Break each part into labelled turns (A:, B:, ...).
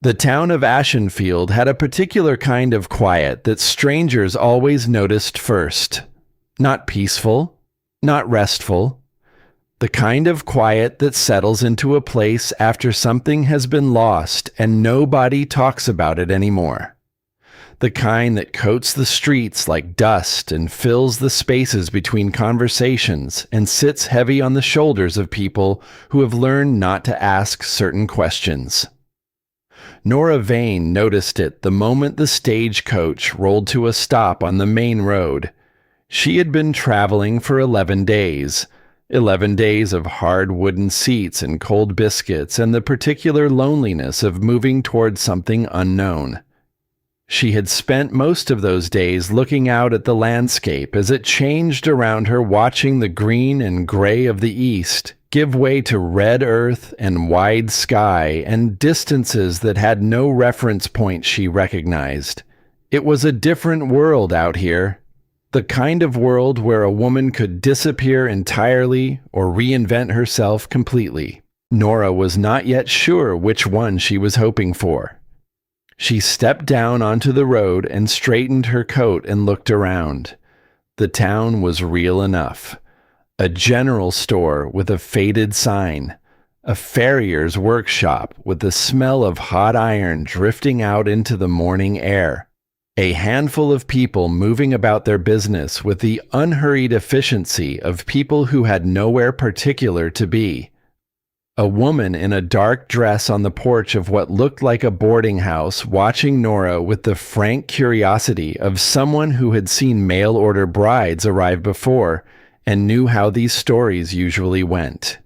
A: The town of Ashenfield had a particular kind of quiet that strangers always noticed first. Not peaceful, not restful. The kind of quiet that settles into a place after something has been lost and nobody talks about it anymore. The kind that coats the streets like dust and fills the spaces between conversations and sits heavy on the shoulders of people who have learned not to ask certain questions. Nora Vane noticed it the moment the stagecoach rolled to a stop on the main road. She had been traveling for 11 days. 11 days of hard wooden seats and cold biscuits and the particular loneliness of moving toward something unknown. She had spent most of those days looking out at the landscape as it changed around her, watching the green and gray of the east give way to red earth and wide sky and distances that had no reference point she recognized. It was a different world out here. The kind of world where a woman could disappear entirely or reinvent herself completely. Nora was not yet sure which one she was hoping for. She stepped down onto the road and straightened her coat and looked around. The town was real enough. A general store with a faded sign. A farrier's workshop with the smell of hot iron drifting out into the morning air. A handful of people moving about their business with the unhurried efficiency of people who had nowhere particular to be. A woman in a dark dress on the porch of what looked like a boarding house watching Nora with the frank curiosity of someone who had seen mail-order brides arrive before and knew how these stories usually went.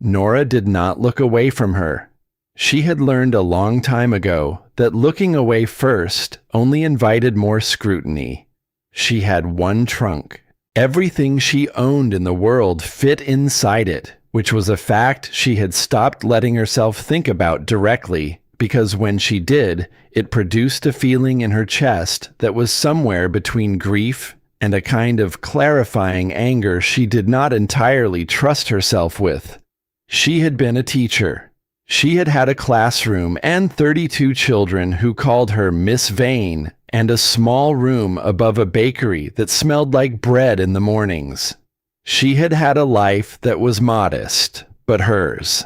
A: Nora did not look away from her. She had learned a long time ago that looking away first only invited more scrutiny. She had one trunk. Everything she owned in the world fit inside it, which was a fact she had stopped letting herself think about directly, because when she did, it produced a feeling in her chest that was somewhere between grief and a kind of clarifying anger she did not entirely trust herself with. She had been a teacher. She had had a classroom and 32 children who called her Miss Vane, and a small room above a bakery that smelled like bread in the mornings. She had had a life that was modest, but hers.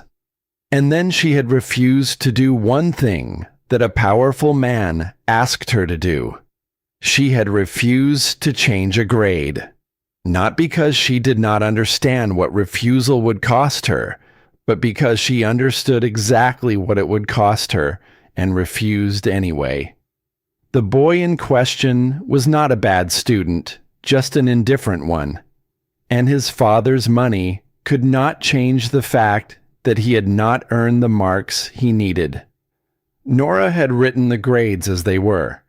A: And then she had refused to do one thing that a powerful man asked her to do. She had refused to change a grade. Not because she did not understand what refusal would cost her, but because she understood exactly what it would cost her and refused anyway. The boy in question was not a bad student, just an indifferent one. And his father's money could not change the fact that he had not earned the marks he needed. Nora had written the grades as they were.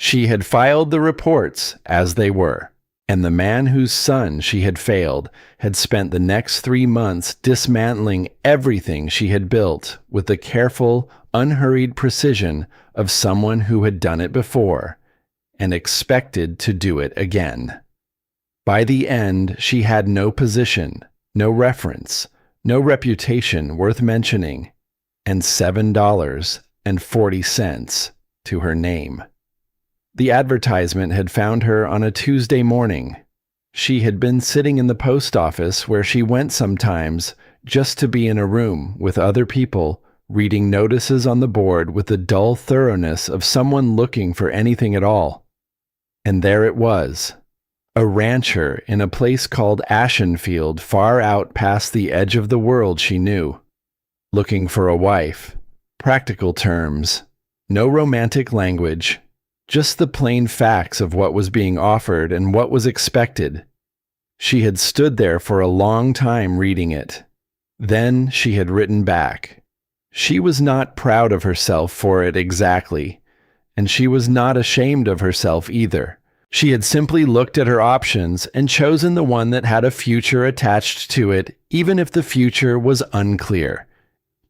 A: She had filed the reports as they were. And the man whose son she had failed had spent the next 3 months dismantling everything she had built with the careful, unhurried precision of someone who had done it before and expected to do it again. By the end, she had no position, no reference, no reputation worth mentioning, and $7.40 to her name. The advertisement had found her on a Tuesday morning. She had been sitting in the post office where she went sometimes just to be in a room with other people, reading notices on the board with the dull thoroughness of someone looking for anything at all. And there it was. A rancher in a place called Ashenfield, far out past the edge of the world she knew. Looking for a wife. Practical terms. No romantic language. Just the plain facts of what was being offered and what was expected. She had stood there for a long time reading it. Then she had written back. She was not proud of herself for it exactly, and she was not ashamed of herself either. She had simply looked at her options and chosen the one that had a future attached to it, even if the future was unclear.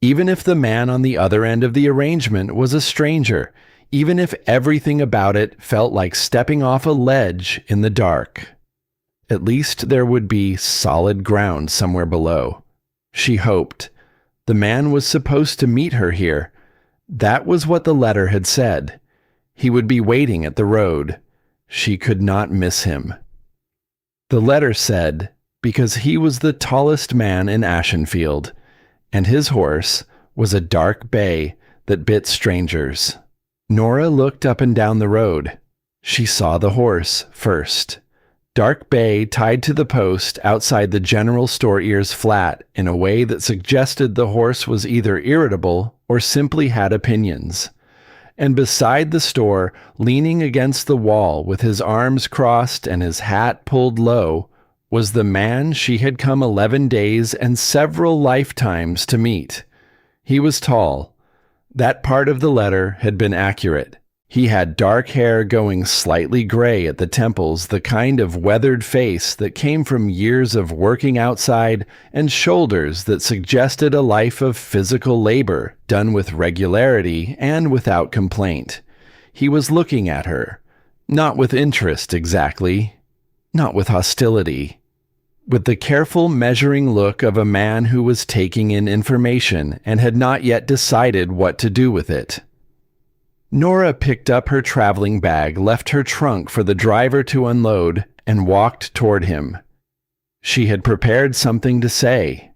A: Even if the man on the other end of the arrangement was a stranger, even if everything about it felt like stepping off a ledge in the dark. At least there would be solid ground somewhere below. She hoped. The man was supposed to meet her here. That was what the letter had said. He would be waiting at the road. She could not miss him. The letter said, because he was the tallest man in Ashenfield, and his horse was a dark bay that bit strangers. Nora looked up and down the road. She saw the horse first. Dark bay tied to the post outside the general store ears flat in a way that suggested the horse was either irritable or simply had opinions. And beside the store, leaning against the wall with his arms crossed and his hat pulled low, was the man she had come 11 days and several lifetimes to meet. He was tall. That part of the letter had been accurate. He had dark hair going slightly gray at the temples, the kind of weathered face that came from years of working outside, and shoulders that suggested a life of physical labor done with regularity and without complaint. He was looking at her, not with interest exactly, not with hostility, with the careful measuring look of a man who was taking in information and had not yet decided what to do with it. Nora picked up her traveling bag, left her trunk for the driver to unload, and walked toward him. She had prepared something to say,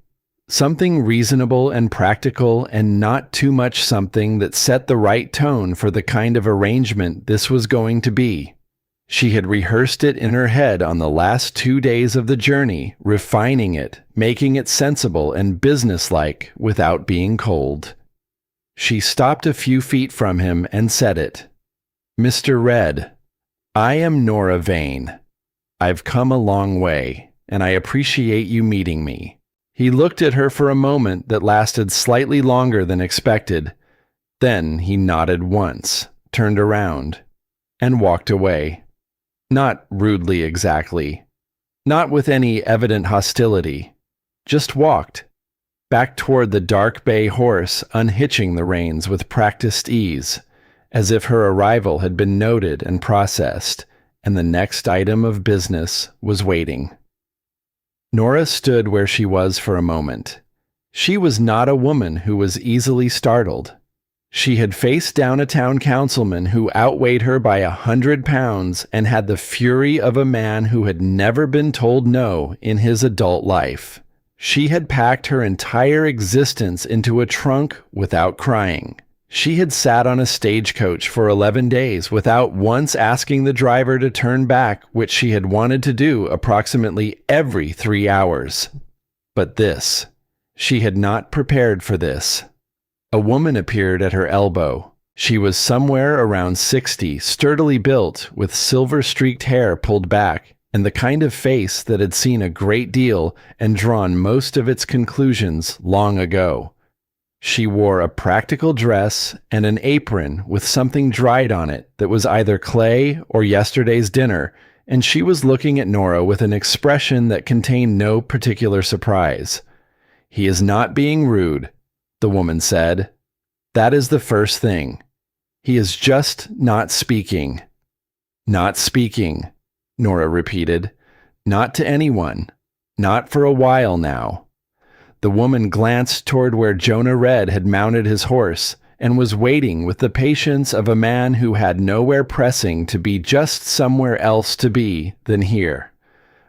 A: something reasonable and practical and not too much something that set the right tone for the kind of arrangement this was going to be. She had rehearsed it in her head on the last 2 days of the journey, refining it, making it sensible and businesslike without being cold. She stopped a few feet from him and said it. "Mr. Red, I am Nora Vane. I've come a long way, and I appreciate you meeting me." He looked at her for a moment that lasted slightly longer than expected. Then he nodded once, turned around, and walked away. Not rudely exactly. Not with any evident hostility. Just walked. Back toward the dark bay horse, unhitching the reins with practiced ease, as if her arrival had been noted and processed, and the next item of business was waiting. Nora stood where she was for a moment. She was not a woman who was easily startled. She had faced down a town councilman who outweighed her by 100 pounds and had the fury of a man who had never been told no in his adult life. She had packed her entire existence into a trunk without crying. She had sat on a stagecoach for 11 days without once asking the driver to turn back, which she had wanted to do approximately every 3 hours. But this, she had not prepared for this. A woman appeared at her elbow. She was somewhere around 60, sturdily built, with silver-streaked hair pulled back, and the kind of face that had seen a great deal and drawn most of its conclusions long ago. She wore a practical dress and an apron with something dried on it that was either clay or yesterday's dinner, and she was looking at Nora with an expression that contained no particular surprise. "He is not being rude," the woman said. "That is the first thing. He is just not speaking." "Not speaking," Nora repeated. "Not to anyone. Not for a while now." The woman glanced toward where Jonah Red had mounted his horse and was waiting with the patience of a man who had nowhere pressing to be just somewhere else to be than here.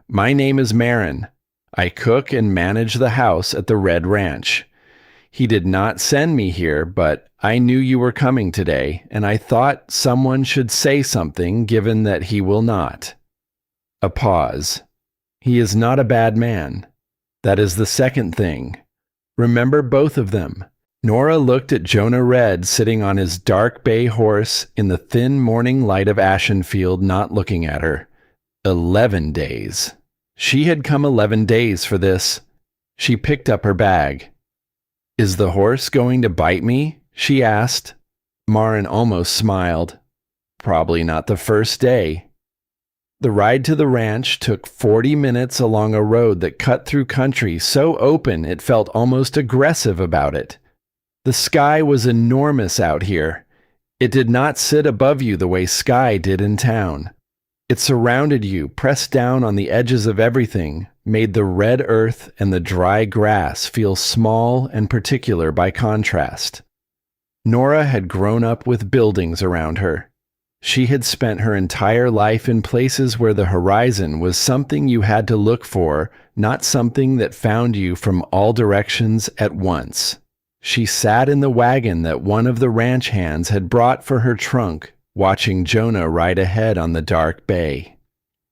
A: "My name is Marin. I cook and manage the house at the Red Ranch. He did not send me here, but I knew you were coming today, and I thought someone should say something given that he will not." A pause. "He is not a bad man. That is the second thing. Remember both of them." Nora looked at Jonah Red sitting on his dark bay horse in the thin morning light of Ashenfield, not looking at her. 11 days. She had come 11 days for this. She picked up her bag. "Is the horse going to bite me?" she asked. Marin almost smiled. "Probably not the first day." The ride to the ranch took 40 minutes along a road that cut through country so open it felt almost aggressive about it. The sky was enormous out here. It did not sit above you the way sky did in town. It surrounded you, pressed down on the edges of everything, made the red earth and the dry grass feel small and particular by contrast. Nora had grown up with buildings around her. She had spent her entire life in places where the horizon was something you had to look for, not something that found you from all directions at once. She sat in the wagon that one of the ranch hands had brought for her trunk, watching Jonah ride ahead on the dark bay.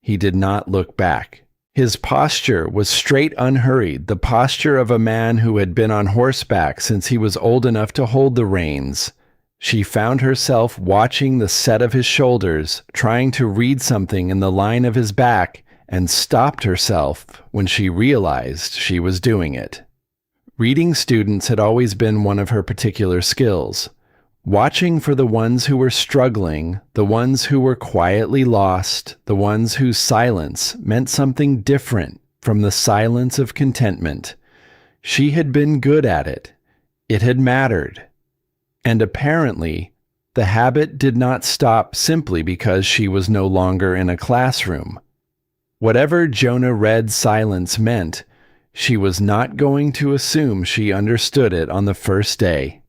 A: He did not look back. His posture was straight, unhurried, the posture of a man who had been on horseback since he was old enough to hold the reins. She found herself watching the set of his shoulders, trying to read something in the line of his back, and stopped herself when she realized she was doing it. Reading students had always been one of her particular skills. Watching for the ones who were struggling, the ones who were quietly lost, the ones whose silence meant something different from the silence of contentment. She had been good at it. It had mattered. And apparently, the habit did not stop simply because she was no longer in a classroom. Whatever Jonah read silence meant, she was not going to assume she understood it on the first day.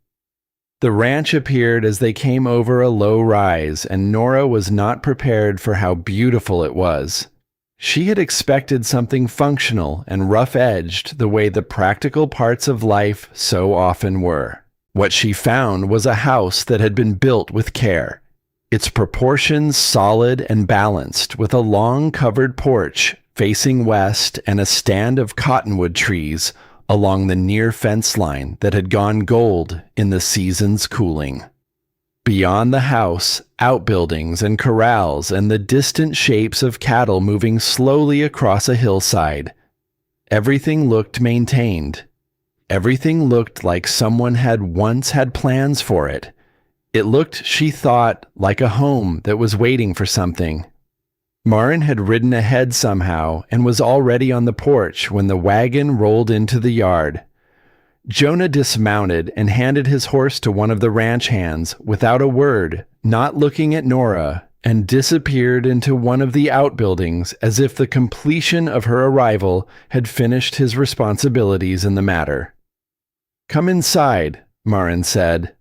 A: The ranch appeared as they came over a low rise, and Nora was not prepared for how beautiful it was. She had expected something functional and rough-edged the way the practical parts of life so often were. What she found was a house that had been built with care, its proportions solid and balanced, with a long covered porch facing west and a stand of cottonwood trees along the near fence line that had gone gold in the season's cooling. Beyond the house, outbuildings and corrals and the distant shapes of cattle moving slowly across a hillside. Everything looked maintained. Everything looked like someone had once had plans for it. It looked, she thought, like a home that was waiting for something. Marin had ridden ahead somehow and was already on the porch when the wagon rolled into the yard. Jonah dismounted and handed his horse to one of the ranch hands without a word, not looking at Nora, and disappeared into one of the outbuildings as if the completion of her arrival had finished his responsibilities in the matter. "Come inside," Marin said.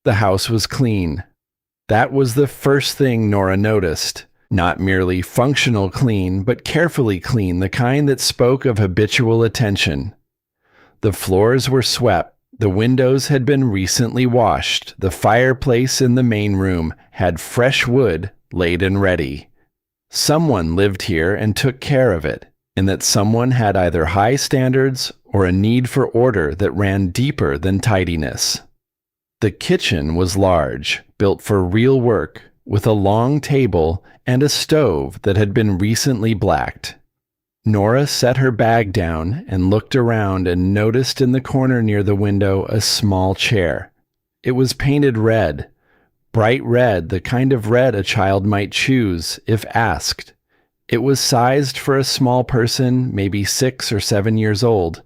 A: The house was clean. That was the first thing Nora noticed. Not merely functional clean, but carefully clean, the kind that spoke of habitual attention. The floors were swept, the windows had been recently washed, the fireplace in the main room had fresh wood laid and ready. Someone lived here and took care of it, and that someone had either high standards or a need for order that ran deeper than tidiness. The kitchen was large, built for real work, with a long table and a stove that had been recently blacked. Nora set her bag down and looked around and noticed in the corner near the window a small chair. It was painted red, bright red, the kind of red a child might choose if asked. It was sized for a small person, maybe 6 or 7 years old.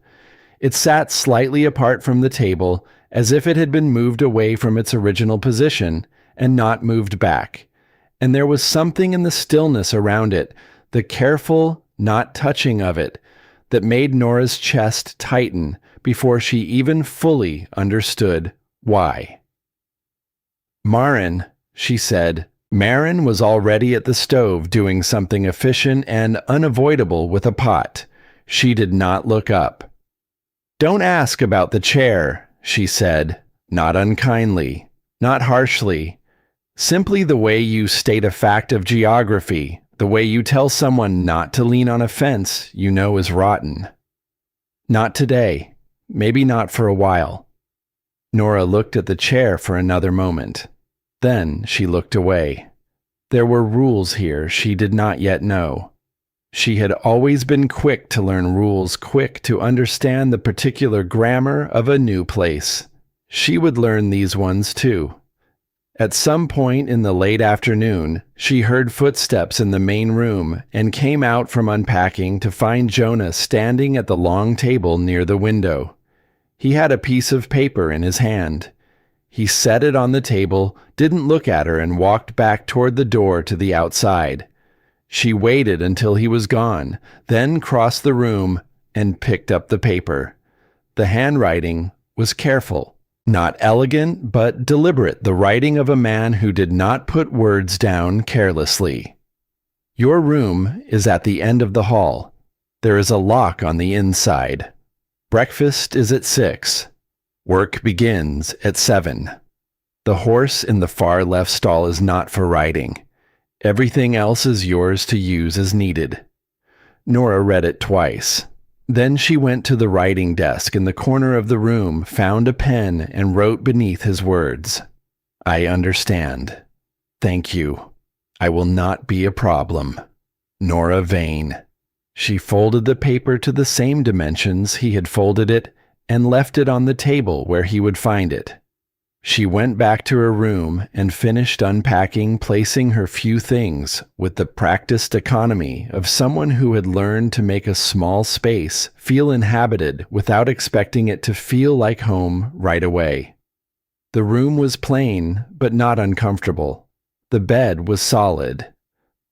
A: It sat slightly apart from the table, as if it had been moved away from its original position and not moved back. And there was something in the stillness around it, the careful not touching of it, that made Nora's chest tighten before she even fully understood why. "Marin," she said. Marin was already at the stove doing something efficient and unavoidable with a pot. She did not look up. "Don't ask about the chair," she said, not unkindly, not harshly. Simply the way you state a fact of geography, the way you tell someone not to lean on a fence you know is rotten. "Not today. Maybe not for a while." Nora looked at the chair for another moment. Then she looked away. There were rules here she did not yet know. She had always been quick to learn rules, quick to understand the particular grammar of a new place. She would learn these ones too. At some point in the late afternoon, she heard footsteps in the main room and came out from unpacking to find Jonah standing at the long table near the window. He had a piece of paper in his hand. He set it on the table, didn't look at her, and walked back toward the door to the outside. She waited until he was gone, then crossed the room and picked up the paper. The handwriting was careful, Not elegant, but deliberate, the writing of a man who did not put words down carelessly. Your room is at the end of the hall. There is a lock on the inside. Breakfast is at 6. Work begins at 7. The horse in the far left stall is not for riding. Everything else is yours to use as needed. Nora read it twice. Then she went to the writing desk in the corner of the room, found a pen, and wrote beneath his words, "I understand. Thank you. I will not be a problem. Nora Vane." She folded the paper to the same dimensions he had folded it and left it on the table where he would find it. She went back to her room and finished unpacking, placing her few things with the practiced economy of someone who had learned to make a small space feel inhabited without expecting it to feel like home right away. The room was plain, but not uncomfortable. The bed was solid.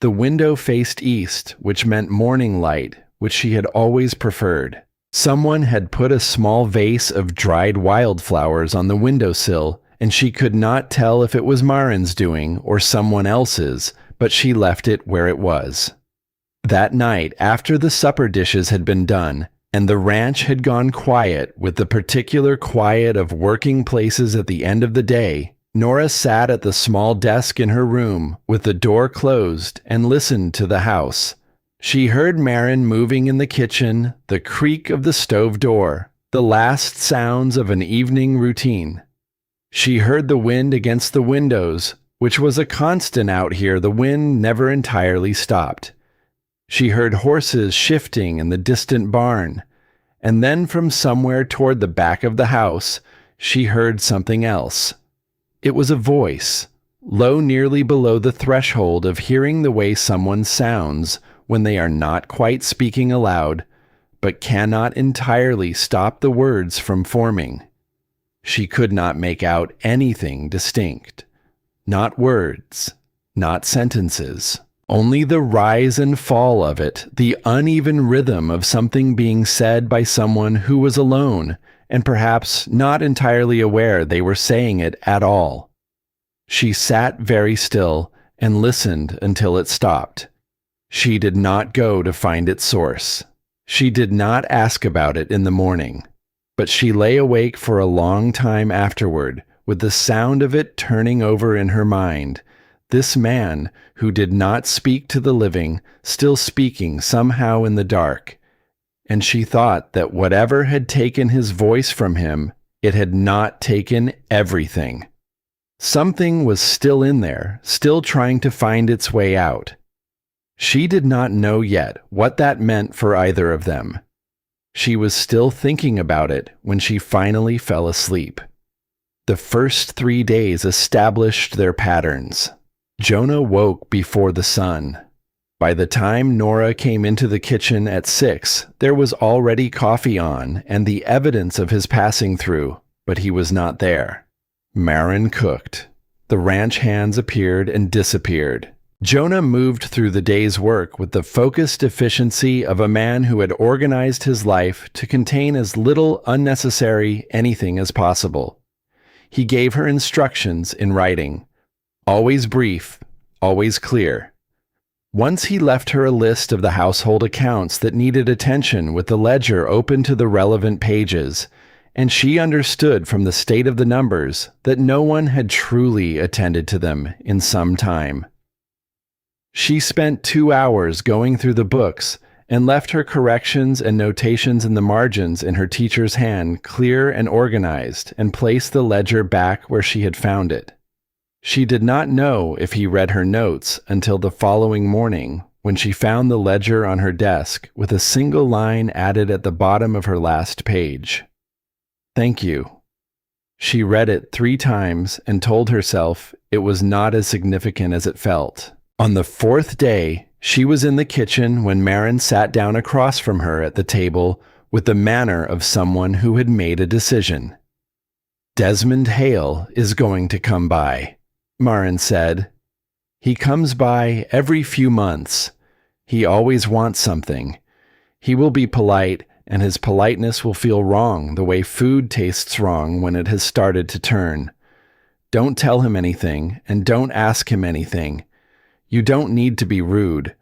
A: The window faced east, which meant morning light, which she had always preferred. Someone had put a small vase of dried wildflowers on the windowsill, and she could not tell if it was Marin's doing or someone else's, but she left it where it was. That night, after the supper dishes had been done, and the ranch had gone quiet with the particular quiet of working places at the end of the day, Nora sat at the small desk in her room with the door closed and listened to the house. She heard Marin moving in the kitchen, the creak of the stove door, the last sounds of an evening routine. She heard the wind against the windows, which was a constant out here. The wind never entirely stopped. She heard horses shifting in the distant barn, and then from somewhere toward the back of the house, she heard something else. It was a voice, low nearly below the threshold of hearing the way someone sounds when they are not quite speaking aloud, but cannot entirely stop the words from forming. She could not make out anything distinct. Not words, not sentences. Only the rise and fall of it, the uneven rhythm of something being said by someone who was alone, and perhaps not entirely aware they were saying it at all. She sat very still and listened until it stopped. She did not go to find its source. She did not ask about it in the morning, but she lay awake for a long time afterward, with the sound of it turning over in her mind. This man, who did not speak to the living, still speaking somehow in the dark. And she thought that whatever had taken his voice from him, it had not taken everything. Something was still in there, still trying to find its way out. She did not know yet what that meant for either of them. She was still thinking about it when she finally fell asleep. The first 3 days established their patterns. Jonah woke before the sun. By the time Nora came into the kitchen at 6, there was already coffee on and the evidence of his passing through, but he was not there. Marin cooked. The ranch hands appeared and disappeared. Jonah moved through the day's work with the focused efficiency of a man who had organized his life to contain as little unnecessary anything as possible. He gave her instructions in writing, always brief, always clear. Once he left her a list of the household accounts that needed attention with the ledger open to the relevant pages, and she understood from the state of the numbers that no one had truly attended to them in some time. She spent 2 hours going through the books and left her corrections and notations in the margins in her teacher's hand clear and organized, and placed the ledger back where she had found it. She did not know if he read her notes until the following morning, when she found the ledger on her desk with a single line added at the bottom of her last page. "Thank you." She read it 3 times and told herself it was not as significant as it felt. On the 4th day, she was in the kitchen when Marin sat down across from her at the table with the manner of someone who had made a decision. "Desmond Hale is going to come by," Marin said. "He comes by every few months. He always wants something. He will be polite and his politeness will feel wrong the way food tastes wrong when it has started to turn. Don't tell him anything, and don't ask him anything. You don't need to be rude.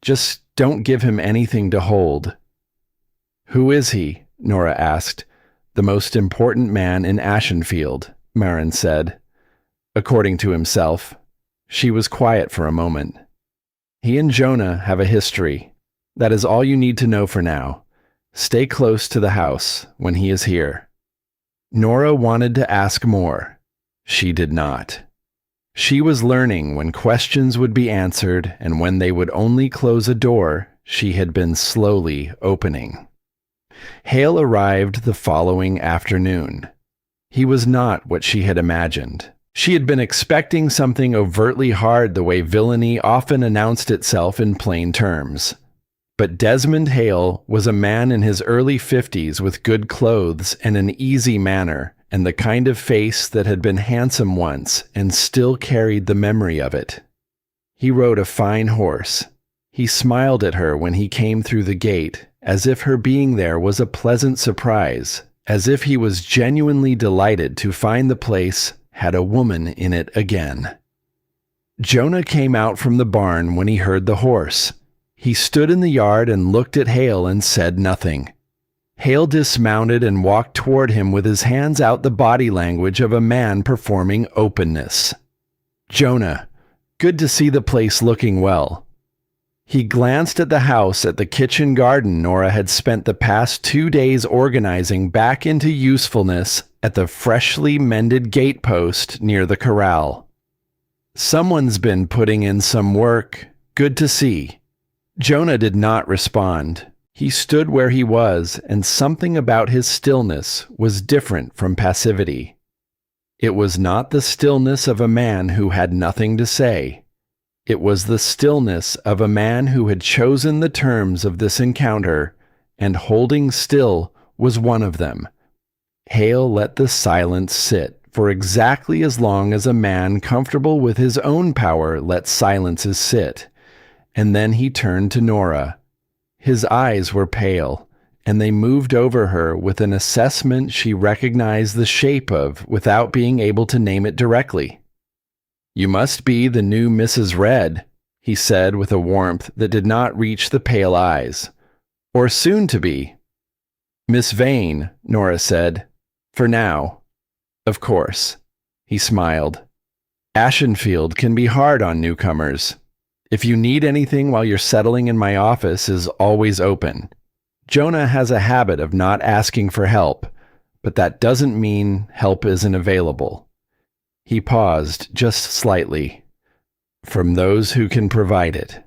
A: Just don't give him anything to hold." "Who is he?" Nora asked. "The most important man in Ashenfield," Marin said. According to himself. She was quiet for a moment. "He and Jonah have a history. That is all you need to know for now. Stay close to the house when he is here." Nora wanted to ask more. She did not. She was learning when questions would be answered and when they would only close a door she had been slowly opening. Hale arrived the following afternoon. He was not what she had imagined. She had been expecting something overtly hard the way villainy often announced itself in plain terms. But Desmond Hale was a man in his early 50s with good clothes and an easy manner, and the kind of face that had been handsome once and still carried the memory of it. He rode a fine horse. He smiled at her when he came through the gate, as if her being there was a pleasant surprise, as if he was genuinely delighted to find the place had a woman in it again. Jonah came out from the barn when he heard the horse. He stood in the yard and looked at Hale and said nothing. Hale dismounted and walked toward him with his hands out, the body language of a man performing openness. "Jonah, good to see the place looking well." He glanced at the house at the kitchen garden Nora had spent the past 2 days organizing back into usefulness at the freshly mended gatepost near the corral. "Someone's been putting in some work. Good to see." Jonah did not respond. He stood where he was, and something about his stillness was different from passivity. It was not the stillness of a man who had nothing to say. It was the stillness of a man who had chosen the terms of this encounter, and holding still was one of them. Hale let the silence sit for exactly as long as a man comfortable with his own power lets silences sit, and then he turned to Nora. His eyes were pale, and they moved over her with an assessment she recognized the shape of without being able to name it directly. "You must be the new Mrs. Red," he said with a warmth that did not reach the pale eyes. "Or soon to be." "Miss Vane," Nora said. "For now." "Of course." He smiled. "Ashenfield can be hard on newcomers. If you need anything while you're settling in, my office is always open. Jonah has a habit of not asking for help, but that doesn't mean help isn't available." He paused just slightly. "From those who can provide it."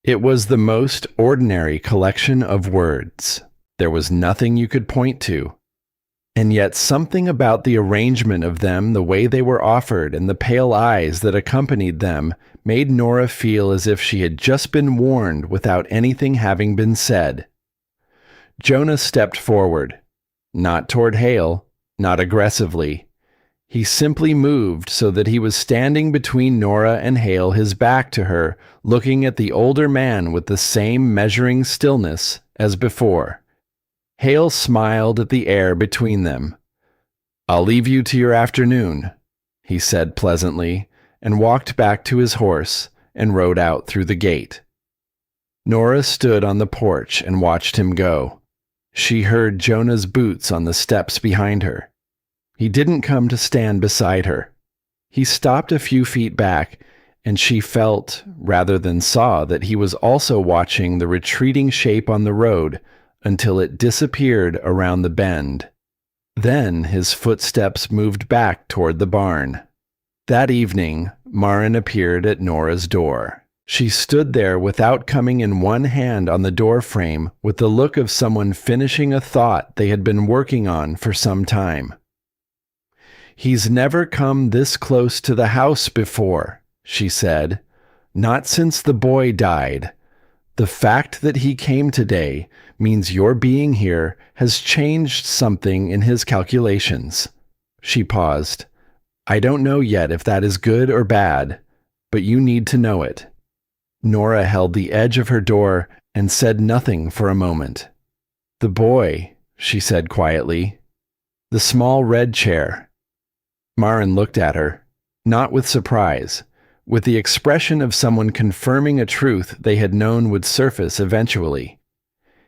A: It was the most ordinary collection of words. There was nothing you could point to. And yet something about the arrangement of them, the way they were offered, and the pale eyes that accompanied them made Nora feel as if she had just been warned without anything having been said. Jonah stepped forward. Not toward Hale, not aggressively. He simply moved so that he was standing between Nora and Hale, his back to her, looking at the older man with the same measuring stillness as before. Hale smiled at the air between them. "I'll leave you to your afternoon," he said pleasantly, and walked back to his horse and rode out through the gate. Nora stood on the porch and watched him go. She heard Jonah's boots on the steps behind her. He didn't come to stand beside her. He stopped a few feet back, and she felt, rather than saw, that he was also watching the retreating shape on the road until it disappeared around the bend. Then his footsteps moved back toward the barn. That evening, Marin appeared at Nora's door. She stood there without coming, in one hand on the door frame, with the look of someone finishing a thought they had been working on for some time. "He's never come this close to the house before," she said. "Not since the boy died. The fact that he came today means your being here has changed something in his calculations." She paused. "I don't know yet if that is good or bad, but you need to know it." Nora held the edge of her door and said nothing for a moment. "The boy," she said quietly. "The small red chair." Marin looked at her, not with surprise, with the expression of someone confirming a truth they had known would surface eventually.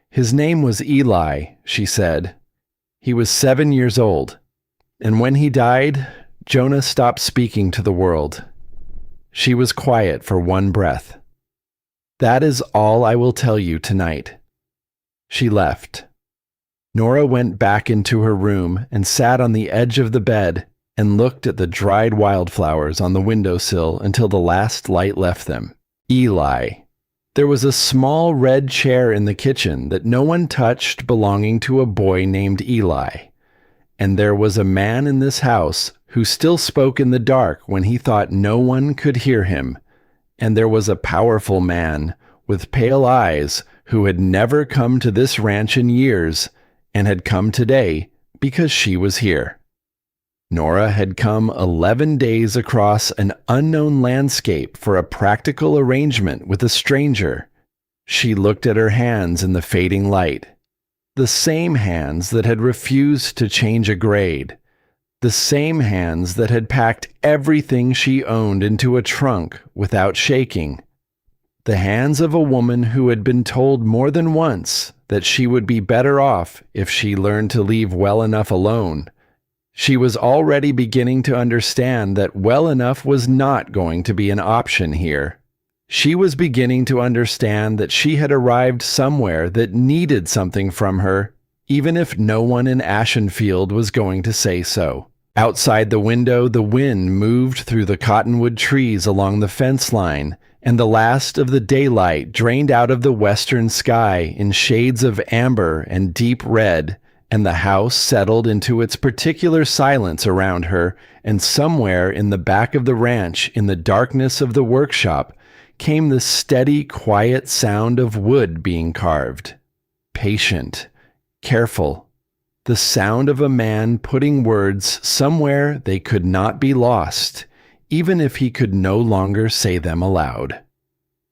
A: "His name was Eli," she said. "He was 7 years old. And when he died, Jonah stopped speaking to the world." She was quiet for one breath. "That is all I will tell you tonight." She left. Nora went back into her room and sat on the edge of the bed and looked at the dried wildflowers on the windowsill until the last light left them. Eli. There was a small red chair in the kitchen that no one touched, belonging to a boy named Eli. And there was a man in this house who still spoke in the dark when he thought no one could hear him. And there was a powerful man with pale eyes who had never come to this ranch in years and had come today because she was here. Nora had come 11 days across an unknown landscape for a practical arrangement with a stranger. She looked at her hands in the fading light. The same hands that had refused to change a grade. The same hands that had packed everything she owned into a trunk without shaking. The hands of a woman who had been told more than once that she would be better off if she learned to leave well enough alone. She was already beginning to understand that well enough was not going to be an option here. She was beginning to understand that she had arrived somewhere that needed something from her, even if no one in Ashenfield was going to say so. Outside the window, the wind moved through the cottonwood trees along the fence line, and the last of the daylight drained out of the western sky in shades of amber and deep red, and the house settled into its particular silence around her, and somewhere in the back of the ranch, in the darkness of the workshop, came the steady, quiet sound of wood being carved. Patient, careful, the sound of a man putting words somewhere they could not be lost, even if he could no longer say them aloud.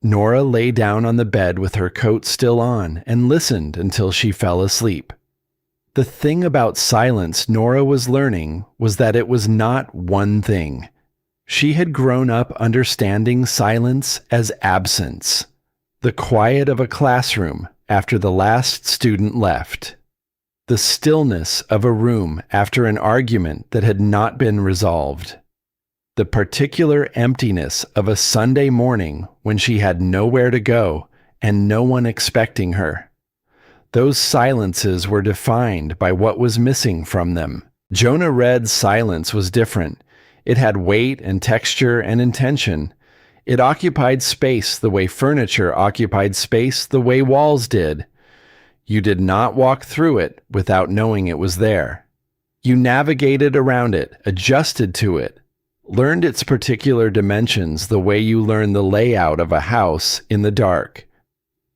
A: Nora lay down on the bed with her coat still on and listened until she fell asleep. The thing about silence Nora was learning was that it was not one thing. She had grown up understanding silence as absence, the quiet of a classroom after the last student left, the stillness of a room after an argument that had not been resolved, the particular emptiness of a Sunday morning when she had nowhere to go and no one expecting her. Those silences were defined by what was missing from them. Jonah Red's silence was different. It had weight and texture and intention. It occupied space the way furniture occupied space the way walls did. You did not walk through it without knowing it was there. You navigated around it, adjusted to it, learned its particular dimensions the way you learn the layout of a house in the dark.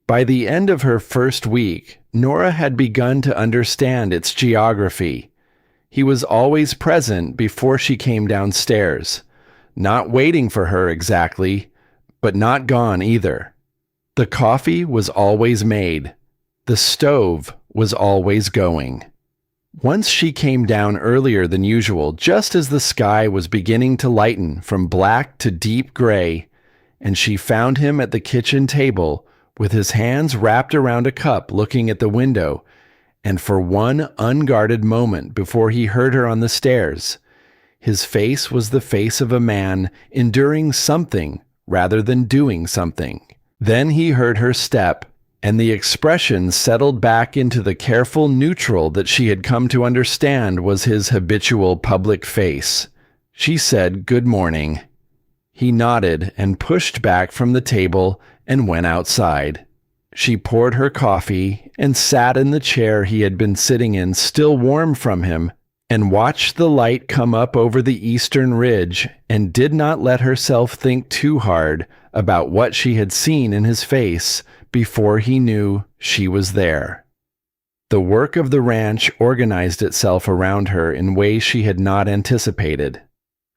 A: By the end of her first week, Nora had begun to understand its geography. He was always present before she came downstairs, not waiting for her exactly, but not gone either. The coffee was always made. The stove was always going. Once she came down earlier than usual, just as the sky was beginning to lighten from black to deep gray, and she found him at the kitchen table with his hands wrapped around a cup looking at the window, and for one unguarded moment before he heard her on the stairs, his face was the face of a man enduring something rather than doing something. Then he heard her step, and the expression settled back into the careful neutral that she had come to understand was his habitual public face. She said, "Good morning." He nodded and pushed back from the table and went outside. She poured her coffee and sat in the chair he had been sitting in, still warm from him, and watched the light come up over the eastern ridge, and did not let herself think too hard about what she had seen in his face before he knew she was there. The work of the ranch organized itself around her in ways she had not anticipated.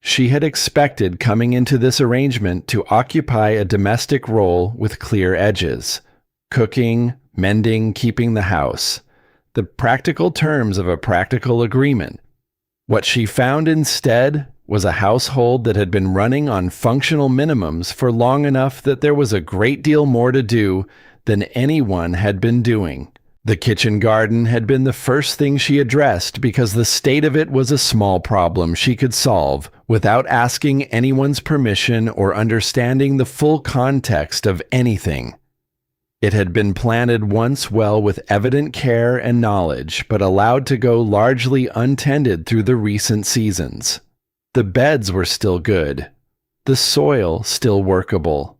A: She had expected coming into this arrangement to occupy a domestic role with clear edges. Cooking, mending, keeping the house. the practical terms of a practical agreement. What she found instead was a household that had been running on functional minimums for long enough that there was a great deal more to do than anyone had been doing. The kitchen garden had been the first thing she addressed because the state of it was a small problem she could solve without asking anyone's permission or understanding the full context of anything. It had been planted once well with evident care and knowledge, but allowed to go largely untended through the recent seasons. The beds were still good, the soil still workable.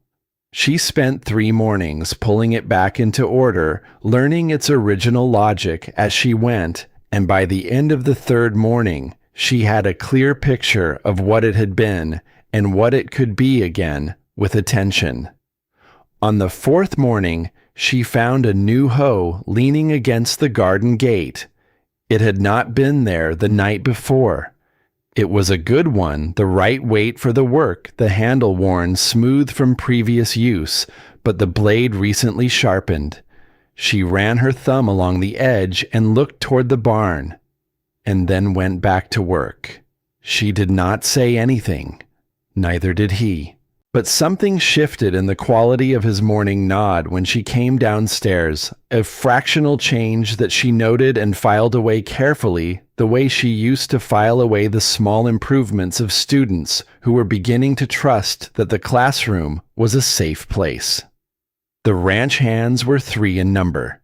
A: She spent 3 mornings pulling it back into order, learning its original logic as she went, and by the end of the 3rd morning, she had a clear picture of what it had been and what it could be again with attention. On the 4th morning, she found a new hoe leaning against the garden gate. It had not been there the night before. It was a good one, the right weight for the work, the handle worn smooth from previous use, but the blade recently sharpened. She ran her thumb along the edge and looked toward the barn, and then went back to work. She did not say anything. Neither did he. But something shifted in the quality of his morning nod when she came downstairs, a fractional change that she noted and filed away carefully the way she used to file away the small improvements of students who were beginning to trust that the classroom was a safe place. The ranch hands were 3 in number.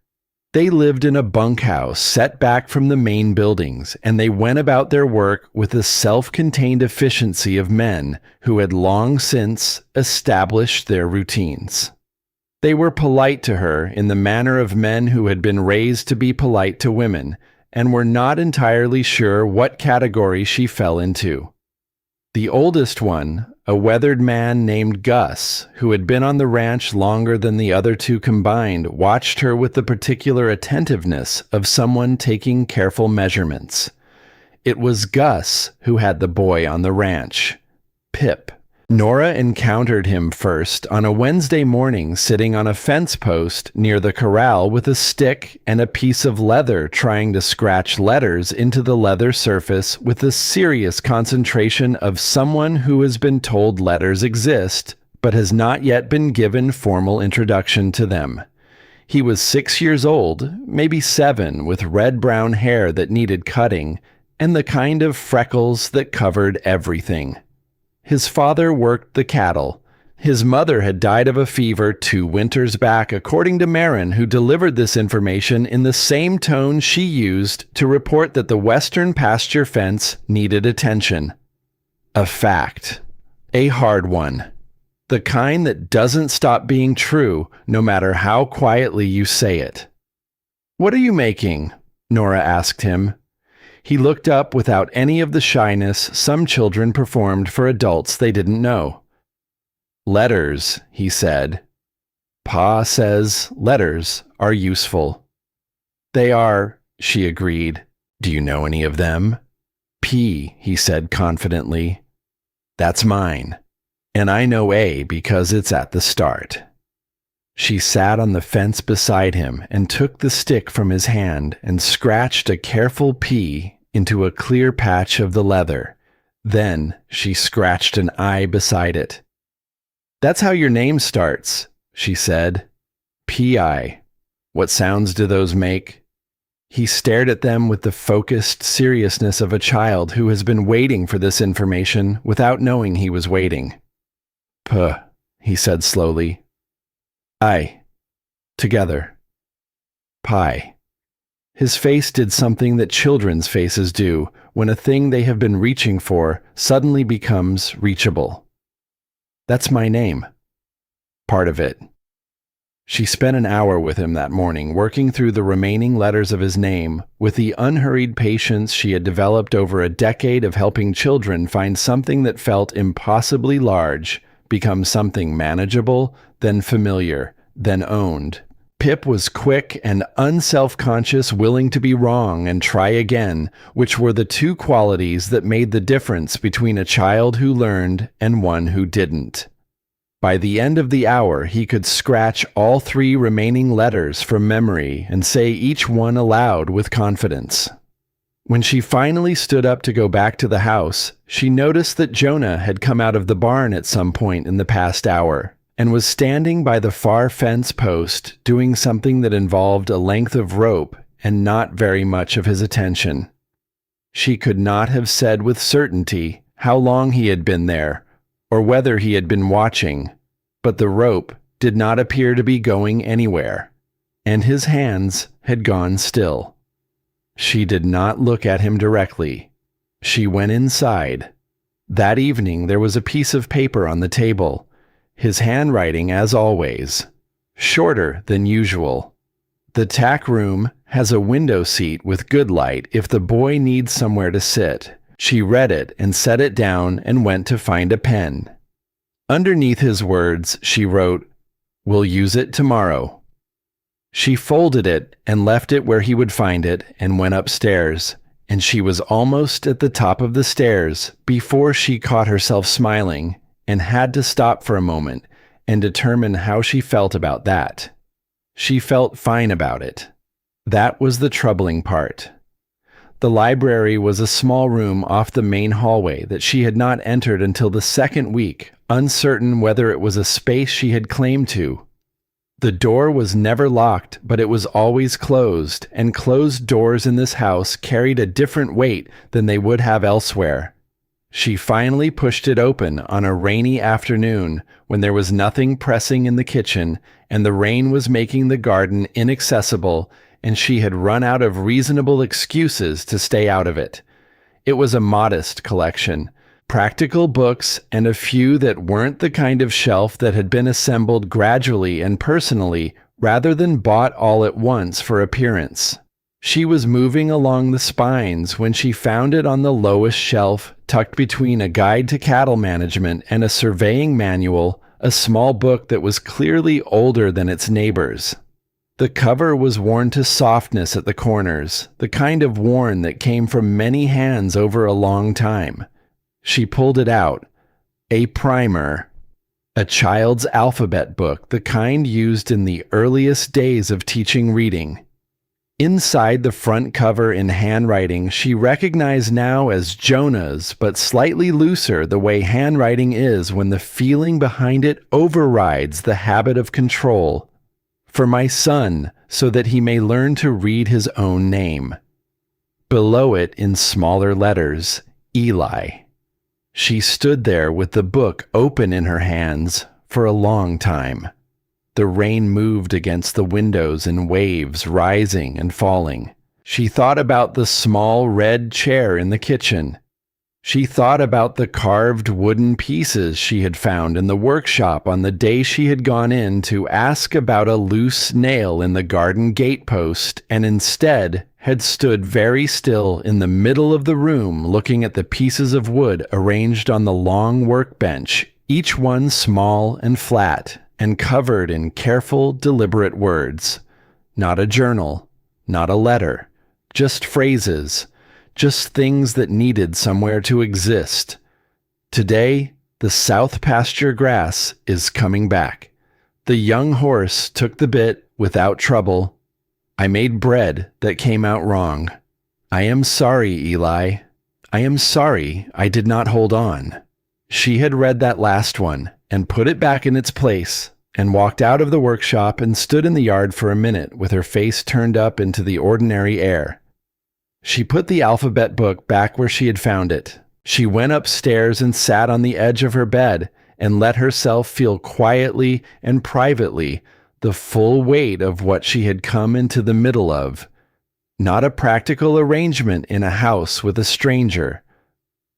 A: They lived in a bunkhouse set back from the main buildings, and they went about their work with the self-contained efficiency of men who had long since established their routines. They were polite to her in the manner of men who had been raised to be polite to women, and were not entirely sure what category she fell into. The oldest one, a weathered man named Gus, who had been on the ranch longer than the other 2 combined, watched her with the particular attentiveness of someone taking careful measurements. It was Gus who had the boy on the ranch, Pip. Nora encountered him first on a Wednesday morning sitting on a fence post near the corral with a stick and a piece of leather trying to scratch letters into the leather surface with the serious concentration of someone who has been told letters exist but has not yet been given formal introduction to them. He was 6 years old, maybe 7, with red-brown hair that needed cutting and the kind of freckles that covered everything. His father worked the cattle. His mother had died of a fever 2 winters back, according to Marin, who delivered this information in the same tone she used to report that the western pasture fence needed attention. A fact. A hard one. The kind that doesn't stop being true, no matter how quietly you say it. "What are you making?" Nora asked him. He looked up without any of the shyness some children performed for adults they didn't know. "Letters," he said. "Pa says letters are useful." "They are," she agreed. "Do you know any of them?" "P," he said confidently. "That's mine. And I know A because it's at the start." She sat on the fence beside him and took the stick from his hand and scratched a careful P into a clear patch of the leather. Then she scratched an I beside it. "That's how your name starts," she said. "P.I. What sounds do those make?" He stared at them with the focused seriousness of a child who has been waiting for this information without knowing he was waiting. "Puh," he said slowly. "I. Together. Pie." His face did something that children's faces do when a thing they have been reaching for suddenly becomes reachable. "That's my name. Part of it." She spent an hour with him that morning, working through the remaining letters of his name with the unhurried patience she had developed over a decade of helping children find something that felt impossibly large become something manageable, then familiar, then owned. Pip was quick and unself-conscious, willing to be wrong and try again, which were the 2 qualities that made the difference between a child who learned and one who didn't. By the end of the hour, he could scratch all 3 remaining letters from memory and say each one aloud with confidence. When she finally stood up to go back to the house, she noticed that Jonah had come out of the barn at some point in the past hour and was standing by the far fence post doing something that involved a length of rope and not very much of his attention. She could not have said with certainty how long he had been there, or whether he had been watching, but the rope did not appear to be going anywhere, and his hands had gone still. She did not look at him directly. She went inside. That evening there was a piece of paper on the table, his handwriting as always, shorter than usual. The tack room has a window seat with good light if the boy needs somewhere to sit. She read it and set it down and went to find a pen. Underneath his words, she wrote, "We'll use it tomorrow." She folded it and left it where he would find it and went upstairs, and she was almost at the top of the stairs before she caught herself smiling and had to stop for a moment and determine how she felt about that. She felt fine about it. That was the troubling part. The library was a small room off the main hallway that she had not entered until the second week, uncertain whether it was a space she had claimed to. The door was never locked, but it was always closed, and closed doors in this house carried a different weight than they would have elsewhere. She finally pushed it open on a rainy afternoon when there was nothing pressing in the kitchen and the rain was making the garden inaccessible, and she had run out of reasonable excuses to stay out of it. It was a modest collection, practical books and a few that weren't the kind of shelf that had been assembled gradually and personally rather than bought all at once for appearance. She was moving along the spines when she found it on the lowest shelf, tucked between a guide to cattle management and a surveying manual, a small book that was clearly older than its neighbors. The cover was worn to softness at the corners, the kind of worn that came from many hands over a long time. She pulled it out. A primer. A child's alphabet book, the kind used in the earliest days of teaching reading. Inside the front cover in handwriting she recognized now as Jonah's, but slightly looser the way handwriting is when the feeling behind it overrides the habit of control. For my son, so that he may learn to read his own name. Below it, in smaller letters, Eli. She stood there with the book open in her hands for a long time. The rain moved against the windows in waves, rising and falling. She thought about the small red chair in the kitchen. She thought about the carved wooden pieces she had found in the workshop on the day she had gone in to ask about a loose nail in the garden gatepost, and instead had stood very still in the middle of the room looking at the pieces of wood arranged on the long workbench, each one small and flat, and covered in careful, deliberate words. Not a journal, not a letter, just phrases, just things that needed somewhere to exist. Today, the south pasture grass is coming back. The young horse took the bit without trouble. I made bread that came out wrong. I am sorry, Eli. I am sorry I did not hold on. She had read that last one and put it back in its place and walked out of the workshop and stood in the yard for a minute with her face turned up into the ordinary air. She put the alphabet book back where she had found it. She went upstairs and sat on the edge of her bed and let herself feel quietly and privately the full weight of what she had come into the middle of. Not a practical arrangement in a house with a stranger.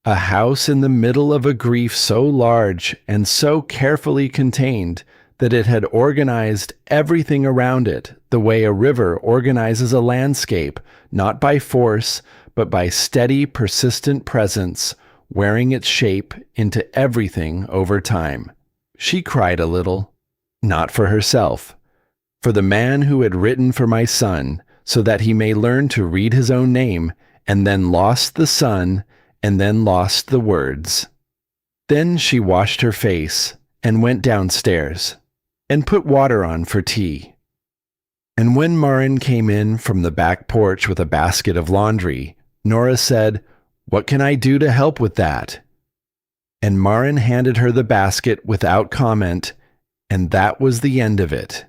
A: A house in the middle of a grief so large and so carefully contained that it had organized everything around it the way a river organizes a landscape, not by force, but by steady, persistent presence, wearing its shape into everything over time. She cried a little, not for herself, for the man who had written for my son, so that he may learn to read his own name, and then lost the son, and then lost the words. Then she washed her face, and went downstairs and put water on for tea. And when Marin came in from the back porch with a basket of laundry, Nora said, "What can I do to help with that?" And Marin handed her the basket without comment, and that was the end of it.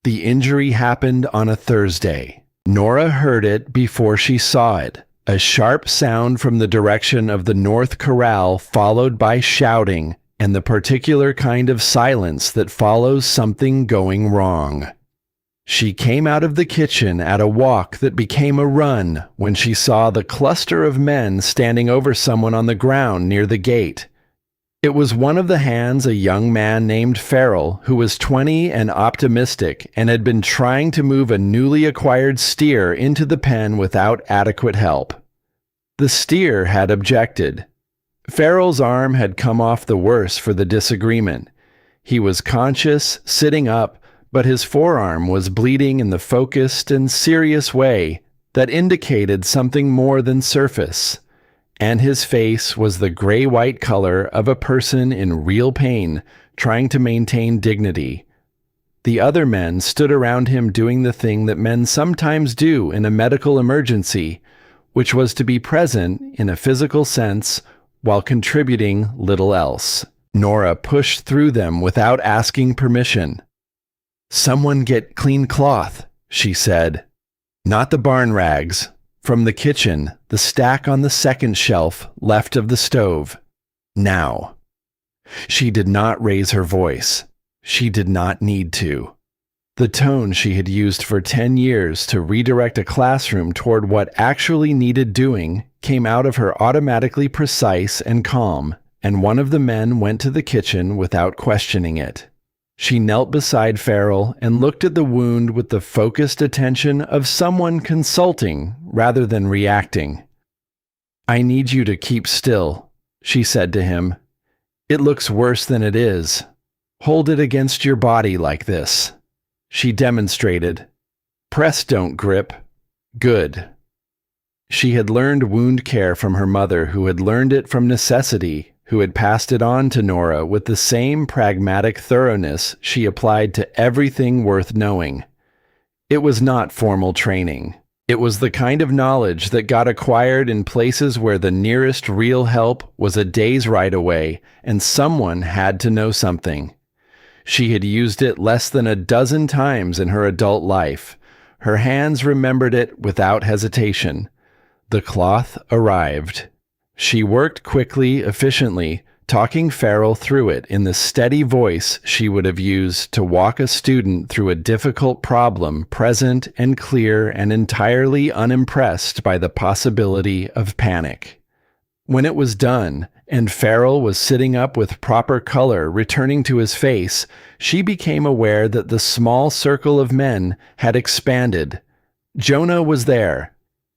A: The injury happened on a Thursday. Nora heard it before she saw it, a sharp sound from the direction of the North Corral, followed by shouting and the particular kind of silence that follows something going wrong. She came out of the kitchen at a walk that became a run when she saw the cluster of men standing over someone on the ground near the gate. It was one of the hands a young man named Farrell, who was 20 and optimistic and had been trying to move a newly acquired steer into the pen without adequate help. The steer had objected. Farrell's arm had come off the worse for the disagreement. He was conscious, sitting up, but his forearm was bleeding in the focused and serious way that indicated something more than surface, and his face was the gray-white color of a person in real pain trying to maintain dignity. The other men stood around him doing the thing that men sometimes do in a medical emergency, which was to be present in a physical sense while contributing little else. Nora pushed through them without asking permission. "Someone get clean cloth," she said. "Not the barn rags. From the kitchen, the stack on the second shelf left of the stove. Now." She did not raise her voice. She did not need to. The tone she had used for 10 years to redirect a classroom toward what actually needed doing came out of her automatically precise and calm, and one of the men went to the kitchen without questioning it. She knelt beside Farrell and looked at the wound with the focused attention of someone consulting rather than reacting. "I need you to keep still," she said to him. "It looks worse than it is. Hold it against your body like this." She demonstrated. "Press, don't grip." "Good." She had learned wound care from her mother, who had learned it from necessity, who had passed it on to Nora with the same pragmatic thoroughness she applied to everything worth knowing. It was not formal training. It was the kind of knowledge that got acquired in places where the nearest real help was a day's ride away, and someone had to know something. She had used it less than a dozen times in her adult life. Her hands remembered it without hesitation. The cloth arrived. She worked quickly, efficiently, talking Farrell through it in the steady voice she would have used to walk a student through a difficult problem, present and clear and entirely unimpressed by the possibility of panic. When it was done, and Farrell was sitting up with proper color returning to his face, she became aware that the small circle of men had expanded. Jonah was there.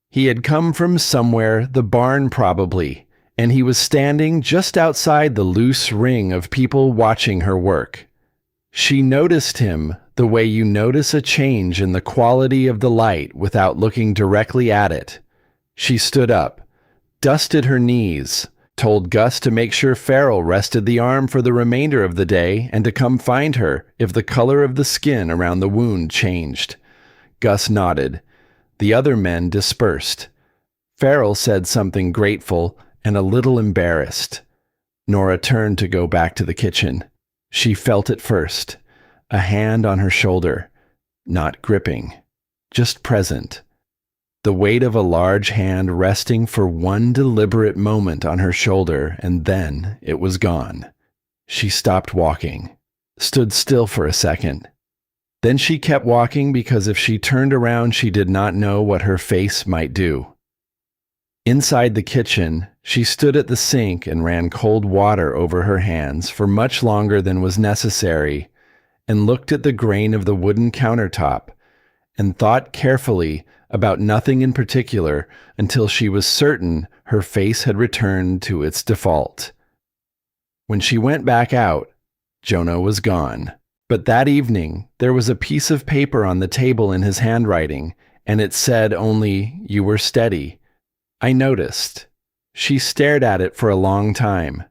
A: He had come from somewhere, the barn probably, and he was standing just outside the loose ring of people watching her work. She noticed him the way you notice a change in the quality of the light without looking directly at it. She stood up, dusted her knees, told Gus to make sure Farrell rested the arm for the remainder of the day and to come find her if the color of the skin around the wound changed. Gus nodded. The other men dispersed. Farrell said something grateful and a little embarrassed. Nora turned to go back to the kitchen. She felt it first, a hand on her shoulder, not gripping, just present. The weight of a large hand resting for one deliberate moment on her shoulder, and then it was gone. She stopped walking, stood still for a second. Then she kept walking because if she turned around, she did not know what her face might do. Inside the kitchen, she stood at the sink and ran cold water over her hands for much longer than was necessary, and looked at the grain of the wooden countertop, and thought carefully about nothing in particular until she was certain her face had returned to its default. When she went back out, Jonah was gone. But that evening, there was a piece of paper on the table in his handwriting, and it said only, "You were steady." I noticed. She stared at it for a long time.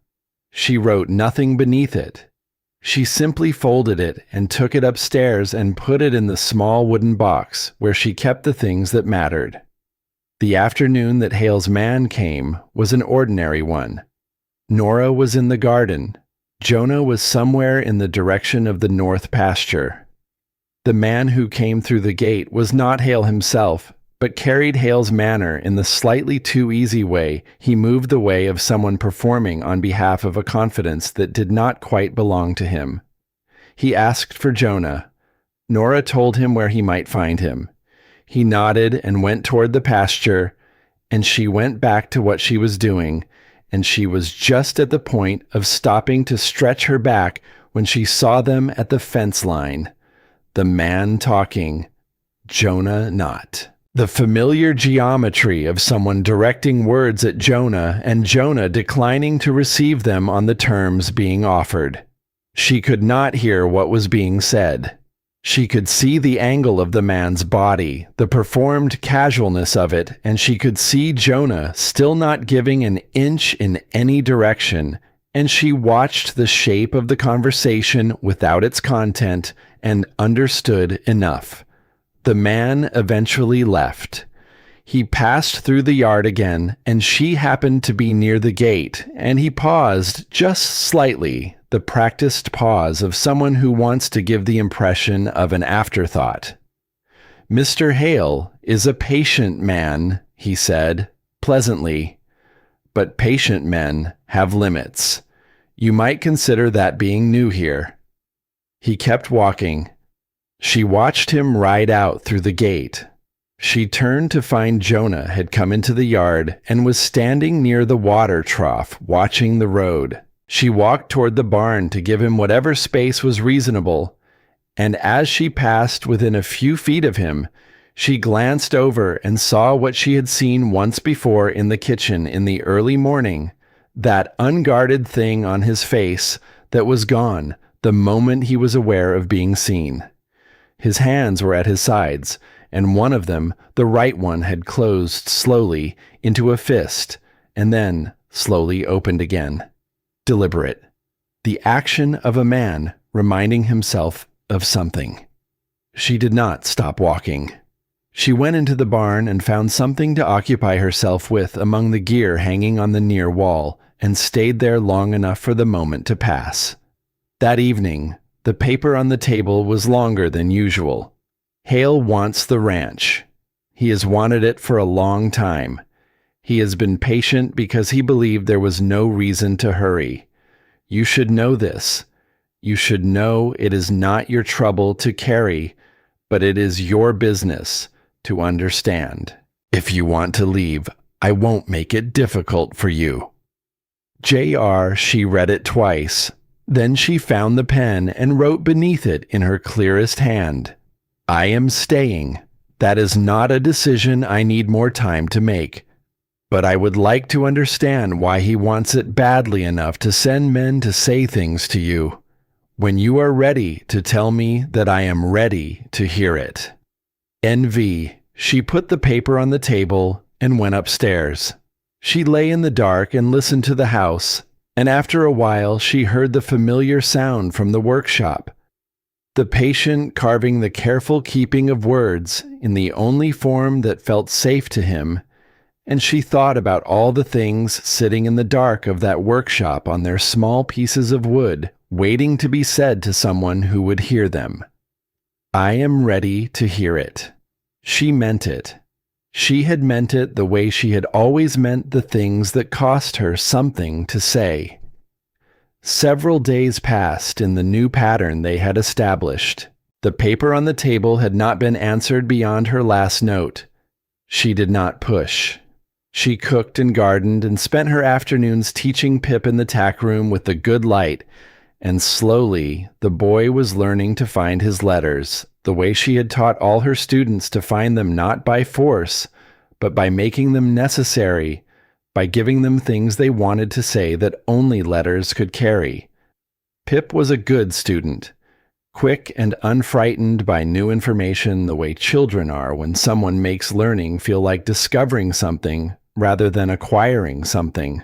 A: She wrote nothing beneath it. She simply folded it and took it upstairs and put it in the small wooden box where she kept the things that mattered. The afternoon that Hale's man came was an ordinary one. Nora was in the garden. Jonah was somewhere in the direction of the north pasture. The man who came through the gate was not Hale himself, but carried Hale's manner in the slightly too easy way he moved the way of someone performing on behalf of a confidence that did not quite belong to him. He asked for Jonah. Nora told him where he might find him. He nodded and went toward the pasture, and she went back to what she was doing, and she was just at the point of stopping to stretch her back when she saw them at the fence line. The man talking, Jonah not. The familiar geometry of someone directing words at Jonah and Jonah declining to receive them on the terms being offered. She could not hear what was being said. She could see the angle of the man's body, the performed casualness of it, and she could see Jonah still not giving an inch in any direction, and she watched the shape of the conversation without its content and understood enough. The man eventually left. He passed through the yard again, and she happened to be near the gate, and he paused just slightly, the practiced pause of someone who wants to give the impression of an afterthought. "Mr. Hale is a patient man," he said, pleasantly, "but patient men have limits. You might consider that being new here." He kept walking. She watched him ride out through the gate. She turned to find Jonah had come into the yard and was standing near the water trough, watching the road. She walked toward the barn to give him whatever space was reasonable, and as she passed within a few feet of him, she glanced over and saw what she had seen once before in the kitchen in the early morning, that unguarded thing on his face that was gone the moment he was aware of being seen. His hands were at his sides, and one of them, the right one, had closed slowly into a fist, and then slowly opened again. Deliberate. The action of a man reminding himself of something. She did not stop walking. She went into the barn and found something to occupy herself with among the gear hanging on the near wall, and stayed there long enough for the moment to pass. That evening, the paper on the table was longer than usual. Hale wants the ranch. He has wanted it for a long time. He has been patient because he believed there was no reason to hurry. You should know this. You should know it is not your trouble to carry, but it is your business to understand. If you want to leave, I won't make it difficult for you. She read it twice. Then she found the pen and wrote beneath it in her clearest hand, "I am staying. That is not a decision I need more time to make. But I would like to understand why he wants it badly enough to send men to say things to you. When you are ready to tell me that I am ready to hear it." NV. She put the paper on the table and went upstairs. She lay in the dark and listened to the house, and after a while she heard the familiar sound from the workshop. The patient carving the careful keeping of words in the only form that felt safe to him, and she thought about all the things sitting in the dark of that workshop on their small pieces of wood, waiting to be said to someone who would hear them. I am ready to hear it. She meant it. She had meant it the way she had always meant the things that cost her something to say. Several days passed in the new pattern they had established. The paper on the table had not been answered beyond her last note. She did not push. She cooked and gardened and spent her afternoons teaching Pip in the tack room with the good light, and slowly the boy was learning to find his letters, the way she had taught all her students to find them not by force, but by making them necessary, by giving them things they wanted to say that only letters could carry. Pip was a good student, quick and unfrightened by new information the way children are when someone makes learning feel like discovering something rather than acquiring something.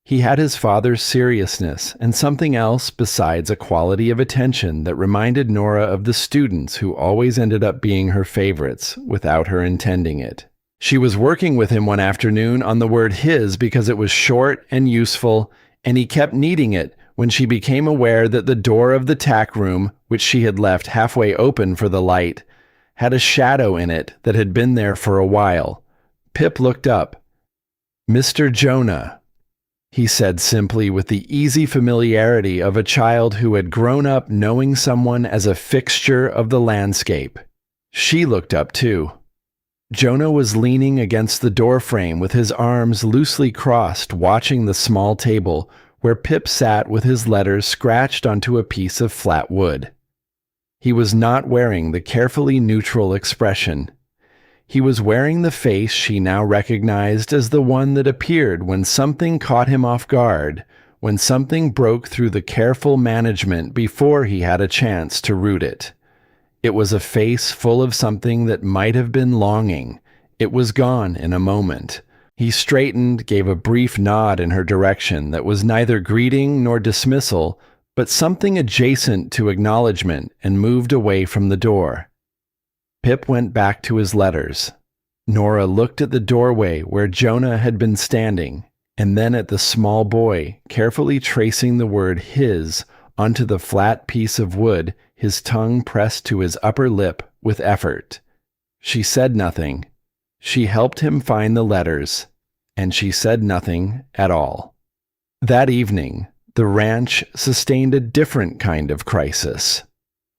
A: He had his father's seriousness and something else besides a quality of attention that reminded Nora of the students who always ended up being her favorites without her intending it. She was working with him one afternoon on the word his because it was short and useful, and he kept needing it when she became aware that the door of the tack room, which she had left halfway open for the light, had a shadow in it that had been there for a while. Pip looked up. "Mr. Jonah," he said simply with the easy familiarity of a child who had grown up knowing someone as a fixture of the landscape. She looked up too. Jonah was leaning against the doorframe with his arms loosely crossed, watching the small table where Pip sat with his letters scratched onto a piece of flat wood. He was not wearing the carefully neutral expression. He was wearing the face she now recognized as the one that appeared when something caught him off guard, when something broke through the careful management before he had a chance to root it. It was a face full of something that might have been longing. It was gone in a moment. He straightened, gave a brief nod in her direction that was neither greeting nor dismissal, but something adjacent to acknowledgement, and moved away from the door. Pip went back to his letters. Nora looked at the doorway where Jonah had been standing, and then at the small boy, carefully tracing the word his onto the flat piece of wood, his tongue pressed to his upper lip with effort. She said nothing. She helped him find the letters, and she said nothing at all. That evening, the ranch sustained a different kind of crisis.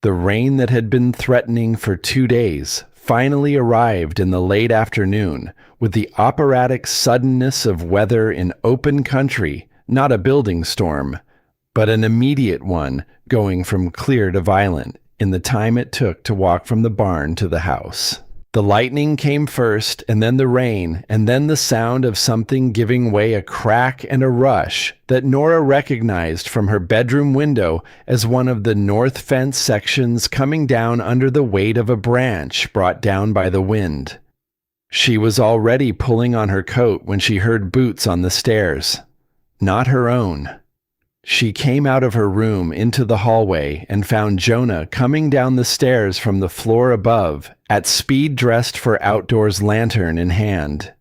A: The rain that had been threatening for 2 days finally arrived in the late afternoon with the operatic suddenness of weather in open country, not a building storm, but an immediate one going from clear to violent in the time it took to walk from the barn to the house. The lightning came first, and then the rain, and then the sound of something giving way a crack and a rush that Nora recognized from her bedroom window as one of the north fence sections coming down under the weight of a branch brought down by the wind. She was already pulling on her coat when she heard boots on the stairs. Not her own. She came out of her room into the hallway and found Jonah coming down the stairs from the floor above, at speed dressed for outdoors, lantern in hand.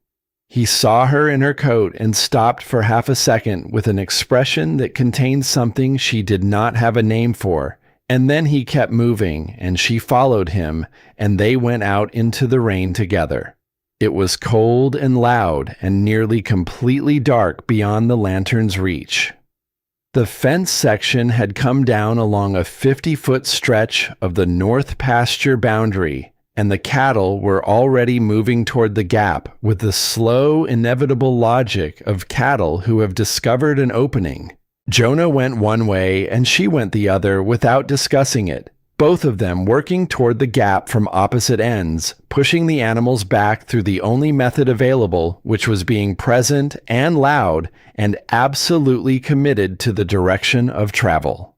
A: He saw her in her coat and stopped for half a second with an expression that contained something she did not have a name for, and then he kept moving, and she followed him, and they went out into the rain together. It was cold and loud and nearly completely dark beyond the lantern's reach. The fence section had come down along a 50-foot stretch of the north pasture boundary, and the cattle were already moving toward the gap with the slow, inevitable logic of cattle who have discovered an opening. Jonah went one way and she went the other without discussing it, both of them working toward the gap from opposite ends, pushing the animals back through the only method available, which was being present and loud and absolutely committed to the direction of travel.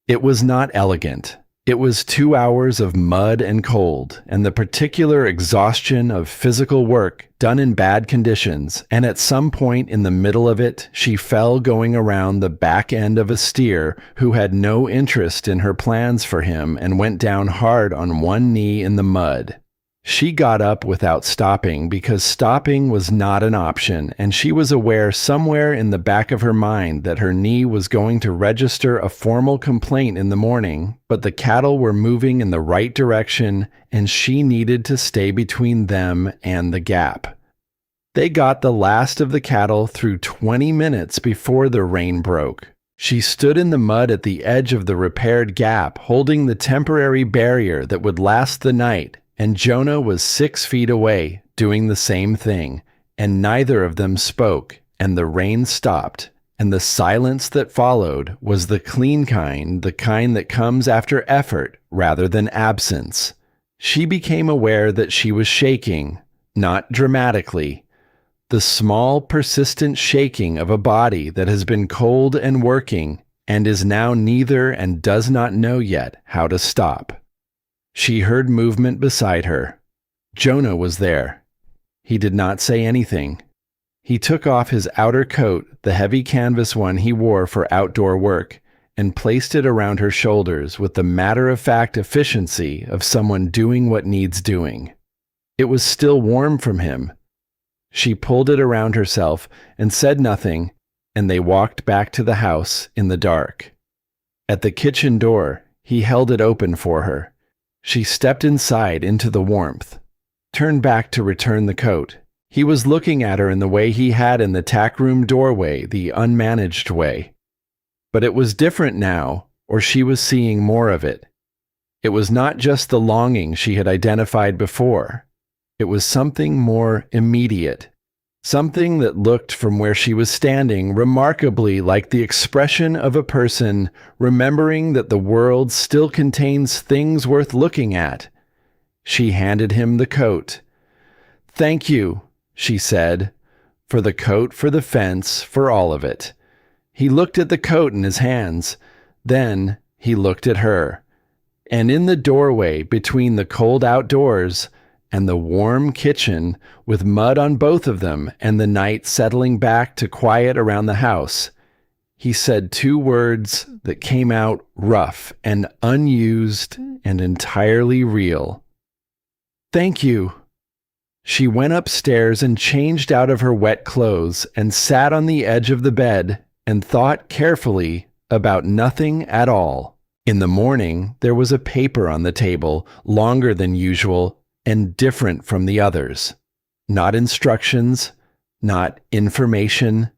A: It was not elegant. It was 2 hours of mud and cold, and the particular exhaustion of physical work done in bad conditions, and at some point in the middle of it, she fell going around the back end of a steer who had no interest in her plans for him and went down hard on one knee in the mud. She got up without stopping because stopping was not an option, and she was aware somewhere in the back of her mind that her knee was going to register a formal complaint in the morning, but the cattle were moving in the right direction, and she needed to stay between them and the gap. They got the last of the cattle through 20 minutes before the rain broke. She stood in the mud at the edge of the repaired gap, holding the temporary barrier that would last the night, and Jonah was 6 feet away, doing the same thing, and neither of them spoke, and the rain stopped, and the silence that followed was the clean kind, the kind that comes after effort rather than absence. She became aware that she was shaking, not dramatically. The small, persistent shaking of a body that has been cold and working, and is now neither and does not know yet how to stop. She heard movement beside her. Jonah was there. He did not say anything. He took off his outer coat, the heavy canvas one he wore for outdoor work, and placed it around her shoulders with the matter-of-fact efficiency of someone doing what needs doing. It was still warm from him. She pulled it around herself and said nothing, and they walked back to the house in the dark. At the kitchen door, he held it open for her. She stepped inside into the warmth, turned back to return the coat. He was looking at her in the way he had in the tack room doorway, the unmanaged way. But it was different now, or she was seeing more of it. It was not just the longing she had identified before. It was something more immediate, something that looked from where she was standing remarkably like the expression of a person remembering that the world still contains things worth looking at. She handed him the coat. "Thank you," she said, "for the coat, for the fence, for all of it." He looked at the coat in his hands. Then he looked at her. And in the doorway between the cold outdoors and the warm kitchen, with mud on both of them and the night settling back to quiet around the house, he said two words that came out rough and unused and entirely real. "Thank you." She went upstairs and changed out of her wet clothes and sat on the edge of the bed and thought carefully about nothing at all. In the morning, there was a paper on the table, longer than usual and different from the others. Not instructions, not information.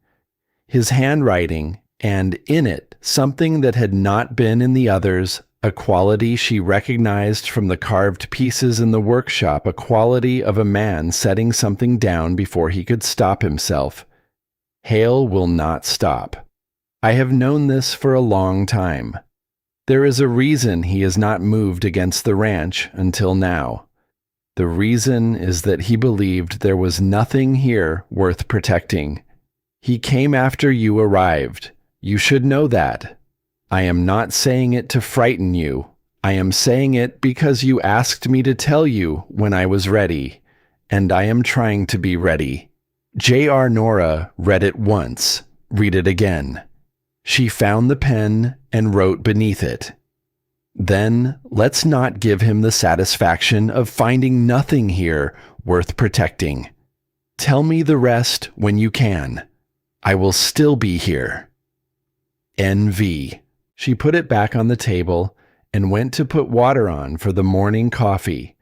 A: His handwriting, and in it, something that had not been in the others, a quality she recognized from the carved pieces in the workshop, a quality of a man setting something down before he could stop himself. Hale will not stop. I have known this for a long time. There is a reason he has not moved against the ranch until now. The reason is that he believed there was nothing here worth protecting. He came after you arrived. You should know that. I am not saying it to frighten you. I am saying it because you asked me to tell you when I was ready, and I am trying to be ready. J.R. Nora read it once. Read it again. She found the pen and wrote beneath it. Then let's not give him the satisfaction of finding nothing here worth protecting. Tell me the rest when you can. I will still be here. N.V. She put it back on the table and went to put water on for the morning coffee.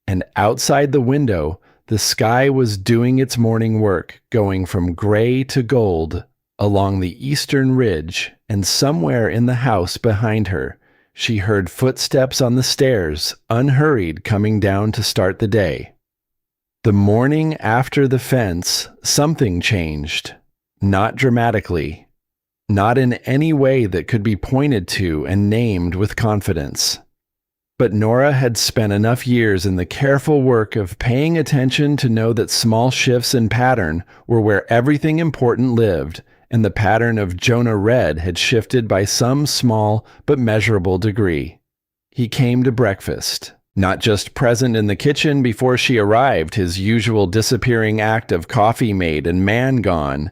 A: And outside the window, the sky was doing its morning work, going from gray to gold along the eastern ridge, and somewhere in the house behind her, she heard footsteps on the stairs, unhurried, coming down to start the day. The morning after the fence, something changed. Not dramatically. Not in any way that could be pointed to and named with confidence. But Nora had spent enough years in the careful work of paying attention to know that small shifts in pattern were where everything important lived, and the pattern of Jonah Red had shifted by some small but measurable degree. He came to breakfast, not just present in the kitchen before she arrived, his usual disappearing act of coffee made and man gone,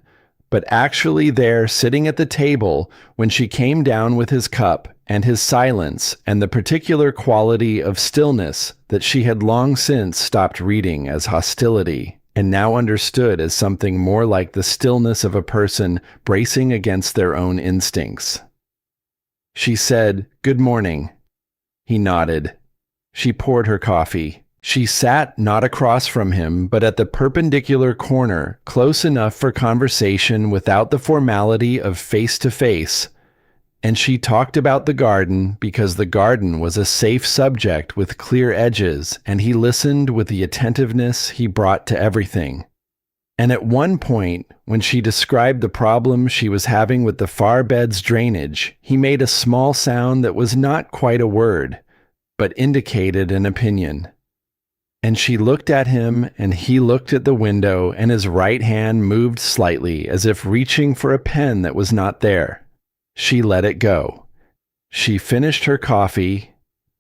A: but actually there sitting at the table when she came down with his cup and his silence and the particular quality of stillness that she had long since stopped reading as hostility, and now understood as something more like the stillness of a person bracing against their own instincts. She said, "Good morning." He nodded. She poured her coffee. She sat not across from him, but at the perpendicular corner, close enough for conversation without the formality of face-to-face, and she talked about the garden because the garden was a safe subject with clear edges, and he listened with the attentiveness he brought to everything. And at one point, when she described the problem she was having with the far bed's drainage, he made a small sound that was not quite a word, but indicated an opinion. And she looked at him, and he looked at the window, and his right hand moved slightly as if reaching for a pen that was not there. She let it go. She finished her coffee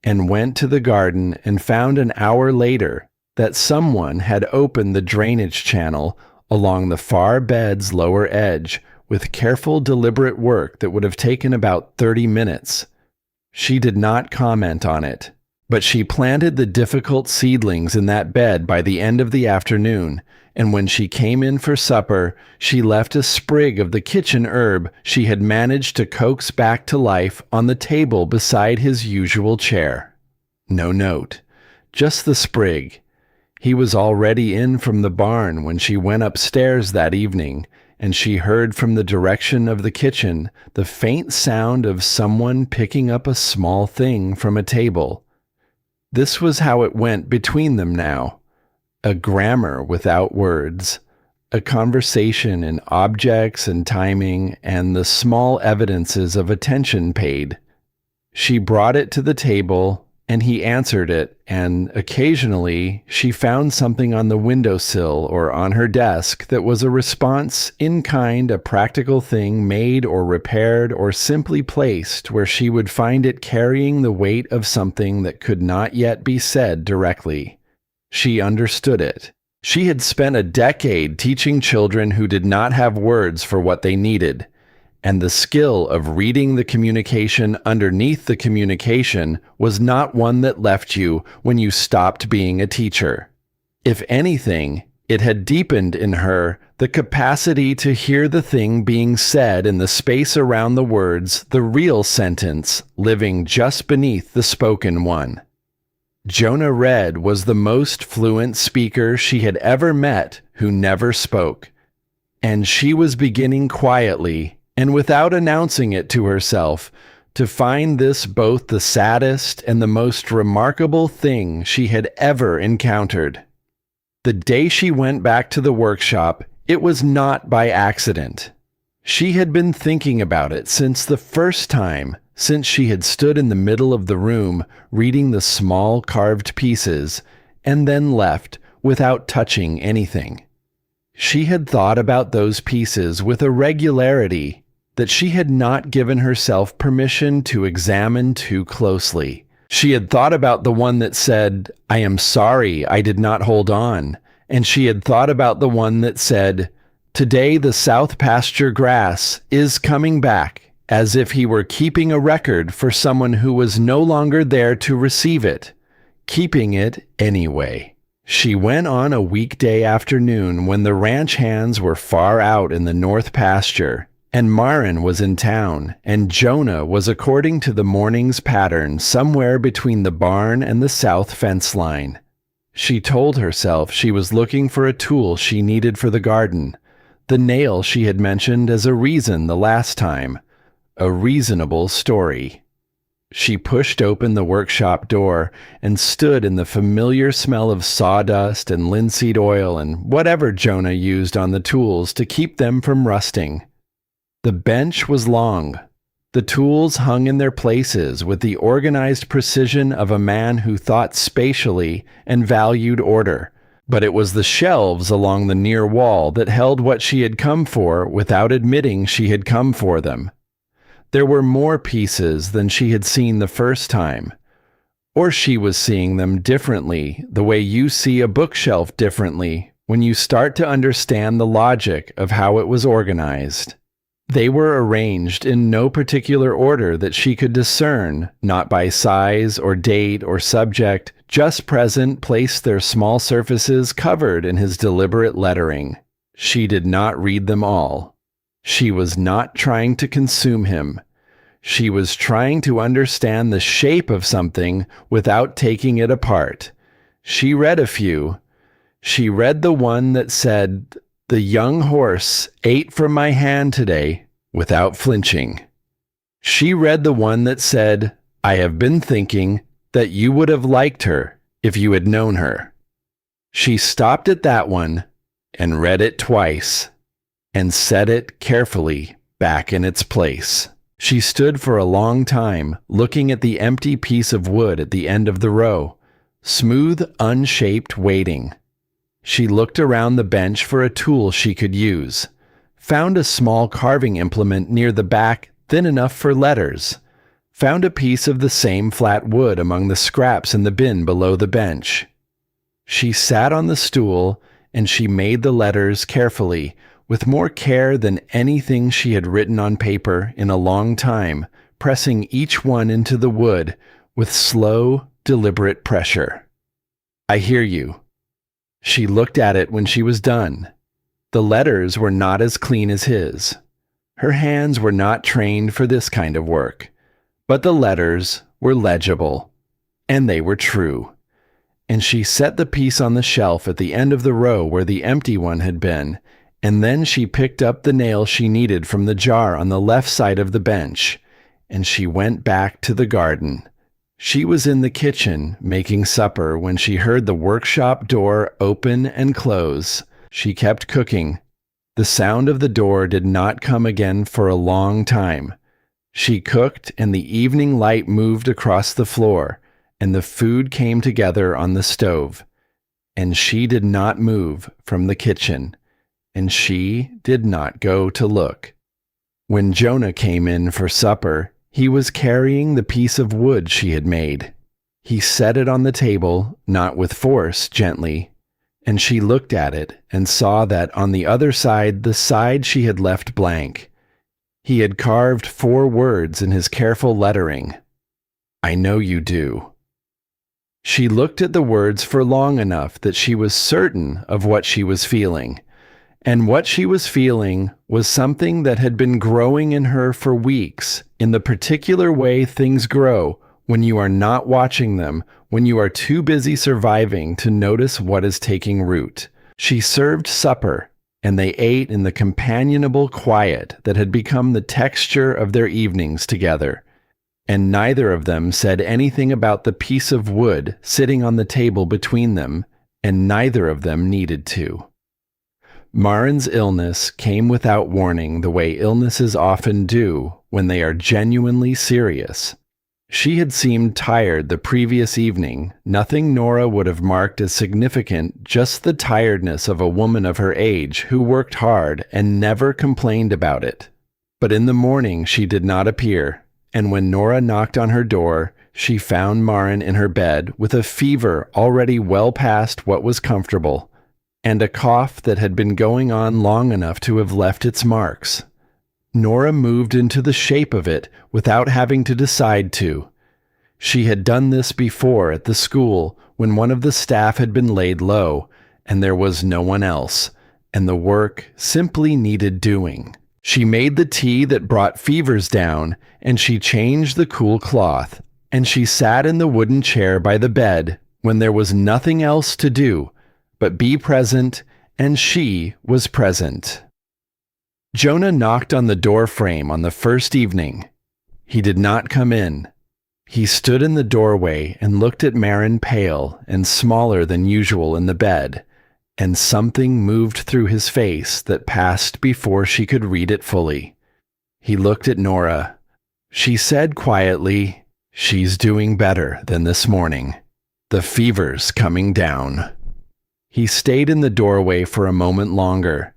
A: and went to the garden and found an hour later that someone had opened the drainage channel along the far bed's lower edge, with careful, deliberate work that would have taken about 30 minutes. She did not comment on it, but she planted the difficult seedlings in that bed by the end of the afternoon, and when she came in for supper, she left a sprig of the kitchen herb she had managed to coax back to life on the table beside his usual chair. No note, just the sprig. He was already in from the barn when she went upstairs that evening, and she heard from the direction of the kitchen the faint sound of someone picking up a small thing from a table. This was how it went between them now. A grammar without words, a conversation in objects and timing and the small evidences of attention paid. She brought it to the table, and he answered it, and occasionally she found something on the windowsill or on her desk that was a response in kind, a practical thing made or repaired or simply placed where she would find it carrying the weight of something that could not yet be said directly. She understood it. She had spent a decade teaching children who did not have words for what they needed, and the skill of reading the communication underneath the communication was not one that left you when you stopped being a teacher. If anything, it had deepened in her the capacity to hear the thing being said in the space around the words, the real sentence living just beneath the spoken one. Jonah Red was the most fluent speaker she had ever met who never spoke, and she was beginning quietly, and without announcing it to herself, to find this both the saddest and the most remarkable thing she had ever encountered. The day she went back to the workshop, it was not by accident. She had been thinking about it since the first time, since she had stood in the middle of the room reading the small carved pieces, and then left without touching anything. She had thought about those pieces with a regularity that she had not given herself permission to examine too closely. She had thought about the one that said, "I am sorry I did not hold on," and she had thought about the one that said, "Today the south pasture grass is coming back," as if he were keeping a record for someone who was no longer there to receive it, keeping it anyway. She went on a weekday afternoon when the ranch hands were far out in the north pasture, and Marin was in town, and Jonah was according to the morning's pattern somewhere between the barn and the south fence line. She told herself she was looking for a tool she needed for the garden, the nail she had mentioned as a reason the last time, a reasonable story. She pushed open the workshop door and stood in the familiar smell of sawdust and linseed oil and whatever Jonah used on the tools to keep them from rusting. The bench was long. The tools hung in their places with the organized precision of a man who thought spatially and valued order, but it was the shelves along the near wall that held what she had come for without admitting she had come for them. There were more pieces than she had seen the first time, or she was seeing them differently, the way you see a bookshelf differently when you start to understand the logic of how it was organized. They were arranged in no particular order that she could discern, not by size or date or subject, just present placed their small surfaces covered in his deliberate lettering. She did not read them all. She was not trying to consume him. She was trying to understand the shape of something without taking it apart. She read a few. She read the one that said, "The young horse ate from my hand today," without flinching. She read the one that said, "I have been thinking that you would have liked her if you had known her." She stopped at that one and read it twice and set it carefully back in its place. She stood for a long time looking at the empty piece of wood at the end of the row, smooth, unshaped, waiting. She looked around the bench for a tool she could use, found a small carving implement near the back thin enough for letters, found a piece of the same flat wood among the scraps in the bin below the bench. She sat on the stool and she made the letters carefully, with more care than anything she had written on paper in a long time, pressing each one into the wood with slow, deliberate pressure. "I hear you." She looked at it when she was done. The letters were not as clean as his. Her hands were not trained for this kind of work, but the letters were legible, and they were true. And she set the piece on the shelf at the end of the row where the empty one had been, and then she picked up the nail she needed from the jar on the left side of the bench, and she went back to the garden. She was in the kitchen making supper when she heard the workshop door open and close. She kept cooking. The sound of the door did not come again for a long time. She cooked, and the evening light moved across the floor, and the food came together on the stove. And she did not move from the kitchen, and she did not go to look. When Jonah came in for supper, he was carrying the piece of wood she had made. He set it on the table, not with force, gently, and she looked at it and saw that on the other side, the side she had left blank, he had carved 4 words in his careful lettering. "I know you do." She looked at the words for long enough that she was certain of what she was feeling. And what she was feeling was something that had been growing in her for weeks, in the particular way things grow when you are not watching them, when you are too busy surviving to notice what is taking root. She served supper, and they ate in the companionable quiet that had become the texture of their evenings together. And neither of them said anything about the piece of wood sitting on the table between them, and neither of them needed to. Marin's illness came without warning the way illnesses often do when they are genuinely serious. She had seemed tired the previous evening, nothing Nora would have marked as significant, just the tiredness of a woman of her age who worked hard and never complained about it. But in the morning she did not appear, and when Nora knocked on her door, she found Marin in her bed with a fever already well past what was comfortable, and a cough that had been going on long enough to have left its marks. Nora moved into the shape of it without having to decide to. She had done this before at the school when one of the staff had been laid low, and there was no one else, and the work simply needed doing. She made the tea that brought fevers down, and she changed the cool cloth, and she sat in the wooden chair by the bed when there was nothing else to do but be present, and she was present. Jonah knocked on the door frame on the first evening. He did not come in. He stood in the doorway and looked at Marin, pale and smaller than usual in the bed, and something moved through his face that passed before she could read it fully. He looked at Nora. She said quietly, "She's doing better than this morning. The fever's coming down." He stayed in the doorway for a moment longer.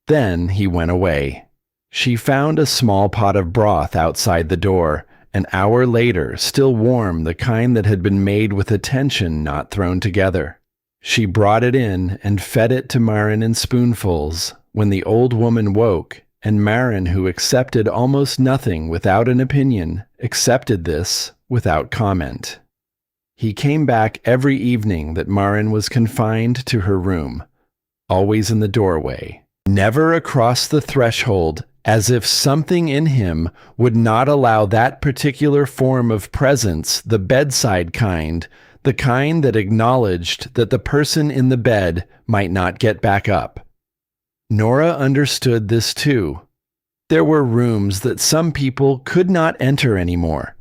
A: Then he went away. She found a small pot of broth outside the door, an hour later, still warm, the kind that had been made with attention, not thrown together. She brought it in and fed it to Marin in spoonfuls when the old woman woke, and Marin, who accepted almost nothing without an opinion, accepted this without comment. He came back every evening that Marin was confined to her room, always in the doorway, never across the threshold, as if something in him would not allow that particular form of presence, the bedside kind, the kind that acknowledged that the person in the bed might not get back up. Nora understood this too. There were rooms that some people could not enter anymore.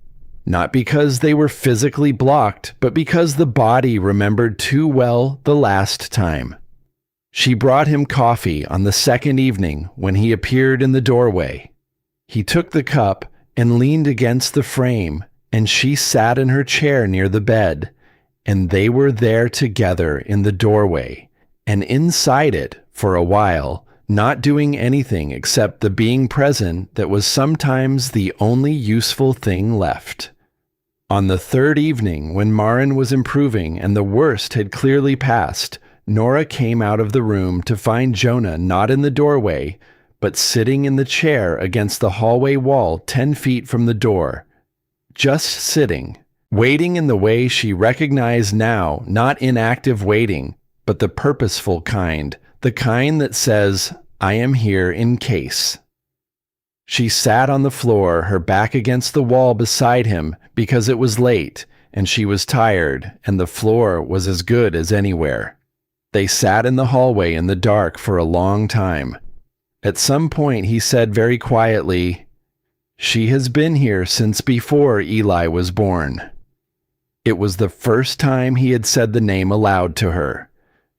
A: Not because they were physically blocked, but because the body remembered too well the last time. She brought him coffee on the second evening when he appeared in the doorway. He took the cup and leaned against the frame, and she sat in her chair near the bed, and they were there together in the doorway, and inside it for a while, not doing anything except the being present that was sometimes the only useful thing left. On the third evening, when Marin was improving and the worst had clearly passed, Nora came out of the room to find Jonah not in the doorway, but sitting in the chair against the hallway wall 10 feet from the door. Just sitting, waiting in the way she recognized now, not inactive waiting, but the purposeful kind, the kind that says, "I am here in case." She sat on the floor, her back against the wall beside him, because it was late, and she was tired, and the floor was as good as anywhere. They sat in the hallway in the dark for a long time. At some point he said very quietly, "She has been here since before Eli was born." It was the first time he had said the name aloud to her.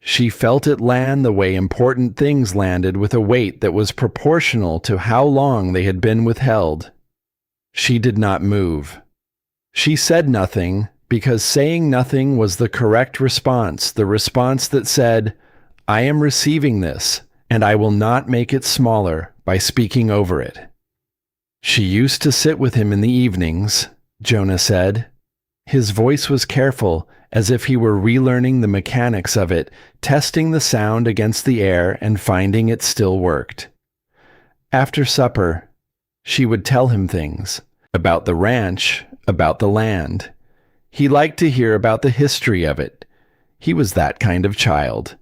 A: She felt it land the way important things landed, with a weight that was proportional to how long they had been withheld. She did not move. She said nothing, because saying nothing was the correct response, the response that said, "I am receiving this, and I will not make it smaller by speaking over it." She used to sit with him in the evenings, Jonah said. His voice was careful, as if he were relearning the mechanics of it, testing the sound against the air and finding it still worked. After supper, she would tell him things about the ranch, about the land. He liked to hear about the history of it. He was that kind of child.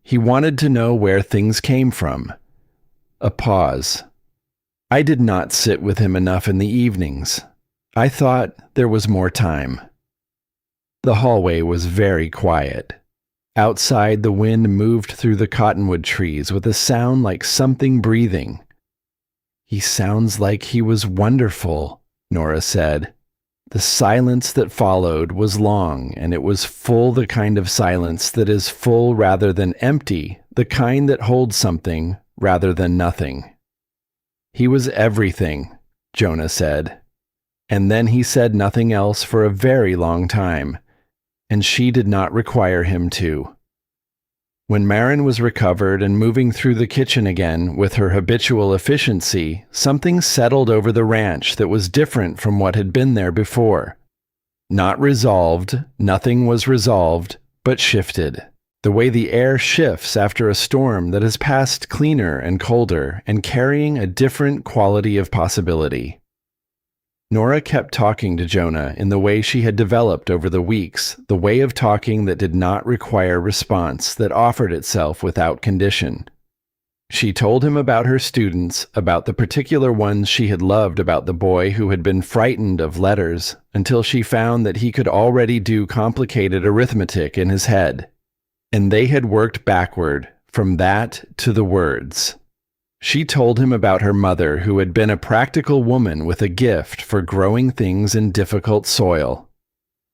A: He wanted to know where things came from. A pause. I did not sit with him enough in the evenings. I thought there was more time. The hallway was very quiet. Outside, the wind moved through the cottonwood trees with a sound like something breathing. "He sounds like he was wonderful," Nora said. The silence that followed was long, and it was full, the kind of silence that is full rather than empty, the kind that holds something rather than nothing. "He was everything," Jonah said. And then he said nothing else for a very long time, and she did not require him to. When Marin was recovered and moving through the kitchen again with her habitual efficiency, something settled over the ranch that was different from what had been there before. Not resolved, nothing was resolved, but shifted. The way the air shifts after a storm that has passed, cleaner and colder, and carrying a different quality of possibility. Nora kept talking to Jonah in the way she had developed over the weeks, the way of talking that did not require response, that offered itself without condition. She told him about her students, about the particular ones she had loved, about the boy who had been frightened of letters, until she found that he could already do complicated arithmetic in his head. And they had worked backward, from that to the words. She told him about her mother, who had been a practical woman with a gift for growing things in difficult soil.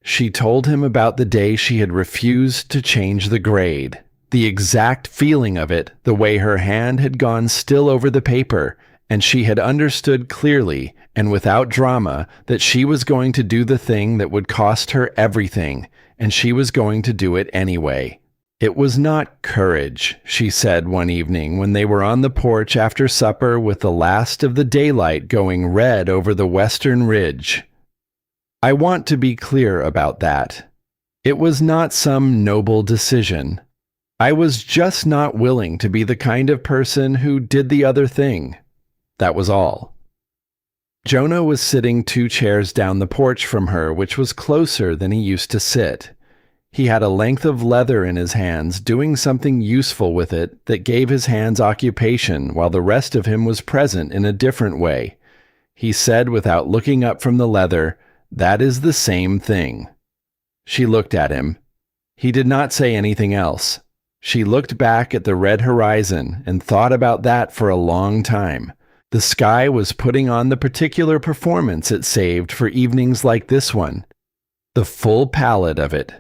A: She told him about the day she had refused to change the grade, the exact feeling of it, the way her hand had gone still over the paper, and she had understood clearly and without drama that she was going to do the thing that would cost her everything, and she was going to do it anyway. It was not courage, she said one evening when they were on the porch after supper with the last of the daylight going red over the western ridge. I want to be clear about that. It was not some noble decision. I was just not willing to be the kind of person who did the other thing. That was all. Jonah was sitting 2 chairs down the porch from her, which was closer than he used to sit. He had a length of leather in his hands, doing something useful with it that gave his hands occupation, while the rest of him was present in a different way. He said without looking up from the leather, "That is the same thing." She looked at him. He did not say anything else. She looked back at the red horizon and thought about that for a long time. The sky was putting on the particular performance it saved for evenings like this one. The full palette of it.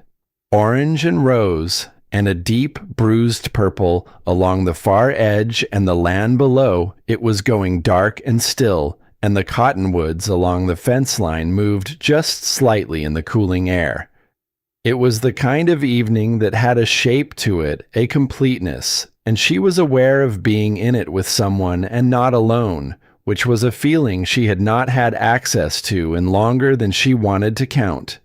A: Orange and rose, and a deep bruised purple along the far edge, and the land below it was going dark and still, and the cottonwoods along the fence line moved just slightly in the cooling air. It was the kind of evening that had a shape to it, a completeness, and she was aware of being in it with someone and not alone, which was a feeling she had not had access to in longer than she wanted to count.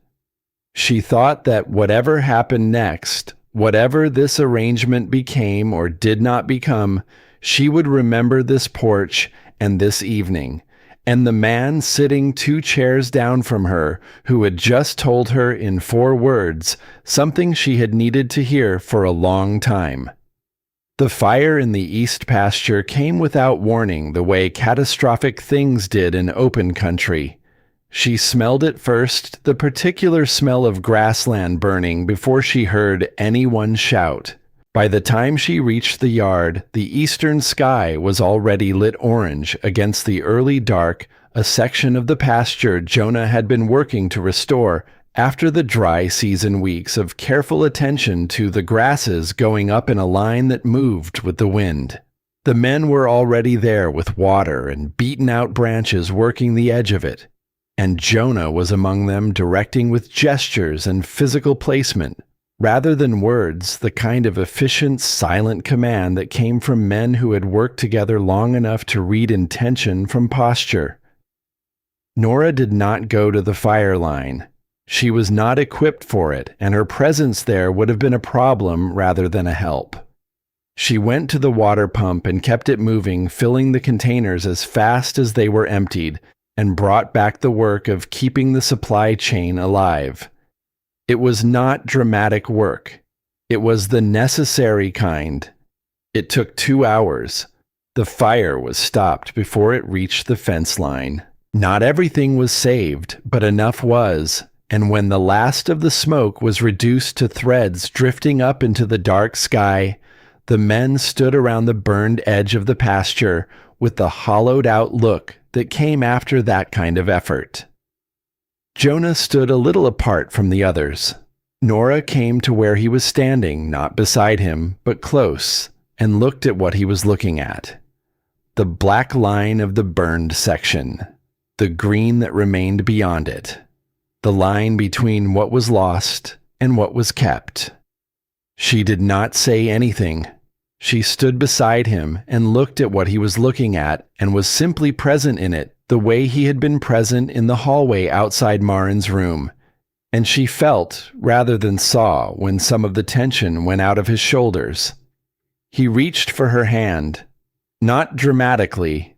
A: She thought that whatever happened next, Whatever this arrangement became or did not become, she would remember this porch and this evening, and the man sitting 2 chairs down from her who had just told her in 4 words something she had needed to hear for a long time. The fire in the east pasture came without warning the way catastrophic things did in open country. She smelled at first the particular smell of grassland burning before she heard anyone shout. By the time she reached the yard, the eastern sky was already lit orange against the early dark, a section of the pasture Jonah had been working to restore after the dry season weeks of careful attention to the grasses going up in a line that moved with the wind. The men were already there with water and beaten-out branches working the edge of it, and Jonah was among them directing with gestures and physical placement, rather than words, the kind of efficient, silent command that came from men who had worked together long enough to read intention from posture. Nora did not go to the fire line. She was not equipped for it, and her presence there would have been a problem rather than a help. She went to the water pump and kept it moving, filling the containers as fast as they were emptied, and brought back the work of keeping the supply chain alive. It was not dramatic work. It was the necessary kind. It took 2 hours. The fire was stopped before it reached the fence line. Not everything was saved, but enough was, and when the last of the smoke was reduced to threads drifting up into the dark sky, the men stood around the burned edge of the pasture with the hollowed-out look that came after that kind of effort. Jonah stood a little apart from the others. Nora came to where he was standing, not beside him, but close, and looked at what he was looking at. The black line of the burned section, the green that remained beyond it, the line between what was lost and what was kept. She did not say anything. She stood beside him and looked at what he was looking at and was simply present in it the way he had been present in the hallway outside Marin's room. And she felt, rather than saw, when some of the tension went out of his shoulders. He reached for her hand, not dramatically,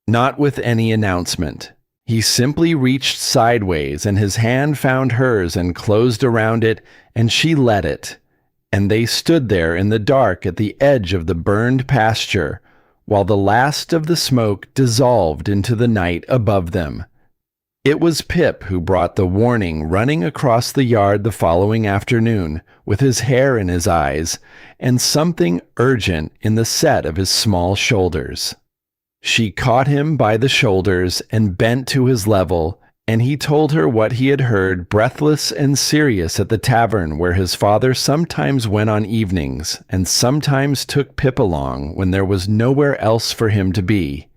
A: not with any announcement. He simply reached sideways, and his hand found hers and closed around it, and she let it. And they stood there in the dark at the edge of the burned pasture, while the last of the smoke dissolved into the night above them. It was Pip who brought the warning running across the yard the following afternoon, with his hair in his eyes, and something urgent in the set of his small shoulders. She caught him by the shoulders and bent to his level, and he told her what he had heard, breathless and serious, at the tavern where his father sometimes went on evenings and sometimes took Pip along when there was nowhere else for him to be.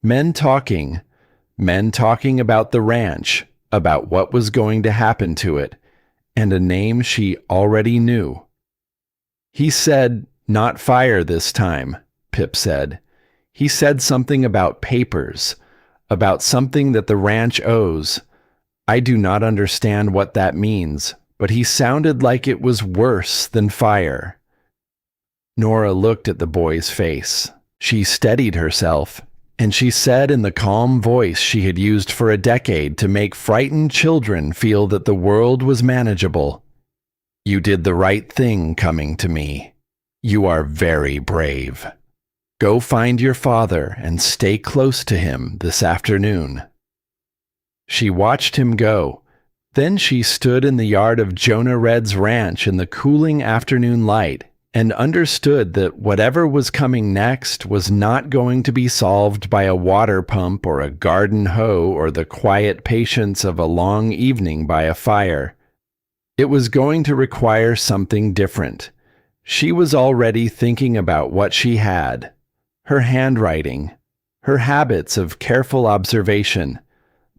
A: Men talking about the ranch, about what was going to happen to it, and a name she already knew. He said, "Not fire this time," Pip said. He said something about papers, about something that the ranch owes. I do not understand what that means, but he sounded like it was worse than fire. Nora looked at the boy's face. She steadied herself, and she said in the calm voice she had used for a decade to make frightened children feel that the world was manageable, "You did the right thing coming to me. You are very brave. Go find your father and stay close to him this afternoon." She watched him go. Then she stood in the yard of Jonah Red's ranch in the cooling afternoon light and understood that whatever was coming next was not going to be solved by a water pump or a garden hoe or the quiet patience of a long evening by a fire. It was going to require something different. She was already thinking about what she had. Her handwriting, her habits of careful observation,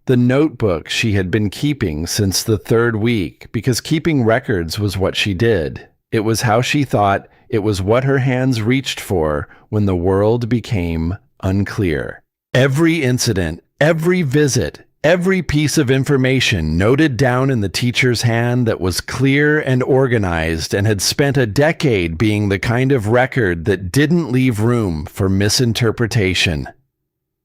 A: the notebook she had been keeping since the 3rd week, because keeping records was what she did. It was how she thought, it was what her hands reached for when the world became unclear. Every incident, every visit, Every piece of information noted down in the teacher's hand that was clear and organized and had spent a decade being the kind of record that didn't leave room for misinterpretation.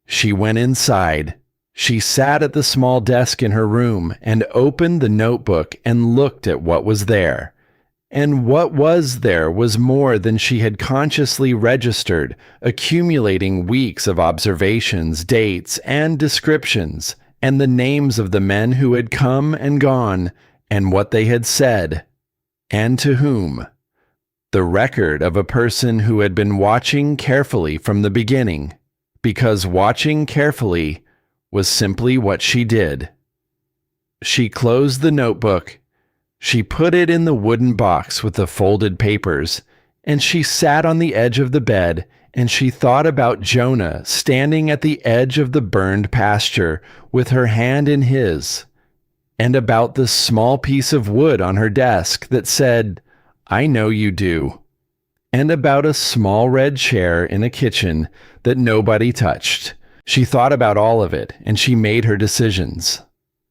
A: She went inside. She sat at the small desk in her room and opened the notebook and looked at what was there. And what was there was more than she had consciously registered, accumulating weeks of observations, dates, and descriptions, and the names of the men who had come and gone, and what they had said, and to whom. The record of a person who had been watching carefully from the beginning, because watching carefully was simply what she did. She closed the notebook. She put it in the wooden box with the folded papers, and she sat on the edge of the bed, and she thought about Jonah standing at the edge of the burned pasture with her hand in his, and about the small piece of wood on her desk that said, "I know you do," and about a small red chair in a kitchen that nobody touched. She thought about all of it, and she made her decisions.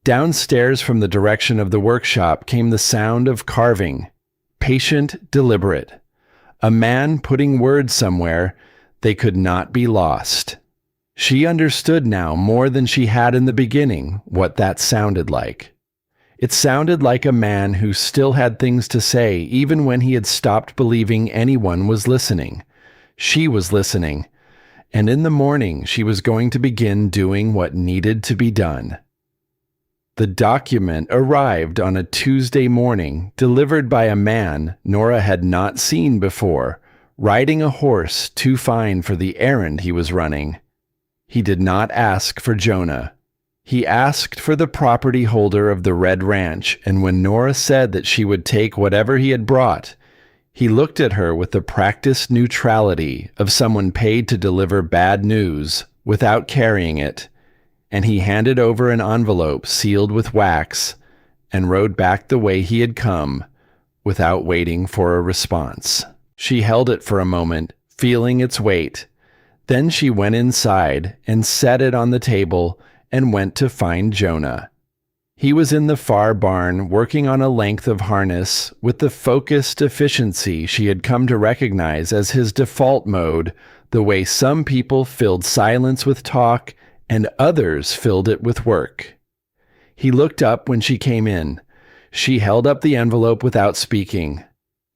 A: Downstairs from the direction of the workshop came the sound of carving, patient, deliberate. A man putting words somewhere. They could not be lost. She understood now more than she had in the beginning what that sounded like. It sounded like a man who still had things to say even when he had stopped believing anyone was listening. She was listening, and in the morning she was going to begin doing what needed to be done. The document arrived on a Tuesday morning, delivered by a man Nora had not seen before, riding a horse too fine for the errand he was running. He did not ask for Jonah. He asked for the property holder of the Red Ranch, and when Nora said that she would take whatever he had brought, he looked at her with the practiced neutrality of someone paid to deliver bad news without carrying it, and he handed over an envelope sealed with wax and rode back the way he had come without waiting for a response. She held it for a moment, feeling its weight. Then she went inside and set it on the table and went to find Jonah. He was in the far barn working on a length of harness with the focused efficiency she had come to recognize as his default mode, the way some people filled silence with talk and others filled it with work. He looked up when she came in. She held up the envelope without speaking.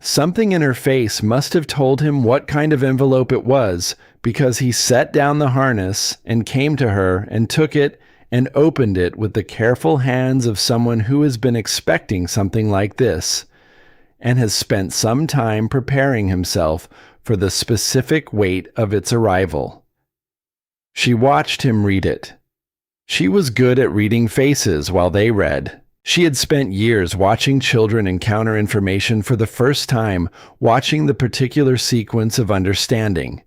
A: Something in her face must have told him what kind of envelope it was, because he set down the harness and came to her and took it and opened it with the careful hands of someone who has been expecting something like this and has spent some time preparing himself for the specific weight of its arrival. She watched him read it. She was good at reading faces while they read. She had spent years watching children encounter information for the first time, watching the particular sequence of understanding.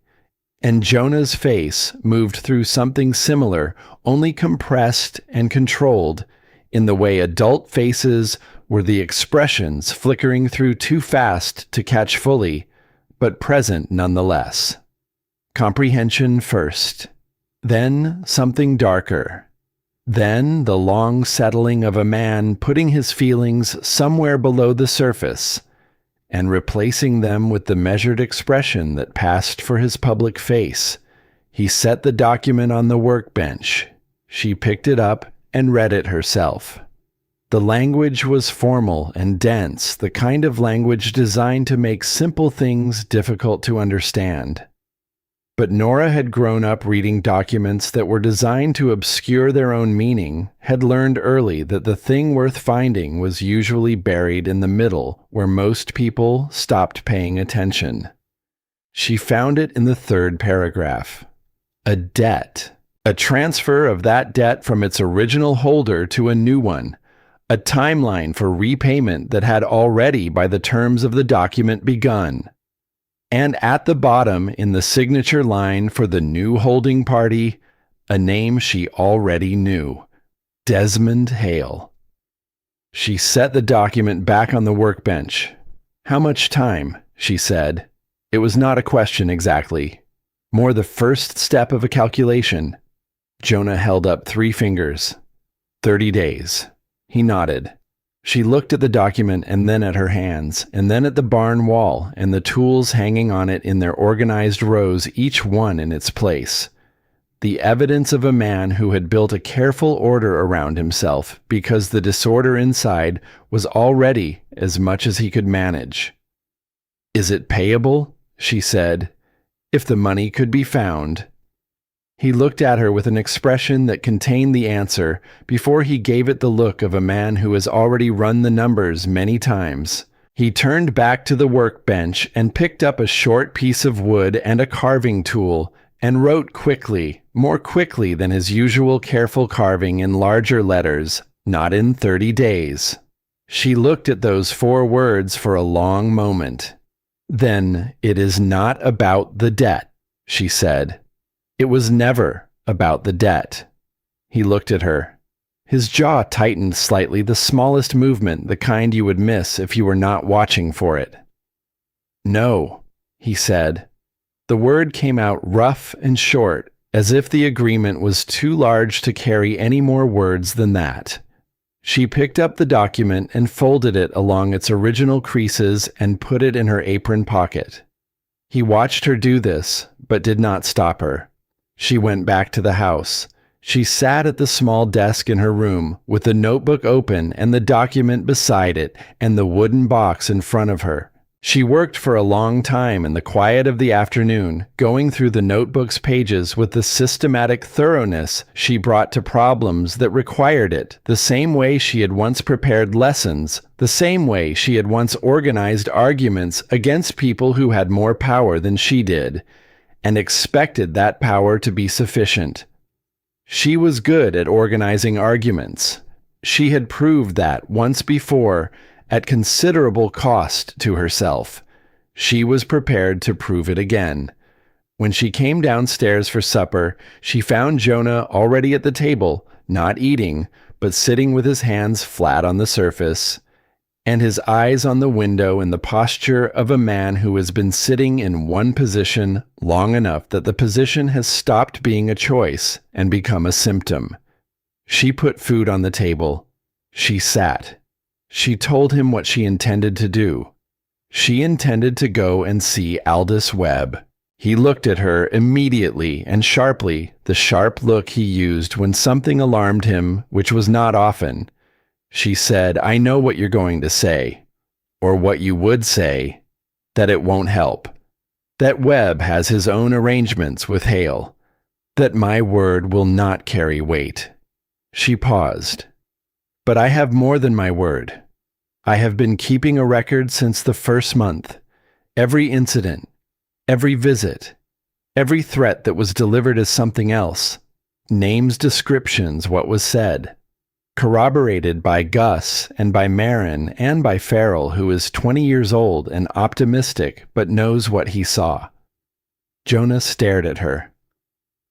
A: And Jonah's face moved through something similar, only compressed and controlled, in the way adult faces were the expressions flickering through too fast to catch fully, but present nonetheless. Comprehension first. Then something darker. Then the long settling of a man putting his feelings somewhere below the surface and replacing them with the measured expression that passed for his public face. He set the document on the workbench. She picked it up and read it herself. The language was formal and dense, the kind of language designed to make simple things difficult to understand. But Nora had grown up reading documents that were designed to obscure their own meaning, had learned early that the thing worth finding was usually buried in the middle, where most people stopped paying attention. She found it in the third paragraph. A debt. A transfer of that debt from its original holder to a new one. A timeline for repayment that had already, by the terms of the document, begun. And at the bottom, in the signature line for the new holding party, a name she already knew. Desmond Hale. She set the document back on the workbench. "How much time?" she said. It was not a question exactly. More the first step of a calculation. Jonah held up 3 fingers. 30 days. He nodded. She looked at the document and then at her hands, and then at the barn wall and the tools hanging on it in their organized rows, each one in its place. The evidence of a man who had built a careful order around himself because the disorder inside was already as much as he could manage. "Is it payable?" she said. "If the money could be found." He looked at her with an expression that contained the answer before he gave it the look of a man who has already run the numbers many times. He turned back to the workbench and picked up a short piece of wood and a carving tool and wrote quickly, more quickly than his usual careful carving, in larger letters, "Not in 30 days." She looked at those 4 words for a long moment. "Then it is not about the debt," she said. "It was never about the debt." He looked at her. His jaw tightened slightly, the smallest movement, the kind you would miss if you were not watching for it. "No," he said. The word came out rough and short, as if the agreement was too large to carry any more words than that. She picked up the document and folded it along its original creases and put it in her apron pocket. He watched her do this, but did not stop her. She went back to the house. She sat at the small desk in her room, with the notebook open and the document beside it and the wooden box in front of her. She worked for a long time in the quiet of the afternoon, going through the notebook's pages with the systematic thoroughness she brought to problems that required it, the same way she had once prepared lessons, the same way she had once organized arguments against people who had more power than she did, and expected that power to be sufficient. She was good at organizing arguments. She had proved that once before, at considerable cost to herself. She was prepared to prove it again. When she came downstairs for supper, she found Jonah already at the table, not eating, but sitting with his hands flat on the surface, and his eyes on the window in the posture of a man who has been sitting in one position long enough that the position has stopped being a choice and become a symptom. She put food on the table. She sat. She told him what she intended to do. She intended to go and see Aldous Webb. He looked at her immediately and sharply, the sharp look he used when something alarmed him, which was not often. She said, "I know what you're going to say, or what you would say, that it won't help, that Webb has his own arrangements with Hale, that my word will not carry weight." She paused. "But I have more than my word. I have been keeping a record since the first month. Every incident, every visit, every threat that was delivered as something else, names, descriptions, what was said, corroborated by Gus and by Marin and by Farrell, who is 20 years old and optimistic but knows what he saw." Jonah stared at her.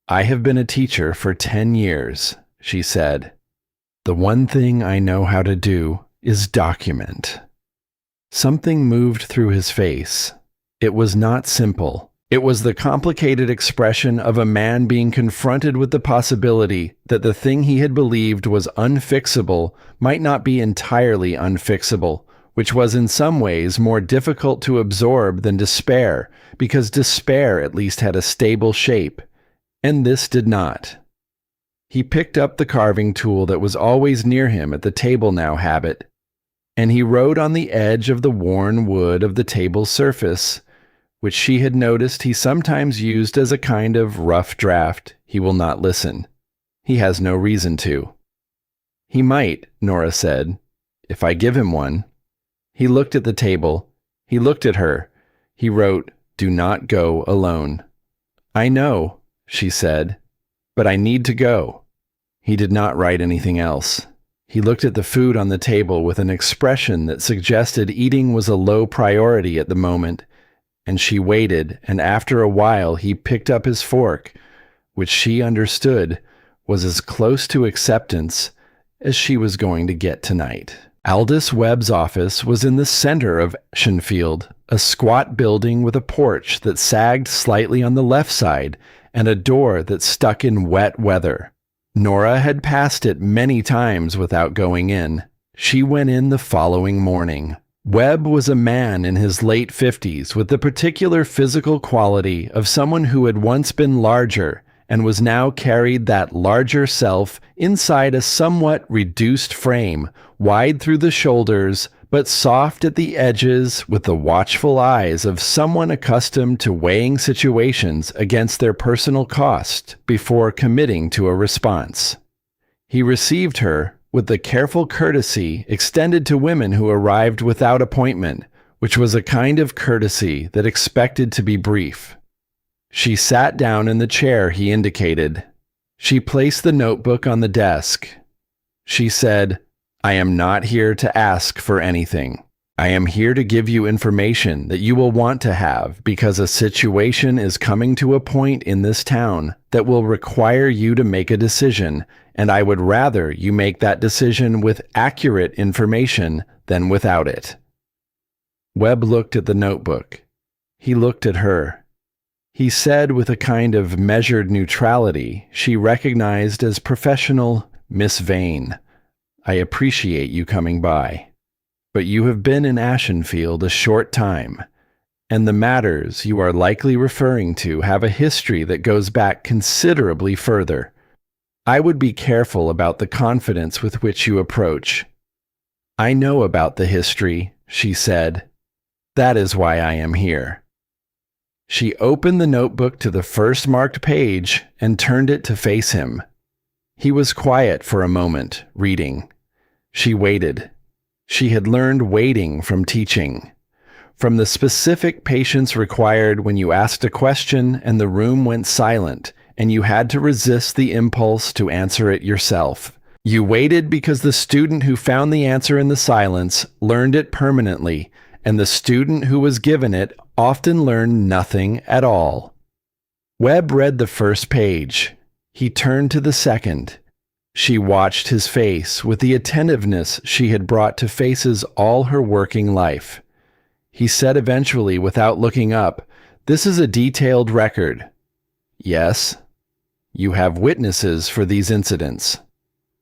A: "I have been a teacher for 10 years, she said. "The one thing I know how to do is document." Something moved through his face. It was not simple. It was the complicated expression of a man being confronted with the possibility that the thing he had believed was unfixable might not be entirely unfixable, which was in some ways more difficult to absorb than despair, because despair at least had a stable shape, and this did not. He picked up the carving tool that was always near him at the table now habit, and he wrote on the edge of the worn wood of the table's surface, which she had noticed he sometimes used as a kind of rough draft, "He will not listen. He has no reason to." "He might," Nora said, "if I give him one." He looked at the table. He looked at her. He wrote, "Do not go alone." "I know," she said, "but I need to go." He did not write anything else. He looked at the food on the table with an expression that suggested eating was a low priority at the moment, and she waited, and after a while he picked up his fork, which she understood was as close to acceptance as she was going to get tonight. Aldous Webb's office was in the center of Shenfield, a squat building with a porch that sagged slightly on the left side and a door that stuck in wet weather. Nora had passed it many times without going in. She went in the following morning. Webb was a man in his late 50s with the particular physical quality of someone who had once been larger and was now carried that larger self inside a somewhat reduced frame, wide through the shoulders, but soft at the edges, with the watchful eyes of someone accustomed to weighing situations against their personal cost before committing to a response. He received her with the careful courtesy extended to women who arrived without appointment, which was a kind of courtesy that expected to be brief. She sat down in the chair he indicated. She placed the notebook on the desk. She said, "I am not here to ask for anything. I am here to give you information that you will want to have because a situation is coming to a point in this town that will require you to make a decision, and I would rather you make that decision with accurate information than without it." Webb looked at the notebook. He looked at her. He said with a kind of measured neutrality she recognized as professional, "Miss Vane, I appreciate you coming by. But you have been in Ashenfield a short time, and the matters you are likely referring to have a history that goes back considerably further. I would be careful about the confidence with which you approach." "I know about the history," she said. "That is why I am here." She opened the notebook to the first marked page and turned it to face him. He was quiet for a moment, reading. She waited. She had learned waiting from teaching, from the specific patience required when you asked a question and the room went silent and you had to resist the impulse to answer it yourself. You waited because the student who found the answer in the silence learned it permanently, and the student who was given it often learned nothing at all. Webb read the first page. He turned to the second. She watched his face with the attentiveness she had brought to faces all her working life. He said eventually, without looking up, "This is a detailed record." "Yes." "You have witnesses for these incidents.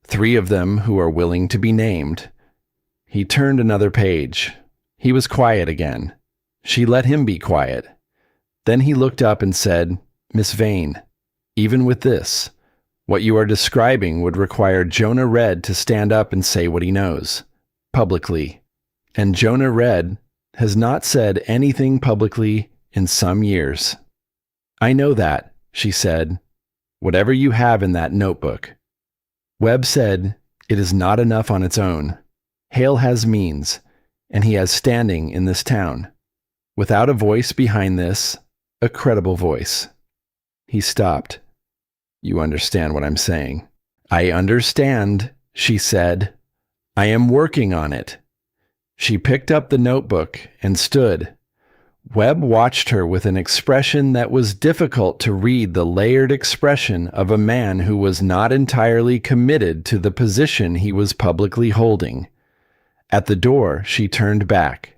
A: 3 of them who are willing to be named." He turned another page. He was quiet again. She let him be quiet. Then he looked up and said, "Miss Vane, even with this, what you are describing would require Jonah Red to stand up and say what he knows, publicly. And Jonah Red has not said anything publicly in some years." "I know that," she said. "Whatever you have in that notebook." Webb said, "It is not enough on its own. Hale has means, and he has standing in this town. Without a voice behind this, a credible voice." He stopped. "You understand what I'm saying?" "I understand," she said. "I am working on it." She picked up the notebook and stood. Webb watched her with an expression that was difficult to read, the layered expression of a man who was not entirely committed to the position he was publicly holding. At the door, she turned back.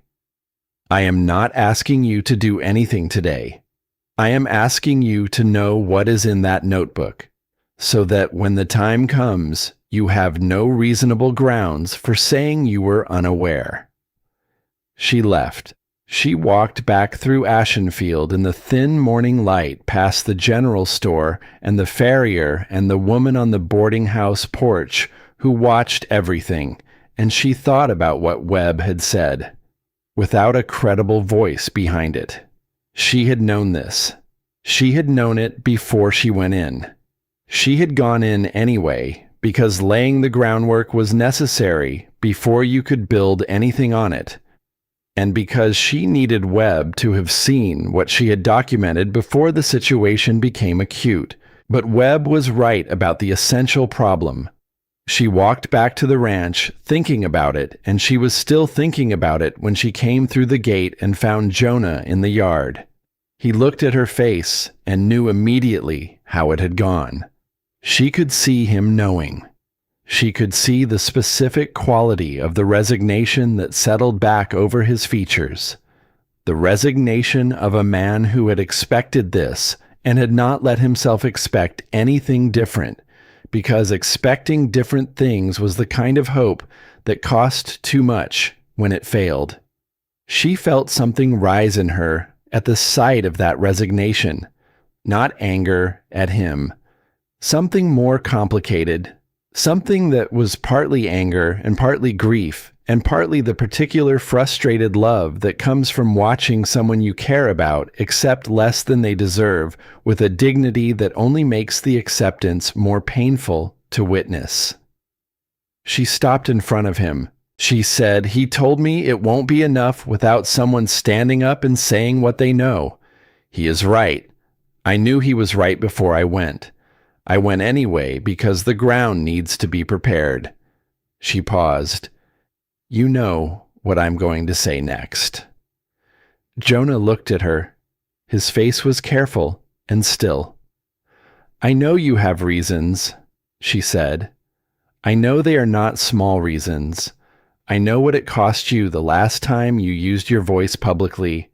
A: "I am not asking you to do anything today. I am asking you to know what is in that notebook, so that when the time comes, you have no reasonable grounds for saying you were unaware." She left. She walked back through Ashenfield in the thin morning light past the general store and the farrier and the woman on the boarding house porch who watched everything, and she thought about what Webb had said, without a credible voice behind it. She had known this. She had known it before she went in. She had gone in anyway, because laying the groundwork was necessary before you could build anything on it, and because she needed Webb to have seen what she had documented before the situation became acute. But Webb was right about the essential problem. She walked back to the ranch, thinking about it, and she was still thinking about it when she came through the gate and found Jonah in the yard. He looked at her face and knew immediately how it had gone. She could see him knowing. She could see the specific quality of the resignation that settled back over his features. The resignation of a man who had expected this and had not let himself expect anything different, because expecting different things was the kind of hope that cost too much when it failed. She felt something rise in her at the sight of that resignation, not anger at him. Something more complicated, something that was partly anger and partly grief, and partly the particular frustrated love that comes from watching someone you care about accept less than they deserve with a dignity that only makes the acceptance more painful to witness. She stopped in front of him. She said, "He told me it won't be enough without someone standing up and saying what they know. He is right. I knew he was right before I went. I went anyway because the ground needs to be prepared." She paused. "You know what I'm going to say next." Jonah looked at her. His face was careful and still. "I know you have reasons," she said. "I know they are not small reasons. I know what it cost you the last time you used your voice publicly,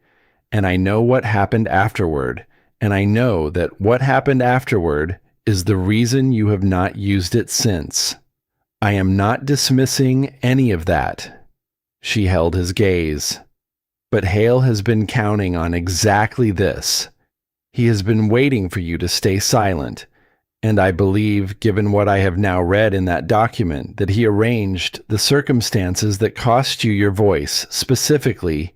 A: and I know what happened afterward, and I know that what happened afterward is the reason you have not used it since. I am not dismissing any of that." She held his gaze. "But Hale has been counting on exactly this. He has been waiting for you to stay silent, and I believe, given what I have now read in that document, that he arranged the circumstances that cost you your voice specifically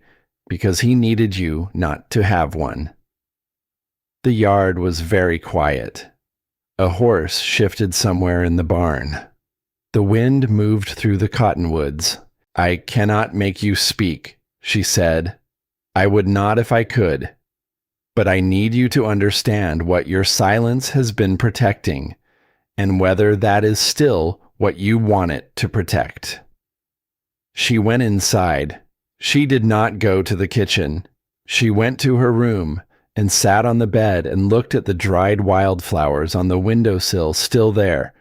A: because he needed you not to have one." The yard was very quiet. A horse shifted somewhere in the barn. The wind moved through the cottonwoods. "I cannot make you speak," she said. "I would not if I could. But I need you to understand what your silence has been protecting, and whether that is still what you want it to protect." She went inside. She did not go to the kitchen. She went to her room and sat on the bed and looked at the dried wildflowers on the windowsill still there.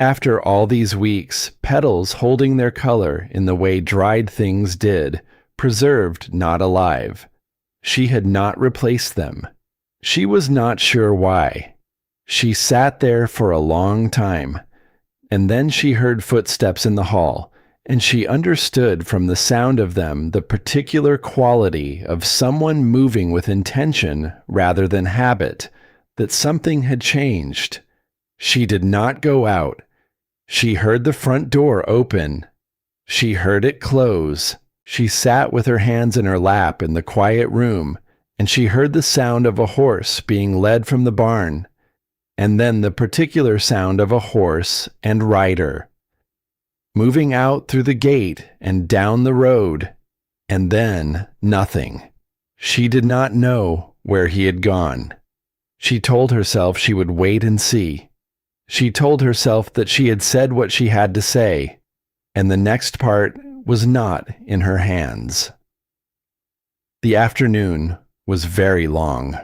A: After all these weeks, petals holding their color in the way dried things did, preserved, not alive. She had not replaced them. She was not sure why. She sat there for a long time, and then she heard footsteps in the hall, and she understood from the sound of them the particular quality of someone moving with intention rather than habit, that something had changed. She did not go out. She heard the front door open. She heard it close. She sat with her hands in her lap in the quiet room, and she heard the sound of a horse being led from the barn, and then the particular sound of a horse and rider, moving out through the gate and down the road, and then nothing. She did not know where he had gone. She told herself she would wait and see. She told herself that she had said what she had to say, and the next part was not in her hands. The afternoon was very long.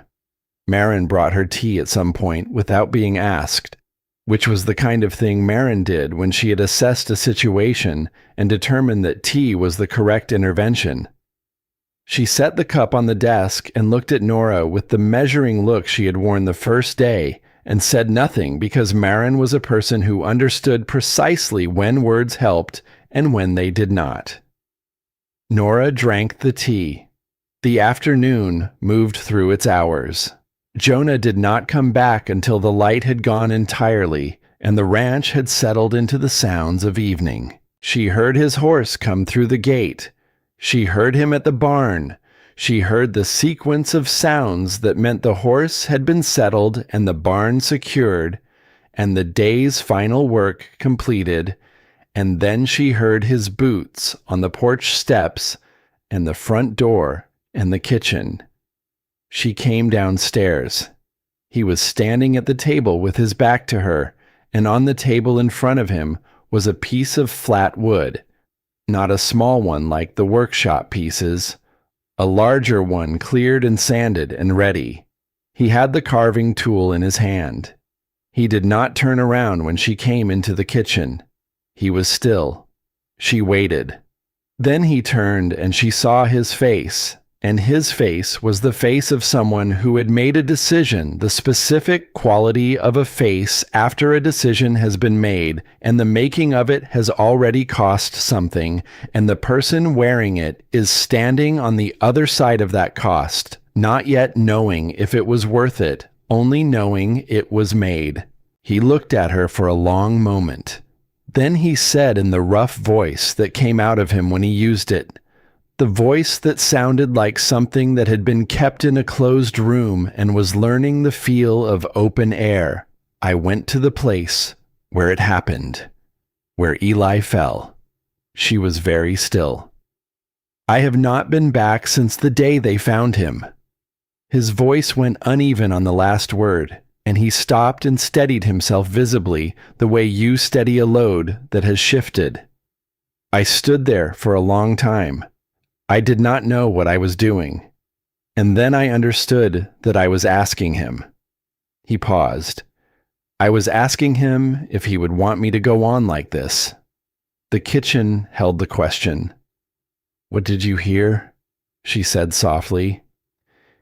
A: Marin brought her tea at some point without being asked, which was the kind of thing Marin did when she had assessed a situation and determined that tea was the correct intervention. She set the cup on the desk and looked at Nora with the measuring look she had worn the first day, and said nothing because Marin was a person who understood precisely when words helped and when they did not. Nora drank the tea. The afternoon moved through its hours. Jonah did not come back until the light had gone entirely and the ranch had settled into the sounds of evening. She heard his horse come through the gate. She heard him at the barn. She heard the sequence of sounds that meant the horse had been settled and the barn secured, and the day's final work completed, and then she heard his boots on the porch steps and the front door and the kitchen. She came downstairs. He was standing at the table with his back to her, and on the table in front of him was a piece of flat wood, not a small one like the workshop pieces, a larger one cleared and sanded and ready. He had the carving tool in his hand. He did not turn around when she came into the kitchen. He was still. She waited. Then he turned and she saw his face, and his face was the face of someone who had made a decision, the specific quality of a face after a decision has been made, and the making of it has already cost something, and the person wearing it is standing on the other side of that cost, not yet knowing if it was worth it, only knowing it was made. He looked at her for a long moment. Then he said in the rough voice that came out of him when he used it, the voice that sounded like something that had been kept in a closed room and was learning the feel of open air. I went to the place where it happened, where Eli fell. She was very still. I have not been back since the day they found him. His voice went uneven on the last word, and he stopped and steadied himself visibly, the way you steady a load that has shifted. I stood there for a long time. I did not know what I was doing, and then I understood that I was asking him. He paused. I was asking him if he would want me to go on like this. The kitchen held the question. What did you hear? She said softly.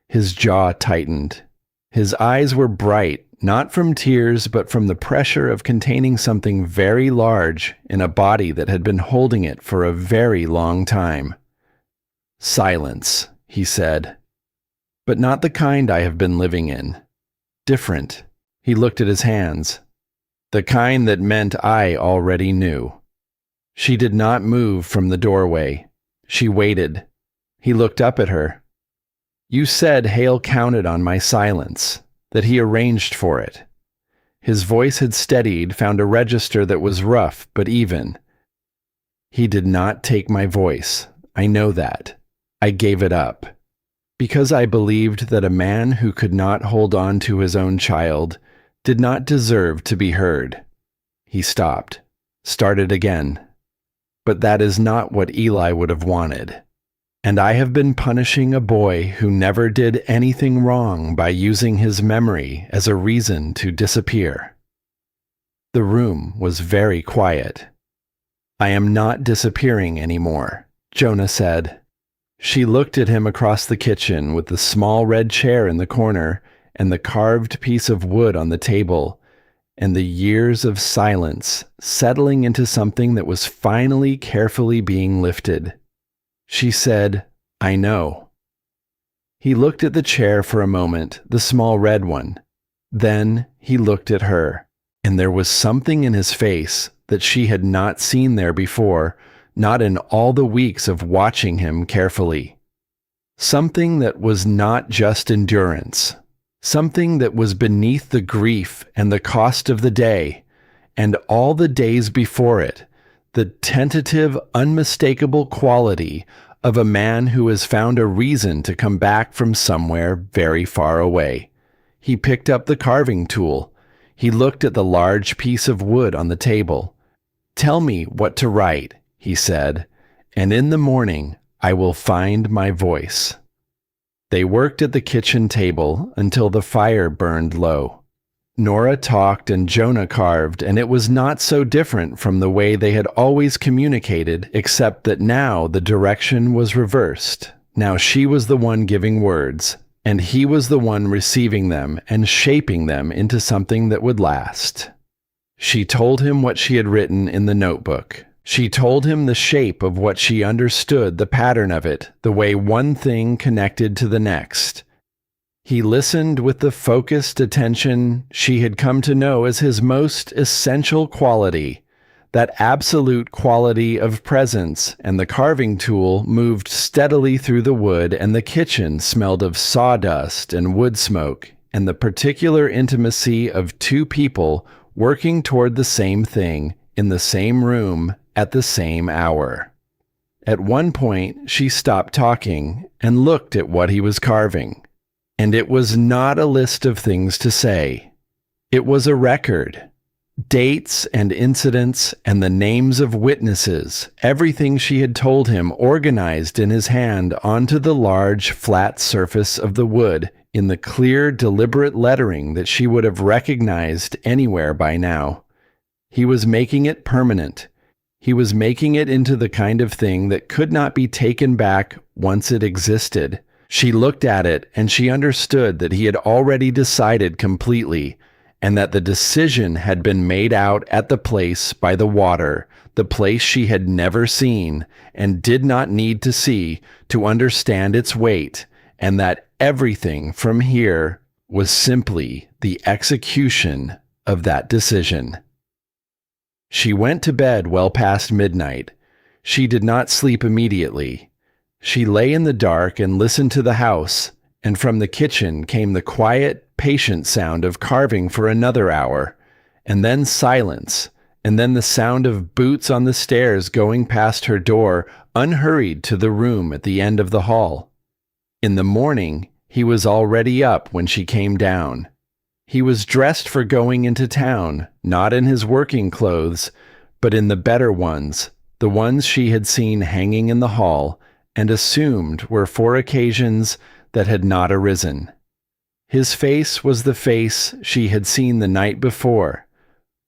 A: His jaw tightened. His eyes were bright, not from tears, but from the pressure of containing something very large in a body that had been holding it for a very long time. Silence, he said. But not the kind I have been living in. Different. He looked at his hands. The kind that meant I already knew. She did not move from the doorway. She waited. He looked up at her. You said Hale counted on my silence, that he arranged for it. His voice had steadied, found a register that was rough but even. He did not take my voice. I know that. I gave it up. Because I believed that a man who could not hold on to his own child did not deserve to be heard. He stopped, started again. But that is not what Eli would have wanted. And I have been punishing a boy who never did anything wrong by using his memory as a reason to disappear. The room was very quiet. I am not disappearing anymore, Jonah said. She looked at him across the kitchen with the small red chair in the corner and the carved piece of wood on the table, and the years of silence settling into something that was finally carefully being lifted. She said, I know. He looked at the chair for a moment, the small red one. Then he looked at her, and there was something in his face that she had not seen there before, not in all the weeks of watching him carefully. Something that was not just endurance. Something that was beneath the grief and the cost of the day, and all the days before it, the tentative, unmistakable quality of a man who has found a reason to come back from somewhere very far away. He picked up the carving tool. He looked at the large piece of wood on the table. Tell me what to write, he said, and in the morning I will find my voice. They worked at the kitchen table until the fire burned low. Nora talked and Jonah carved, and it was not so different from the way they had always communicated, except that now the direction was reversed. Now she was the one giving words, and he was the one receiving them and shaping them into something that would last. She told him what she had written in the notebook. She told him the shape of what she understood, the pattern of it, the way one thing connected to the next. He listened with the focused attention she had come to know as his most essential quality, that absolute quality of presence, and the carving tool moved steadily through the wood, and the kitchen smelled of sawdust and wood smoke, and the particular intimacy of two people working toward the same thing in the same room at the same hour. At one point, she stopped talking and looked at what he was carving. And it was not a list of things to say. It was a record. Dates and incidents and the names of witnesses, everything she had told him organized in his hand onto the large, flat surface of the wood in the clear, deliberate lettering that she would have recognized anywhere by now. He was making it permanent. He was making it into the kind of thing that could not be taken back once it existed. She looked at it and she understood that he had already decided completely, and that the decision had been made out at the place by the water, the place she had never seen and did not need to see to understand its weight, and that everything from here was simply the execution of that decision. She went to bed well past midnight. She did not sleep immediately. She lay in the dark and listened to the house, and from the kitchen came the quiet, patient sound of carving for another hour, and then silence, and then the sound of boots on the stairs going past her door, unhurried to the room at the end of the hall. In the morning, he was already up when she came down. He was dressed for going into town, not in his working clothes, but in the better ones, the ones she had seen hanging in the hall, and assumed were for occasions that had not arisen. His face was the face she had seen the night before,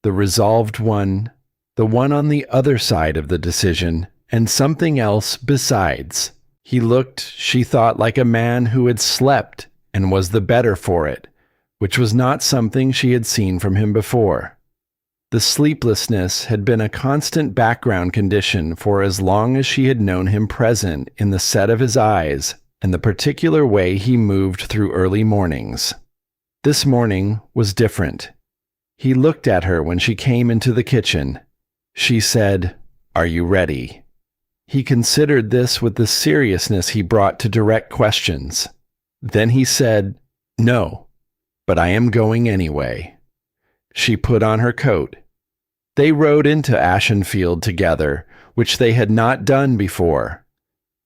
A: the resolved one, the one on the other side of the decision, and something else besides. He looked, she thought, like a man who had slept and was the better for it, which was not something she had seen from him before. The sleeplessness had been a constant background condition for as long as she had known him present in the set of his eyes and the particular way he moved through early mornings. This morning was different. He looked at her when she came into the kitchen. She said, "Are you ready?" He considered this with the seriousness he brought to direct questions. Then he said, "No, but I am going anyway." She put on her coat. They rode into Ashenfield together, which they had not done before.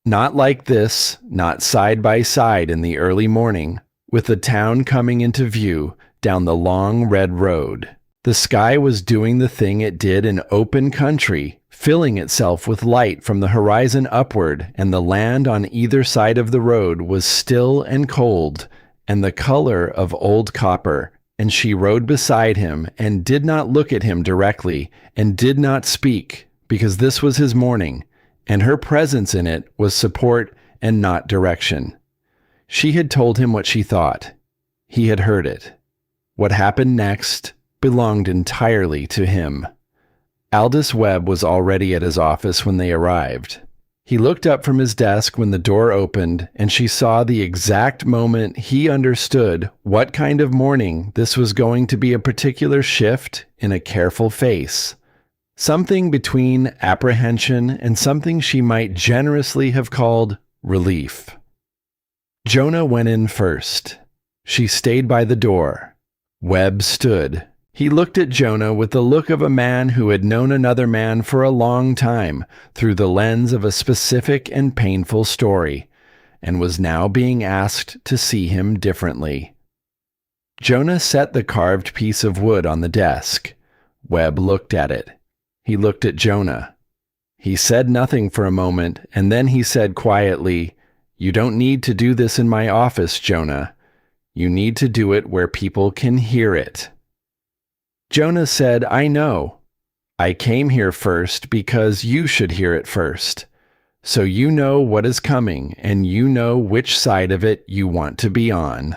A: Not like this, not side by side in the early morning, with the town coming into view down the long red road. The sky was doing the thing it did in open country, filling itself with light from the horizon upward, and the land on either side of the road was still and cold, and the color of old copper, and she rode beside him, and did not look at him directly, and did not speak, because this was his morning, and her presence in it was support and not direction. She had told him what she thought. He had heard it. What happened next belonged entirely to him. Aldous Webb was already at his office when they arrived. He looked up from his desk when the door opened, and she saw the exact moment he understood what kind of morning this was going to be. A particular shift in a careful face. Something between apprehension and something she might generously have called relief. Jonah went in first. She stayed by the door. Webb stood. He looked at Jonah with the look of a man who had known another man for a long time through the lens of a specific and painful story, and was now being asked to see him differently. Jonah set the carved piece of wood on the desk. Webb looked at it. He looked at Jonah. He said nothing for a moment, and then he said quietly, "You don't need to do this in my office, Jonah. You need to do it where people can hear it." Jonah said, "I know. I came here first because you should hear it first. So you know what is coming, and you know which side of it you want to be on."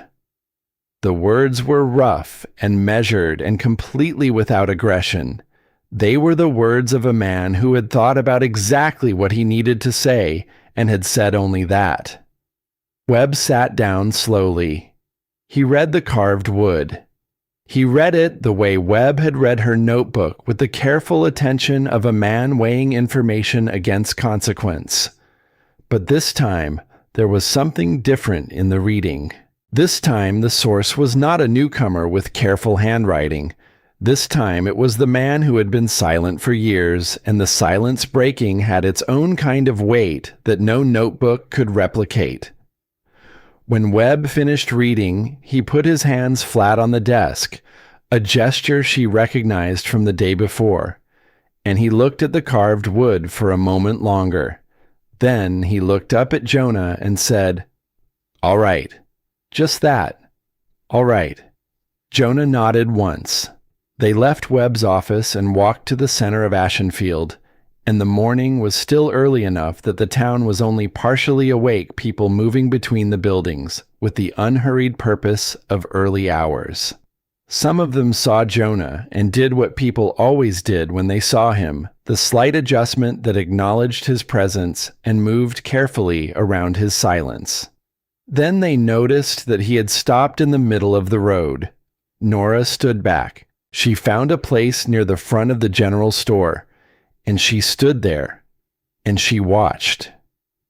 A: The words were rough and measured and completely without aggression. They were the words of a man who had thought about exactly what he needed to say and had said only that. Webb sat down slowly. He read the carved wood. He read it the way Webb had read her notebook, with the careful attention of a man weighing information against consequence. But this time, there was something different in the reading. This time, the source was not a newcomer with careful handwriting. This time, it was the man who had been silent for years, and the silence breaking had its own kind of weight that no notebook could replicate. When Webb finished reading, he put his hands flat on the desk, a gesture she recognized from the day before, and he looked at the carved wood for a moment longer. Then he looked up at Jonah and said, "All right. Just that. All right." Jonah nodded once. They left Webb's office and walked to the center of Ashenfield, and the morning was still early enough that the town was only partially awake, people moving between the buildings with the unhurried purpose of early hours. Some of them saw Jonah and did what people always did when they saw him, the slight adjustment that acknowledged his presence and moved carefully around his silence. Then they noticed that he had stopped in the middle of the road. Nora stood back. She found a place near the front of the general store, and she stood there, and she watched.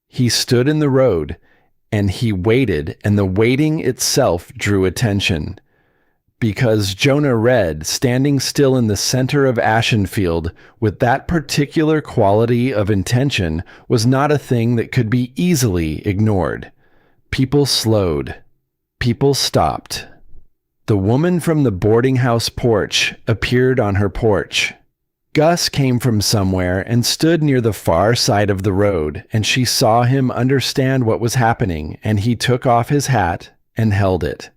A: He stood in the road, and he waited, and the waiting itself drew attention. Because Jonah Red, standing still in the center of Ashenfield with that particular quality of intention, was not a thing that could be easily ignored. People slowed. People stopped. The woman from the boarding house porch appeared on her porch. Gus came from somewhere and stood near the far side of the road, and she saw him understand what was happening, and he took off his hat and held it.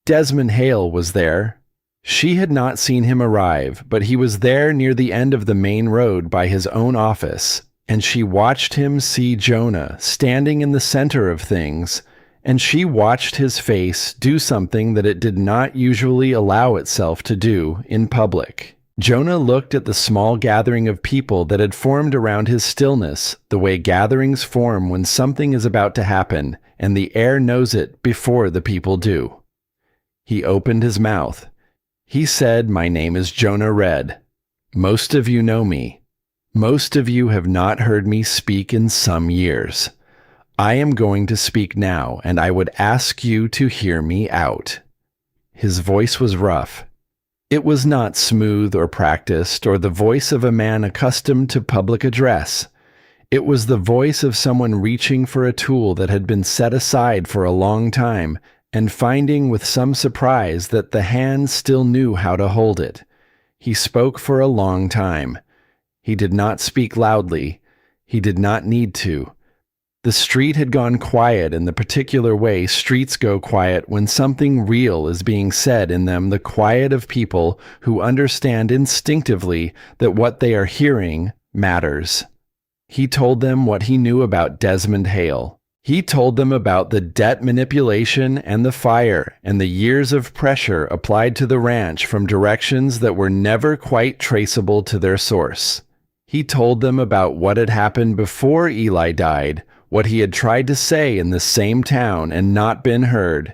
A: Desmond Hale was there. She had not seen him arrive, but he was there near the end of the main road by his own office, and she watched him see Jonah standing in the center of things, and she watched his face do something that it did not usually allow itself to do in public. Jonah looked at the small gathering of people that had formed around his stillness, the way gatherings form when something is about to happen, and the air knows it before the people do. He opened his mouth. He said, "My name is Jonah Red. Most of you know me. Most of you have not heard me speak in some years. I am going to speak now, and I would ask you to hear me out." His voice was rough. It was not smooth or practiced, or the voice of a man accustomed to public address. It was the voice of someone reaching for a tool that had been set aside for a long time, and finding with some surprise that the hand still knew how to hold it. He spoke for a long time. He did not speak loudly. He did not need to. The street had gone quiet in the particular way streets go quiet when something real is being said in them, the quiet of people who understand instinctively that what they are hearing matters. He told them what he knew about Desmond Hale. He told them about the debt manipulation and the fire and the years of pressure applied to the ranch from directions that were never quite traceable to their source. He told them about what had happened before Eli died, what he had tried to say in the same town and not been heard.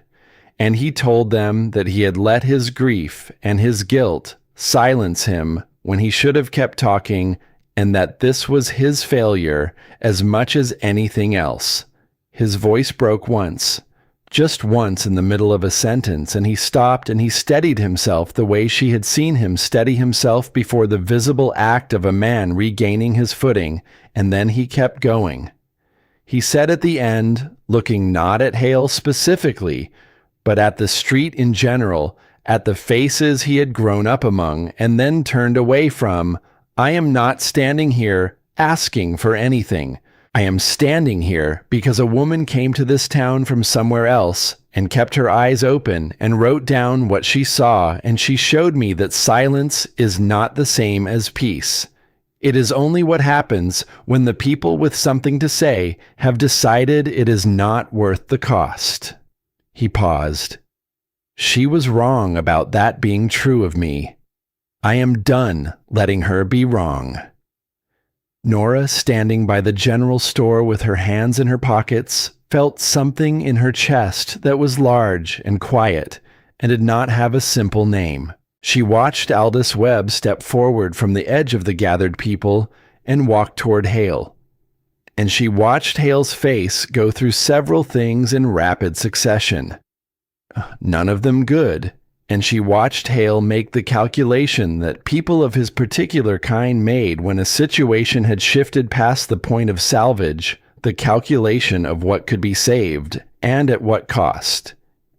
A: And he told them that he had let his grief and his guilt silence him when he should have kept talking, and that this was his failure as much as anything else. His voice broke once, just once in the middle of a sentence, and he stopped and he steadied himself the way she had seen him steady himself before the visible act of a man regaining his footing, and then he kept going. He said at the end, looking not at Hale specifically, but at the street in general, at the faces he had grown up among, and then turned away from, "I am not standing here asking for anything. I am standing here because a woman came to this town from somewhere else and kept her eyes open and wrote down what she saw, and she showed me that silence is not the same as peace. It is only what happens when the people with something to say have decided it is not worth the cost." He paused. "She was wrong about that being true of me. I am done letting her be wrong." Nora, standing by the general store with her hands in her pockets, felt something in her chest that was large and quiet and did not have a simple name. She watched Aldous Webb step forward from the edge of the gathered people and walk toward Hale. And she watched Hale's face go through several things in rapid succession. None of them good. And she watched Hale make the calculation that people of his particular kind made when a situation had shifted past the point of salvage, the calculation of what could be saved, and at what cost.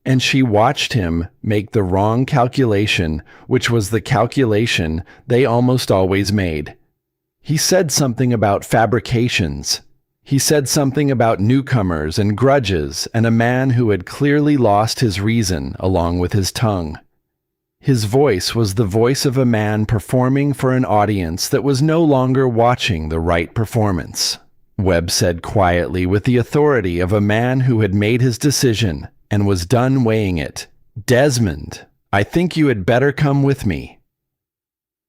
A: And she watched him make the wrong calculation, which was the calculation they almost always made. He said something about fabrications. He said something about newcomers and grudges and a man who had clearly lost his reason along with his tongue. His voice was the voice of a man performing for an audience that was no longer watching the right performance. Webb said quietly, with the authority of a man who had made his decision and was done weighing it, "Desmond, I think you had better come with me."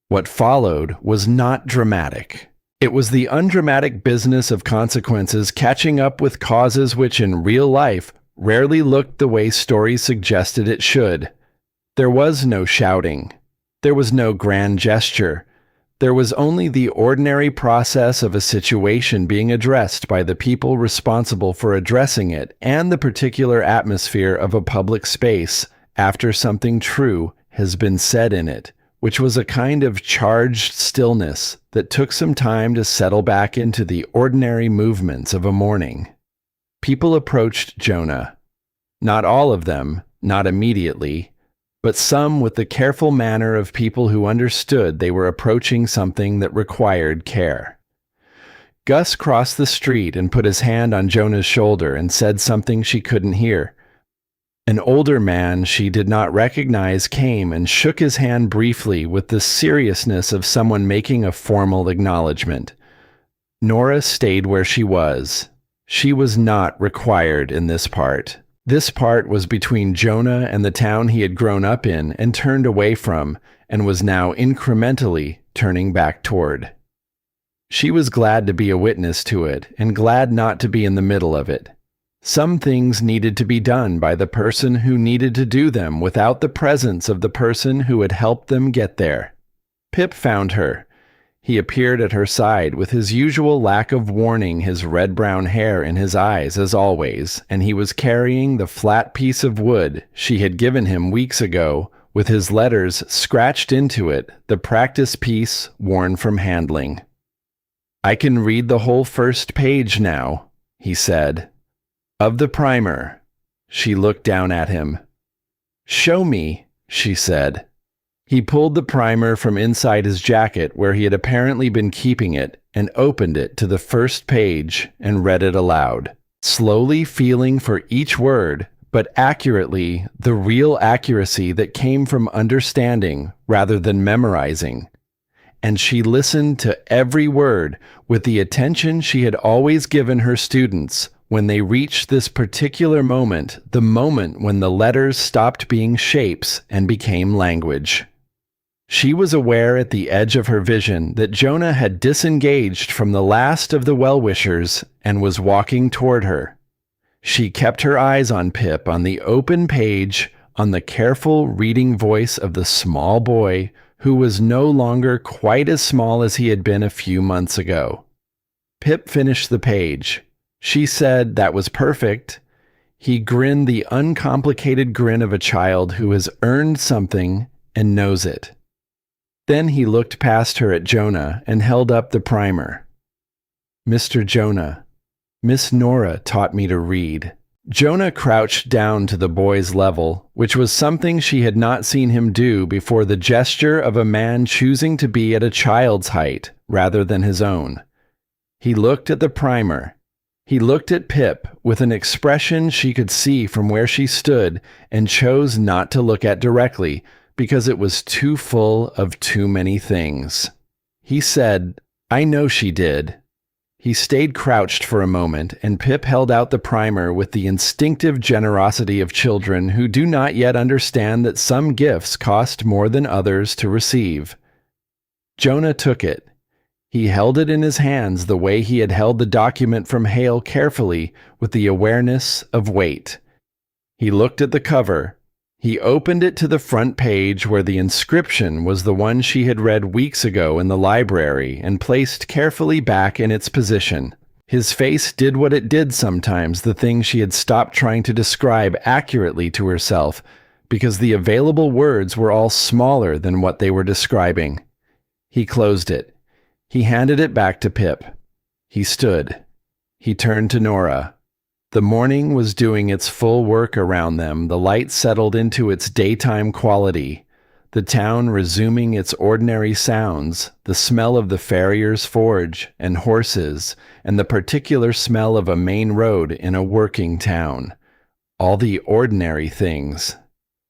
A: What followed was not dramatic. It was the undramatic business of consequences catching up with causes which in real life rarely looked the way stories suggested it should. There was no shouting. There was no grand gesture. There was only the ordinary process of a situation being addressed by the people responsible for addressing it and the particular atmosphere of a public space after something true has been said in it, which was a kind of charged stillness that took some time to settle back into the ordinary movements of a morning. People approached Jonah. Not all of them, not immediately, but some with the careful manner of people who understood they were approaching something that required care. Gus crossed the street and put his hand on Jonah's shoulder and said something she couldn't hear. An older man she did not recognize came and shook his hand briefly with the seriousness of someone making a formal acknowledgement. Nora stayed where she was. She was not required in this part. This part was between Jonah and the town he had grown up in and turned away from, and was now incrementally turning back toward. She was glad to be a witness to it, and glad not to be in the middle of it. Some things needed to be done by the person who needed to do them without the presence of the person who had helped them get there. Pip found her. He appeared at her side with his usual lack of warning, his red-brown hair in his eyes as always, and he was carrying the flat piece of wood she had given him weeks ago, with his letters scratched into it, the practice piece worn from handling. "I can read the whole first page now," he said. "Of the primer." She looked down at him. "Show me," she said. He pulled the primer from inside his jacket where he had apparently been keeping it and opened it to the first page and read it aloud, slowly feeling for each word, but accurately the real accuracy that came from understanding rather than memorizing. And she listened to every word with the attention she had always given her students when they reached this particular moment, the moment when the letters stopped being shapes and became language. She was aware at the edge of her vision that Jonah had disengaged from the last of the well-wishers and was walking toward her. She kept her eyes on Pip, on the open page, on the careful reading voice of the small boy who was no longer quite as small as he had been a few months ago. Pip finished the page. She said that was perfect. He grinned the uncomplicated grin of a child who has earned something and knows it. Then he looked past her at Jonah and held up the primer. "Mr. Jonah, Miss Nora taught me to read." Jonah crouched down to the boy's level, which was something she had not seen him do before, the gesture of a man choosing to be at a child's height rather than his own. He looked at the primer. He looked at Pip with an expression she could see from where she stood and chose not to look at directly because it was too full of too many things. He said, "I know she did." He stayed crouched for a moment, and Pip held out the primer with the instinctive generosity of children who do not yet understand that some gifts cost more than others to receive. Jonah took it. He held it in his hands the way he had held the document from Hale, carefully, with the awareness of weight. He looked at the cover. He opened it to the front page where the inscription was the one she had read weeks ago in the library and placed carefully back in its position. His face did what it did sometimes, the thing she had stopped trying to describe accurately to herself, because the available words were all smaller than what they were describing. He closed it. He handed it back to Pip. He stood. He turned to Nora. The morning was doing its full work around them. The light settled into its daytime quality. The town resuming its ordinary sounds, the smell of the farrier's forge and horses, and the particular smell of a main road in a working town. All the ordinary things.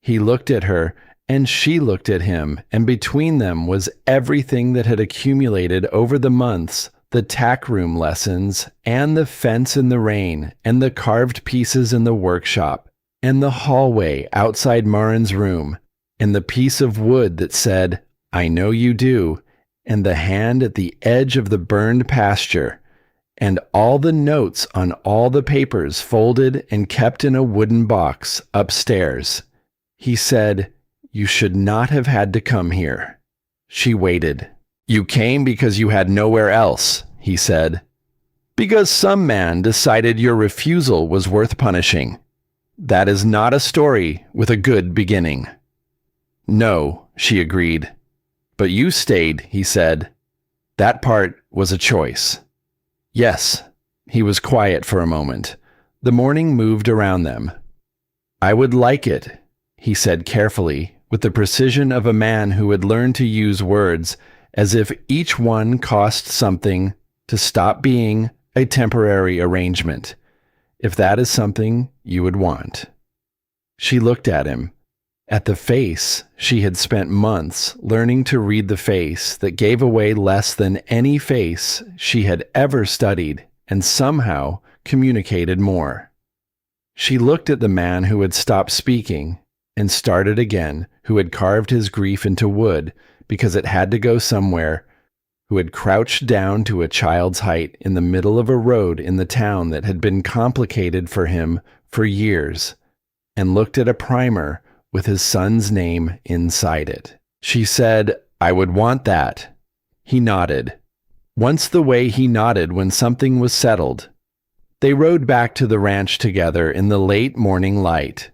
A: He looked at her, And she looked at him, and between them was everything that had accumulated over the months, the tack room lessons, and the fence in the rain, and the carved pieces in the workshop, and the hallway outside Marin's room, and the piece of wood that said, "I know you do," and the hand at the edge of the burned pasture, and all the notes on all the papers folded and kept in a wooden box upstairs. He said, "You should not have had to come here." She waited. "You came because you had nowhere else," he said. "Because some man decided your refusal was worth punishing. That is not a story with a good beginning." "No," she agreed. "But you stayed," he said. "That part was a choice." "Yes." He was quiet for a moment. The morning moved around them. "I would like it," he said carefully, with the precision of a man who had learned to use words as if each one cost something, to stop being a temporary arrangement, if that is something you would want. She looked at him, at the face she had spent months learning to read, the face that gave away less than any face she had ever studied and somehow communicated more. She looked at the man who had stopped speaking and started again, who had carved his grief into wood because it had to go somewhere, who had crouched down to a child's height in the middle of a road in the town that had been complicated for him for years, and looked at a primer with his son's name inside it. She said, "I would want that." He nodded. Once the way he nodded when something was settled. They rode back to the ranch together in the late morning light.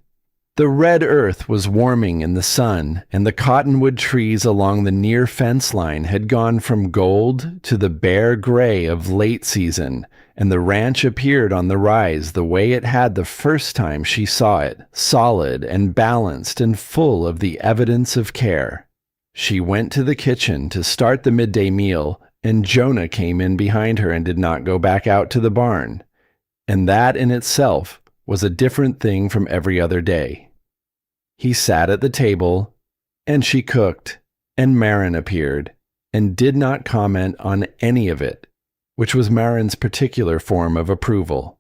A: The red earth was warming in the sun, and the cottonwood trees along the near fence line had gone from gold to the bare gray of late season, and the ranch appeared on the rise the way it had the first time she saw it, solid and balanced and full of the evidence of care. She went to the kitchen to start the midday meal, and Jonah came in behind her and did not go back out to the barn. And that in itself was a different thing from every other day. He sat at the table, and she cooked, and Marin appeared, and did not comment on any of it, which was Marin's particular form of approval.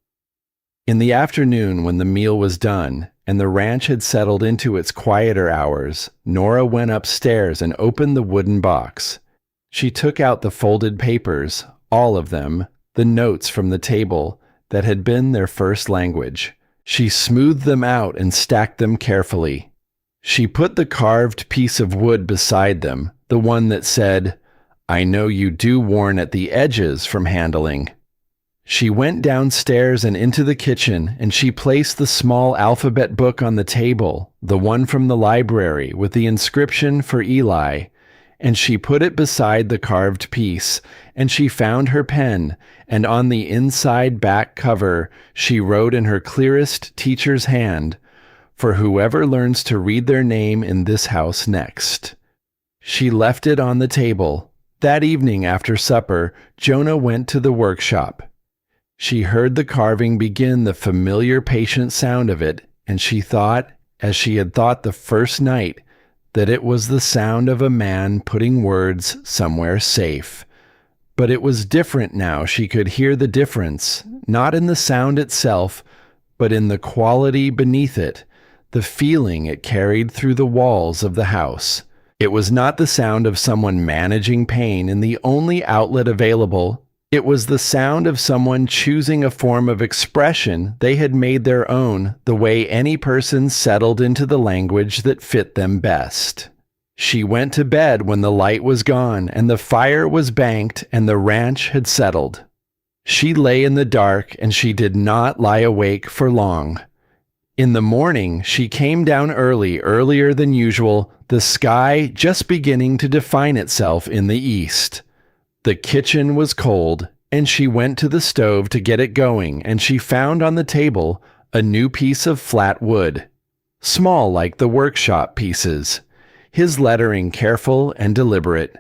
A: In the afternoon, when the meal was done, and the ranch had settled into its quieter hours, Nora went upstairs and opened the wooden box. She took out the folded papers, all of them, the notes from the table that had been their first language. She smoothed them out and stacked them carefully. She put the carved piece of wood beside them, the one that said, "I know you do," worn at the edges from handling. She went downstairs and into the kitchen, and she placed the small alphabet book on the table, the one from the library with the inscription for Eli, and she put it beside the carved piece, and she found her pen, and on the inside back cover she wrote in her clearest teacher's hand, "For whoever learns to read their name in this house next." She left it on the table. That evening after supper, Jonah went to the workshop. She heard the carving begin, the familiar patient sound of it, and she thought, as she had thought the first night, that it was the sound of a man putting words somewhere safe. But it was different now. She could hear the difference, not in the sound itself, but in the quality beneath it, the feeling it carried through the walls of the house. It was not the sound of someone managing pain in the only outlet available. It was the sound of someone choosing a form of expression they had made their own, the way any person settled into the language that fit them best. She went to bed when the light was gone and the fire was banked and the ranch had settled. She lay in the dark, and she did not lie awake for long. In the morning, she came down early, earlier than usual, the sky just beginning to define itself in the east. The kitchen was cold, and she went to the stove to get it going, and she found on the table a new piece of flat wood, small like the workshop pieces, his lettering careful and deliberate.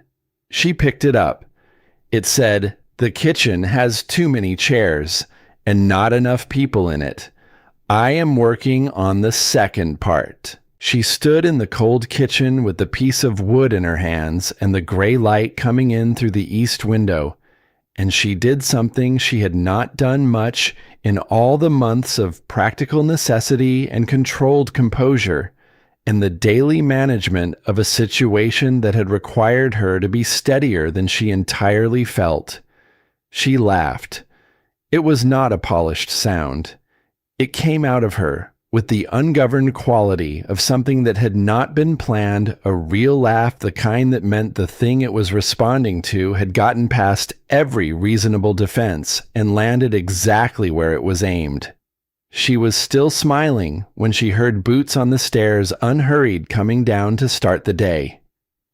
A: She picked it up. It said, "The kitchen has too many chairs, and not enough people in it. I am working on the second part." She stood in the cold kitchen with the piece of wood in her hands and the gray light coming in through the east window, and she did something she had not done much in all the months of practical necessity and controlled composure, and the daily management of a situation that had required her to be steadier than she entirely felt. She laughed. It was not a polished sound. It came out of her with the ungoverned quality of something that had not been planned, a real laugh, the kind that meant the thing it was responding to had gotten past every reasonable defense and landed exactly where it was aimed. She was still smiling when she heard boots on the stairs unhurried coming down to start the day.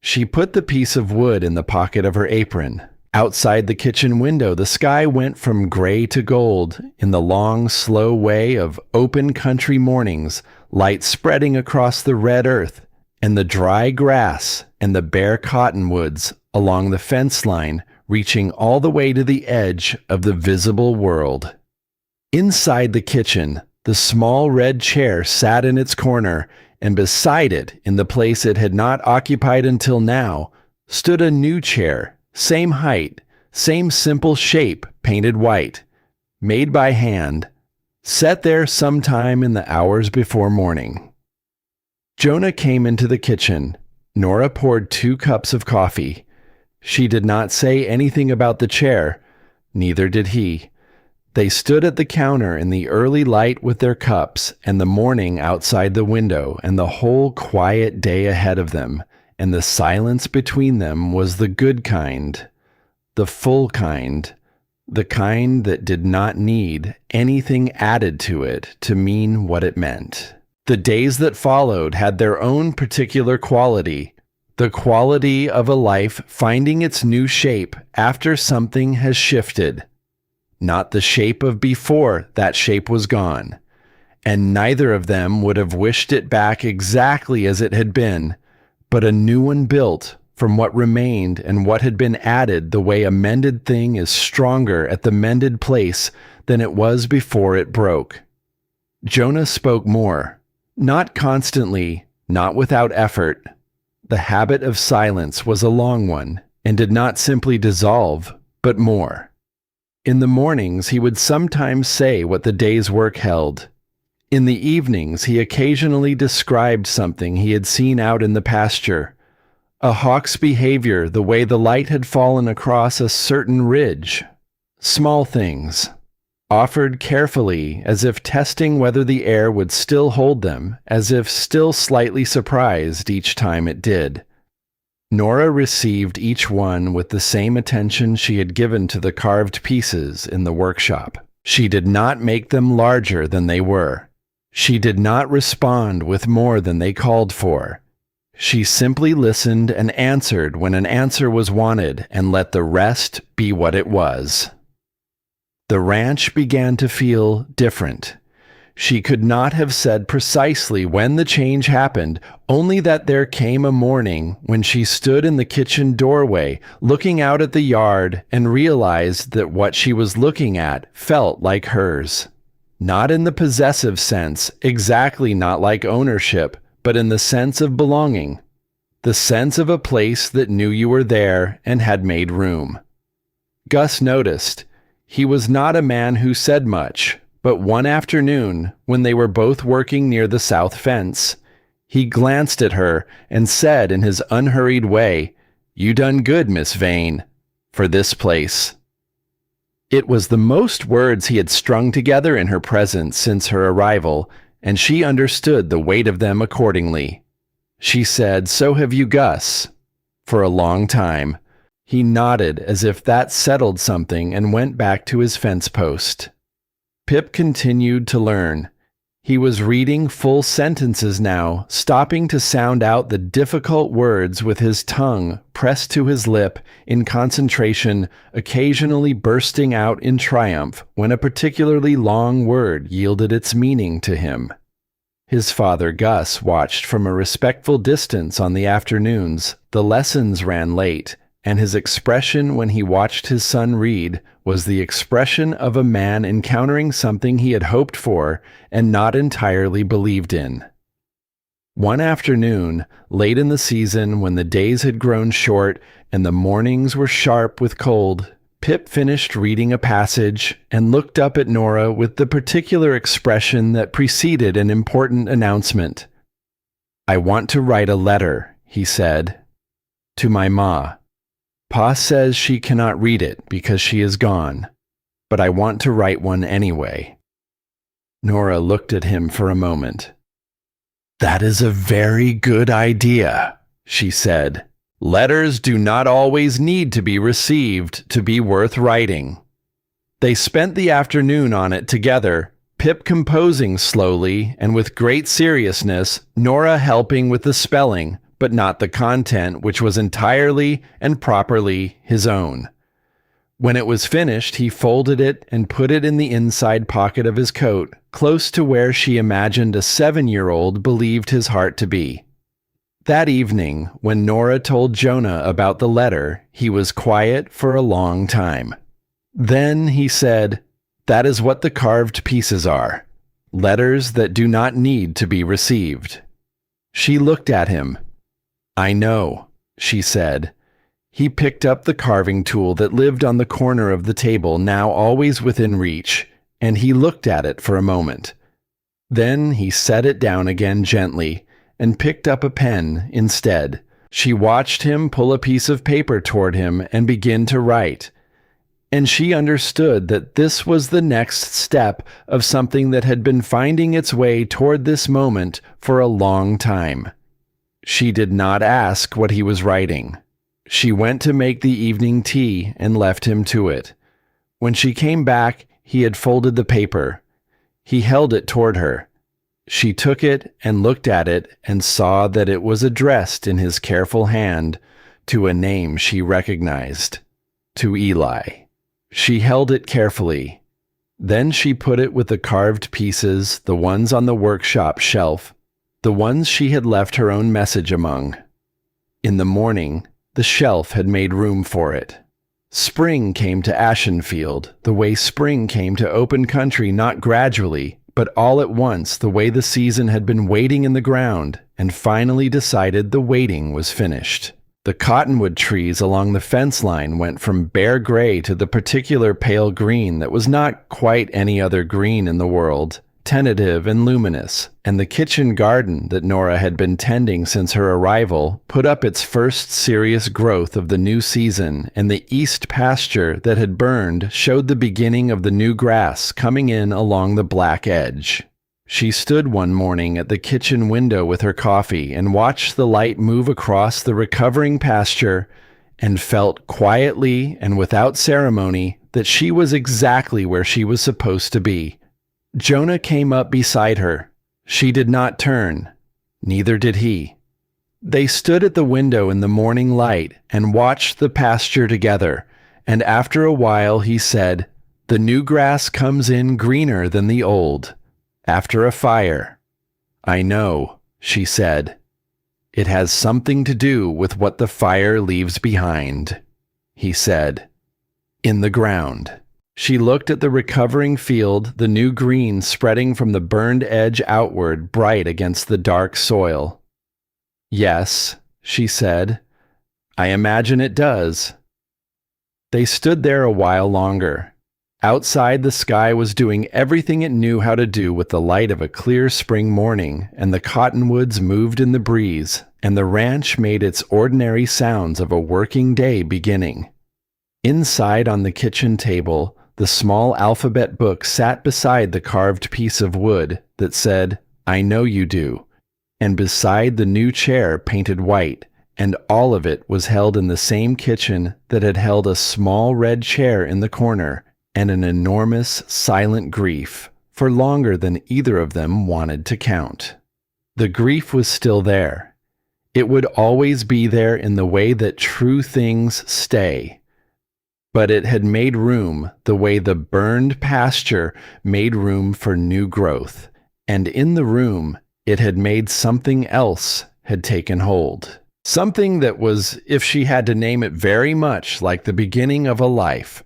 A: She put the piece of wood in the pocket of her apron. Outside the kitchen window, the sky went from gray to gold in the long, slow way of open country mornings, light spreading across the red earth and the dry grass and the bare cottonwoods along the fence line, reaching all the way to the edge of the visible world. Inside the kitchen, the small red chair sat in its corner, and beside it, in the place it had not occupied until now, stood a new chair. Same height, same simple shape, painted white, made by hand, set there sometime in the hours before morning. Jonah came into the kitchen. Nora poured 2 cups of coffee. She did not say anything about the chair, neither did he. They stood at the counter in the early light with their cups, and the morning outside the window, and the whole quiet day ahead of them. And the silence between them was the good kind, the full kind, the kind that did not need anything added to it to mean what it meant. The days that followed had their own particular quality, the quality of a life finding its new shape after something has shifted. Not the shape of before that shape was gone, and neither of them would have wished it back exactly as it had been, but a new one built from what remained and what had been added, the way a mended thing is stronger at the mended place than it was before it broke. Jonah spoke more, not constantly, not without effort. The habit of silence was a long one, and did not simply dissolve, but more. In the mornings he would sometimes say what the day's work held. In the evenings, he occasionally described something he had seen out in the pasture. A hawk's behavior, the way the light had fallen across a certain ridge. Small things, offered carefully as if testing whether the air would still hold them, as if still slightly surprised each time it did. Nora received each one with the same attention she had given to the carved pieces in the workshop. She did not make them larger than they were. She did not respond with more than they called for. She simply listened and answered when an answer was wanted and let the rest be what it was. The ranch began to feel different. She could not have said precisely when the change happened, only that there came a morning when she stood in the kitchen doorway, looking out at the yard, and realized that what she was looking at felt like hers. Not in the possessive sense, exactly not like ownership, but in the sense of belonging. The sense of a place that knew you were there and had made room. Gus noticed. He was not a man who said much, but one afternoon, when they were both working near the south fence, he glanced at her and said in his unhurried way, "You done good, Miss Vane, for this place." It was the most words he had strung together in her presence since her arrival, and she understood the weight of them accordingly. She said, "So have you, Gus," for a long time. He nodded as if that settled something and went back to his fence post. Pip continued to learn. He was reading full sentences now, stopping to sound out the difficult words with his tongue pressed to his lip in concentration, occasionally bursting out in triumph when a particularly long word yielded its meaning to him. His father, Gus, watched from a respectful distance on the afternoons. The lessons ran late, and his expression when he watched his son read was the expression of a man encountering something he had hoped for and not entirely believed in. One afternoon, late in the season when the days had grown short and the mornings were sharp with cold, Pip finished reading a passage and looked up at Nora with the particular expression that preceded an important announcement. "I want to write a letter," he said, "to my ma. Pa says she cannot read it because she is gone, but I want to write one anyway." Nora looked at him for a moment. "That is a very good idea," she said. "Letters do not always need to be received to be worth writing." They spent the afternoon on it together, Pip composing slowly and with great seriousness, Nora helping with the spelling, but not the content, which was entirely and properly his own. When it was finished, he folded it and put it in the inside pocket of his coat, close to where she imagined a 7-year-old believed his heart to be. That evening, when Nora told Jonah about the letter, he was quiet for a long time. Then he said, "That is what the carved pieces are. Letters that do not need to be received." She looked at him. "I know," she said. He picked up the carving tool that lived on the corner of the table, now always within reach, and he looked at it for a moment. Then he set it down again gently and picked up a pen instead. She watched him pull a piece of paper toward him and begin to write. And she understood that this was the next step of something that had been finding its way toward this moment for a long time. She did not ask what he was writing. She went to make the evening tea and left him to it. When she came back, he had folded the paper. He held it toward her. She took it and looked at it and saw that it was addressed in his careful hand to a name she recognized, to Eli. She held it carefully. Then she put it with the carved pieces, the ones on the workshop shelf, the ones she had left her own message among. In the morning, the shelf had made room for it. Spring came to Ashenfield, the way spring came to open country, not gradually, but all at once, the way the season had been waiting in the ground, and finally decided the waiting was finished. The cottonwood trees along the fence line went from bare gray to the particular pale green that was not quite any other green in the world, tentative and luminous, and the kitchen garden that Nora had been tending since her arrival put up its first serious growth of the new season, and the east pasture that had burned showed the beginning of the new grass coming in along the black edge. She stood one morning at the kitchen window with her coffee and watched the light move across the recovering pasture and felt quietly and without ceremony that she was exactly where she was supposed to be. Jonah came up beside her. She did not turn. Neither did he. They stood at the window in the morning light and watched the pasture together, and after a while he said, "The new grass comes in greener than the old, after a fire." "I know," she said. "It has something to do with what the fire leaves behind," he said. "In the ground." She looked at the recovering field, the new green spreading from the burned edge outward, bright against the dark soil. "Yes," she said. "I imagine it does." They stood there a while longer. Outside, the sky was doing everything it knew how to do with the light of a clear spring morning, and the cottonwoods moved in the breeze, and the ranch made its ordinary sounds of a working day beginning. Inside on the kitchen table, the small alphabet book sat beside the carved piece of wood that said, "I know you do," and beside the new chair painted white, and all of it was held in the same kitchen that had held a small red chair in the corner and an enormous silent grief for longer than either of them wanted to count. The grief was still there. It would always be there in the way that true things stay. But it had made room the way the burned pasture made room for new growth, and in the room it had made something else had taken hold. Something that was, if she had to name it, very much like the beginning of a life,